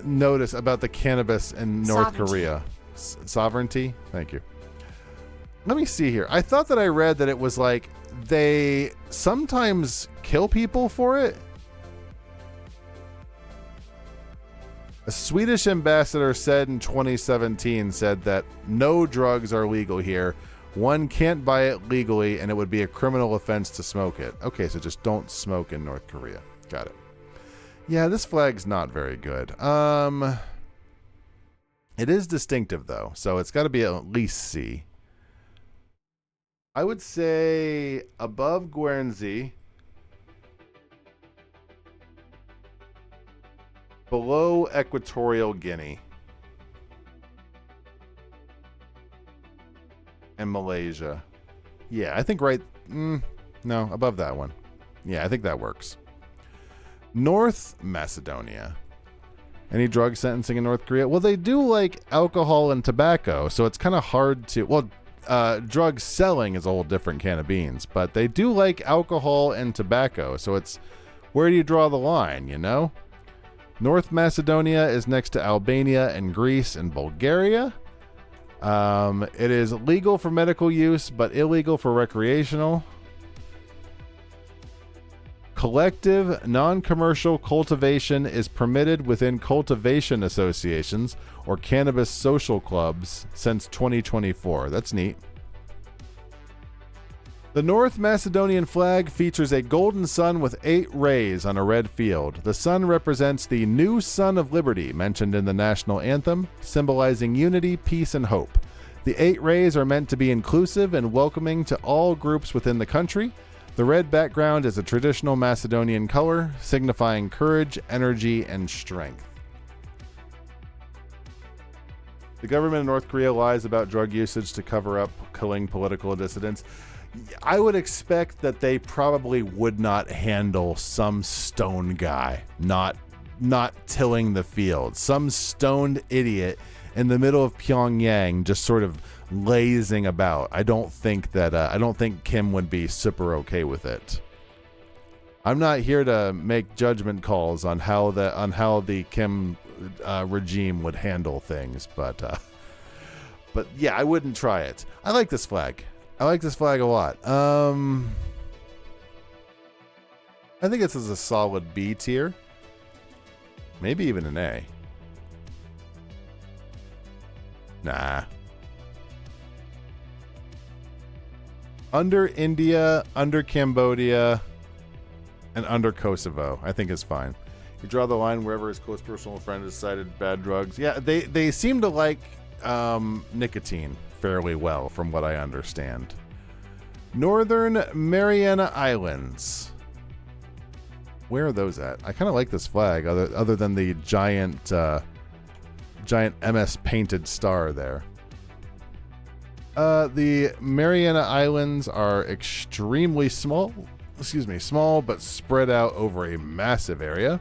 notice about the cannabis in North Korea. Sovereignty? Thank you. Let me see here. I thought that I read that it was like they sometimes kill people for it. A Swedish ambassador said in 2017 said that no drugs are legal here. One can't buy it legally and it would be a criminal offense to smoke it. Okay, so just don't smoke in North Korea. Got it. Yeah, this flag's not very good. It is distinctive though, so it's got to be at least C. I would say above Guernsey, below Equatorial Guinea, and Malaysia. Yeah, I think right... no, above that one. Yeah, I think that works. North Macedonia. Any drug sentencing in North Korea? Well, they do like alcohol and tobacco, so it's kind of hard to... Well, drug selling is a whole different can of beans, but they do like alcohol and tobacco, so it's... Where do you draw the line, you know? North Macedonia is next to Albania and Greece and Bulgaria. It is legal for medical use, but illegal for recreational. Collective, non-commercial cultivation is permitted within cultivation associations or cannabis social clubs since 2024. That's neat. The North Macedonian flag features a golden sun with 8 rays on a red field. The sun represents the new sun of liberty mentioned in the national anthem, symbolizing unity, peace, and hope. The 8 rays are meant to be inclusive and welcoming to all groups within the country. The red background is a traditional Macedonian color, signifying courage, energy, and strength. The government of North Korea lies about drug usage to cover up killing political dissidents. I would expect that they probably would not handle some stone guy not tilling the field. Some stoned idiot in the middle of Pyongyang just sort of lazing about. I don't think Kim would be super okay with it. I'm not here to make judgment calls on how the Kim regime would handle things, but yeah, I wouldn't try it. I like this flag. I like this flag a lot. I think this is a solid B tier. Maybe even an A. Nah. Under India, under Cambodia, and under Kosovo, I think is fine. You draw the line wherever his close personal friend has cited bad drugs. Yeah, they seem to like nicotine fairly well, from what I understand. Northern Mariana Islands. Where are those at? I kind of like this flag, other than the giant MS painted star there. The Mariana Islands are extremely small. Small but spread out over a massive area.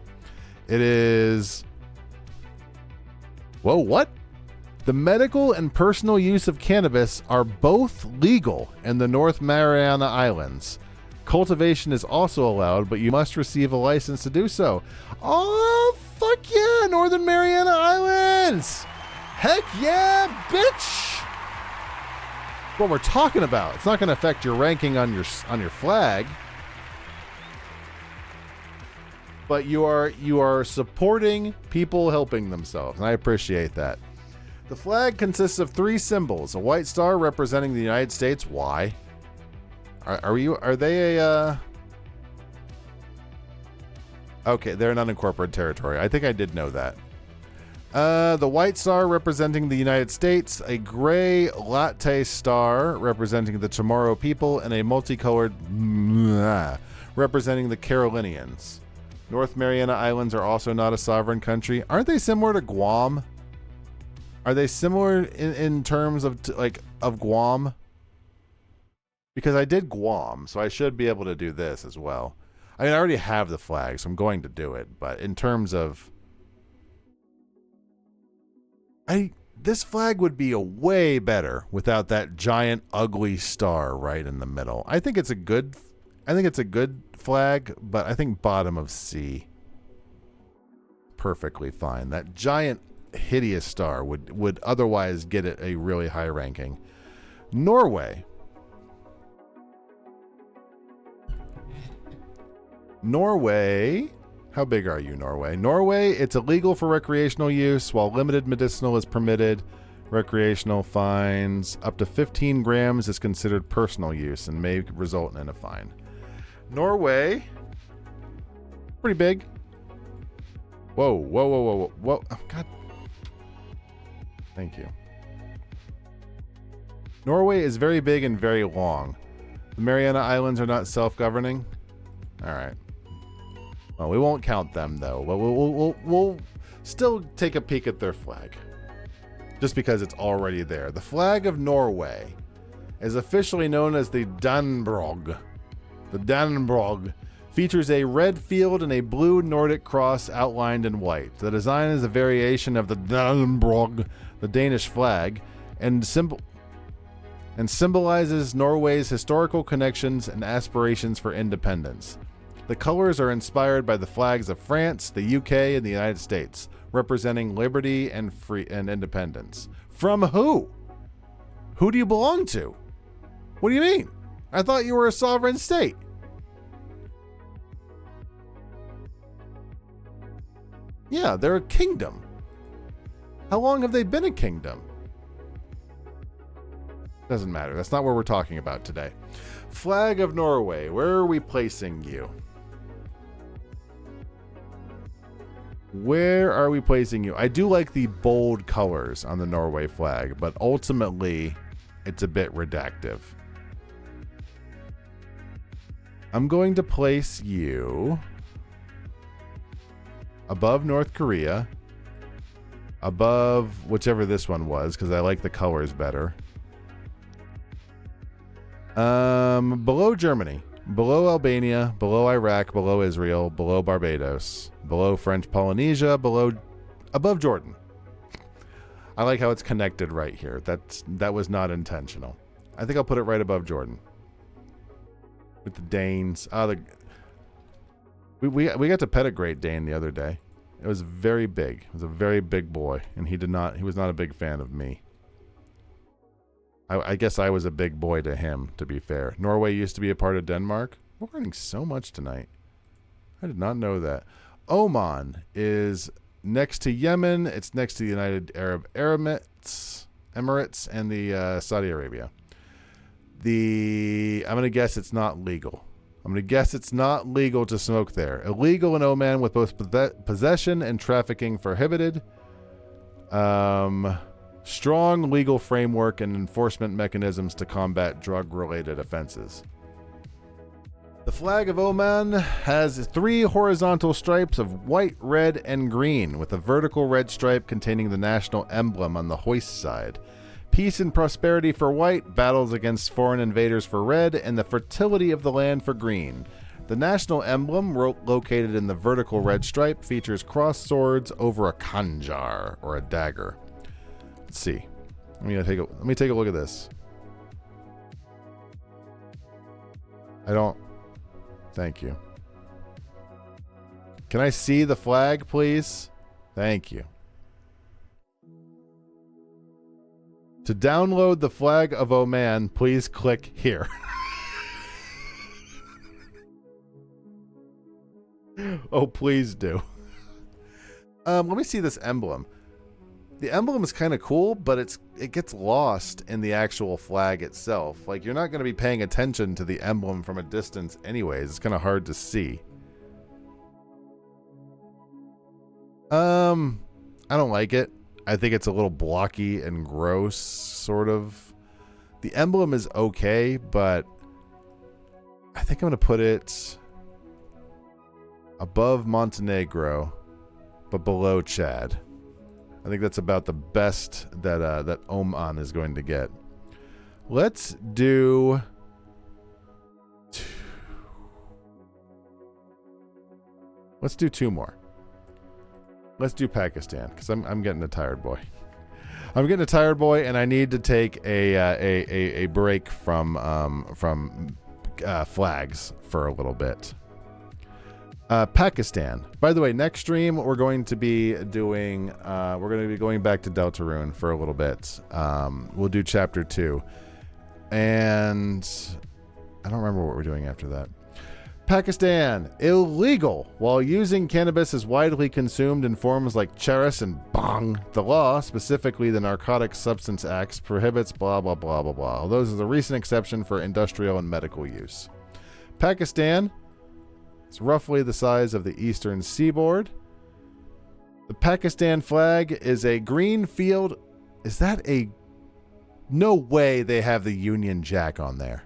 It is... Whoa, what? The medical and personal use of cannabis are both legal in the North Mariana Islands. Cultivation is also allowed, but you must receive a license to do so. Oh, fuck yeah, Northern Mariana Islands! Heck yeah, bitch! What we're talking about. It's not going to affect your ranking on your flag. But you are supporting people helping themselves, and I appreciate that. The flag consists of 3 symbols: a white star representing the United States. Why? Are they a Okay, they're an unincorporated territory. I think I did know that. The white star representing the United States, a gray latte star representing the Chamorro people, and a multicolored representing the Carolinians. North Mariana Islands are also not a sovereign country. Aren't they similar to Guam? Are they similar in terms of Guam? Because I did Guam, so I should be able to do this as well. I mean, I already have the flag, so I'm going to do it. But in terms of... this flag would be a way better without that giant ugly star right in the middle. I think it's a good flag, but I think bottom of C. Perfectly fine. That giant hideous star would otherwise get it a really high ranking. Norway. How big are you, Norway? Norway, it's illegal for recreational use, while limited medicinal is permitted. Recreational fines up to 15 grams is considered personal use and may result in a fine. Norway, pretty big. Whoa. Oh, God. Thank you. Norway is very big and very long. The Mariana Islands are not self-governing. All right. Well, we won't count them, though. We'll still take a peek at their flag, just because it's already there. The flag of Norway is officially known as the Dannebrog. The Dannebrog features a red field and a blue Nordic cross outlined in white. The design is a variation of the Dannebrog, the Danish flag, and symbolizes Norway's historical connections and aspirations for independence. The colors are inspired by the flags of France, the UK, and the United States, representing liberty and independence. From who? Who do you belong to? What do you mean? I thought you were a sovereign state. Yeah, they're a kingdom. How long have they been a kingdom? Doesn't matter. That's not what we're talking about today. Flag of Norway. Where are we placing you? Where are we placing you? I do like the bold colors on the Norway flag, but ultimately, it's a bit redactive. I'm going to place you above North Korea, above whichever this one was, because I like the colors better. Below Germany, below Albania, below Iraq, below Israel, below Barbados, below French Polynesia, above Jordan. I like how it's connected right here. That was not intentional. I think I'll put it right above Jordan. With the Danes. We got to pet a Great Dane the other day. It was very big. It was a very big boy, and he was not a big fan of me. I guess I was a big boy to him, to be fair. Norway used to be a part of Denmark. We're learning so much tonight. I did not know that. Oman is next to Yemen. It's next to the United Arab Emirates and the Saudi Arabia. I'm going to guess it's not legal. I'm going to guess it's not legal to smoke there. Illegal in Oman with both possession and trafficking prohibited. Strong legal framework and enforcement mechanisms to combat drug-related offenses. The flag of Oman has 3 horizontal stripes of white, red, and green, with a vertical red stripe containing the national emblem on the hoist side. Peace and prosperity for white, battles against foreign invaders for red, and the fertility of the land for green. The national emblem, located in the vertical red stripe, features crossed swords over a khanjar, or a dagger. Let's see. Let me take a look at this. Thank you. Can I see the flag, please? Thank you. To download the flag of Oman, please click here. Oh, please do. Let me see this emblem. The emblem is kind of cool, but it gets lost in the actual flag itself. Like, you're not going to be paying attention to the emblem from a distance anyways. It's kind of hard to see. I don't like it. I think it's a little blocky and gross, sort of. The emblem is okay, but I think I'm going to put it above Montenegro, but below Chad. I think that's about the best that Oman is going to get. Let's do 2 more. Let's do Pakistan, because I'm getting a tired boy. I'm getting a tired boy, and I need to take a break from flags for a little bit. Pakistan. By the way, next stream we're going to be doing. We're going to be going back to Deltarune for a little bit. We'll do chapter 2, and I don't remember what we're doing after that. Pakistan. Illegal. While using cannabis is widely consumed in forms like charas and bhang, the law, specifically the Narcotic Substance Acts, prohibits blah blah blah blah blah. Those are the recent exception for industrial and medical use. Pakistan. It's roughly the size of the eastern seaboard. The Pakistan flag is a green field. Is that a... No way they have the Union Jack on there.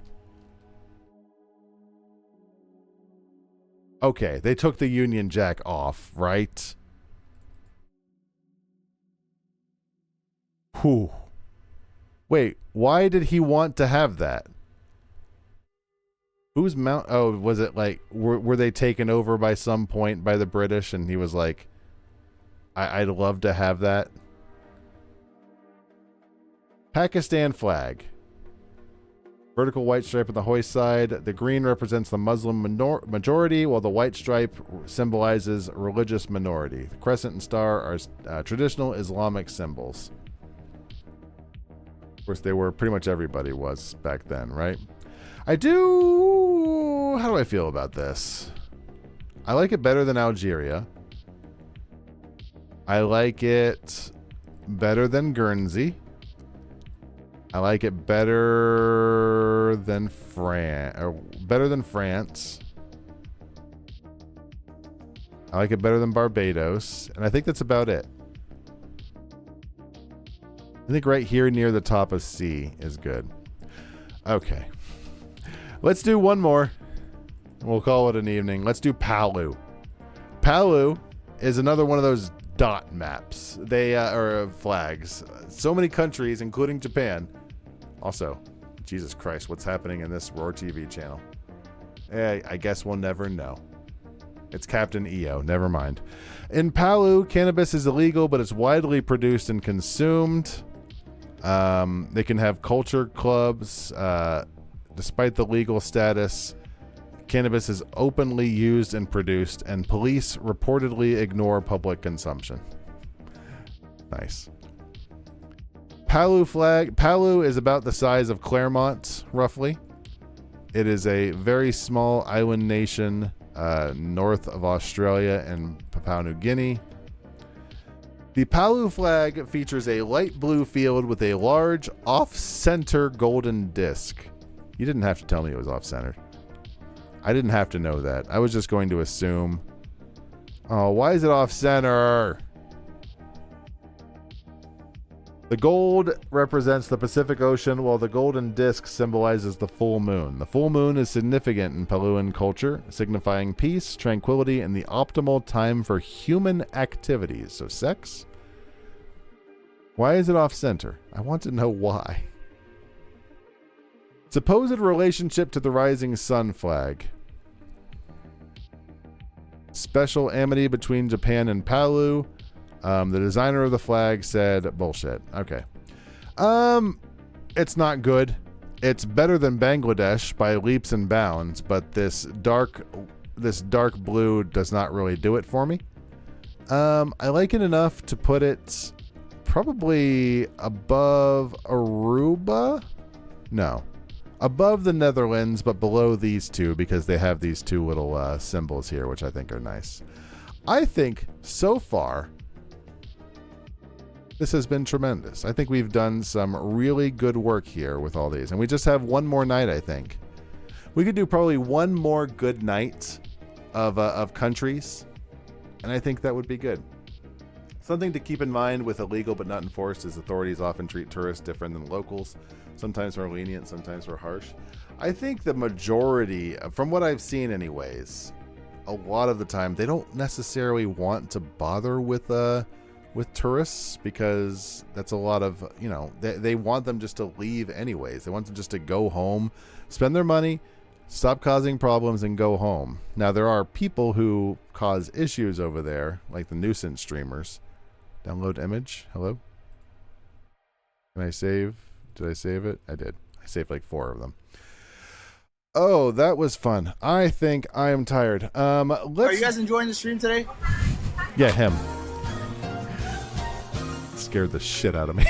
Okay, they took the Union Jack off, right? Whew. Wait, why did he want to have that? Who's Mount? Oh, was it like were they taken over by some point by the British, and he was like, I'd love to have that. Pakistan flag. Vertical white stripe on the hoist side. The green represents the Muslim majority, while the white stripe symbolizes religious minority. The crescent and star are traditional Islamic symbols. Of course, they were, pretty much everybody was back then, right? How do I feel about this? I like it better than Algeria. I like it better than Guernsey. I like it better than France. I like it better than Barbados, and I think that's about it. I think right here near the top of C is good. Okay. Let's do one more. We'll call it an evening. Let's do Palu. Palu is another one of those dot maps. They are flags. So many countries, including Japan. Also, Jesus Christ, what's happening in this Roar TV channel? I guess we'll never know. It's Captain EO. Never mind. In Palu, cannabis is illegal, but it's widely produced and consumed. They can have culture clubs. Despite the legal status, cannabis is openly used and produced, and police reportedly ignore public consumption. Nice. Palu flag. Palu is about the size of Claremont, roughly. It is a very small island nation north of Australia and Papua New Guinea. The Palu flag features a light blue field with a large off-center golden disc. You didn't have to tell me it was off-centered. I didn't have to know that. I was just going to assume. Oh, why is it off-center? The gold represents the Pacific Ocean, while the golden disc symbolizes the full moon. The full moon is significant in Paluan culture, signifying peace, tranquility, and the optimal time for human activities. So sex? Why is it off-center? I want to know why. Supposed relationship to the rising sun flag. Special amity between Japan and Palu. The designer of the flag said bullshit. Okay. It's not good. It's better than Bangladesh by leaps and bounds, but this dark blue does not really do it for me. I like it enough to put it probably above Aruba. No. Above the Netherlands, but below these two because they have these two little symbols here, which I think are nice. I think so far this has been tremendous. I think we've done some really good work here with all these. And we just have one more night, I think. We could do probably one more good night of countries. And I think that would be good. Something to keep in mind with illegal but not enforced is authorities often treat tourists different than locals. Sometimes we're lenient, sometimes we're harsh. I think the majority, from what I've seen anyways, a lot of the time they don't necessarily want to bother with tourists because that's a lot of, they want them just to leave anyways. They want them just to go home, spend their money, stop causing problems, and go home. Now, there are people who cause issues over there, like the nuisance streamers. Download image. Hello? Can I save? Did I save it? I did. I saved like 4 of them. Oh, that was fun. I think I am tired. Are you guys enjoying the stream today? Yeah, him. Scared the shit out of me.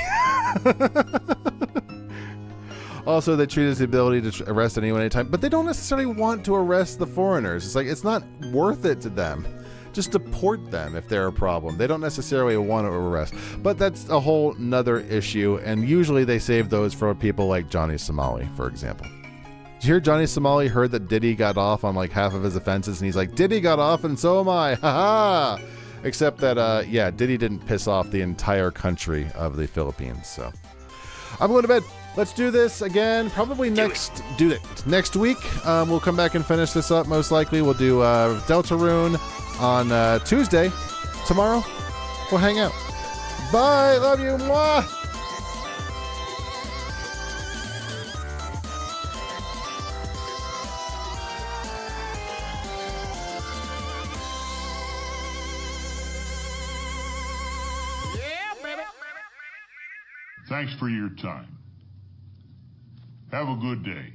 Also, they treat it as the ability to arrest anyone anytime, but they don't necessarily want to arrest the foreigners. It's like, it's not worth it to them. Just deport them if they're a problem. They don't necessarily want to arrest. But that's a whole nother issue, and usually they save those for people like Johnny Somali, for example. Did you hear Johnny Somali heard that Diddy got off on like half of his offenses, and he's like, Diddy got off and so am I. Ha ha! Except that, Diddy didn't piss off the entire country of the Philippines. So I'm going to bed. Let's do this again. Probably next week. We'll come back and finish this up. Most likely we'll do Deltarune on Tuesday. Tomorrow we'll hang out. Bye. Love you. Mwah. Thanks for your time. Have a good day.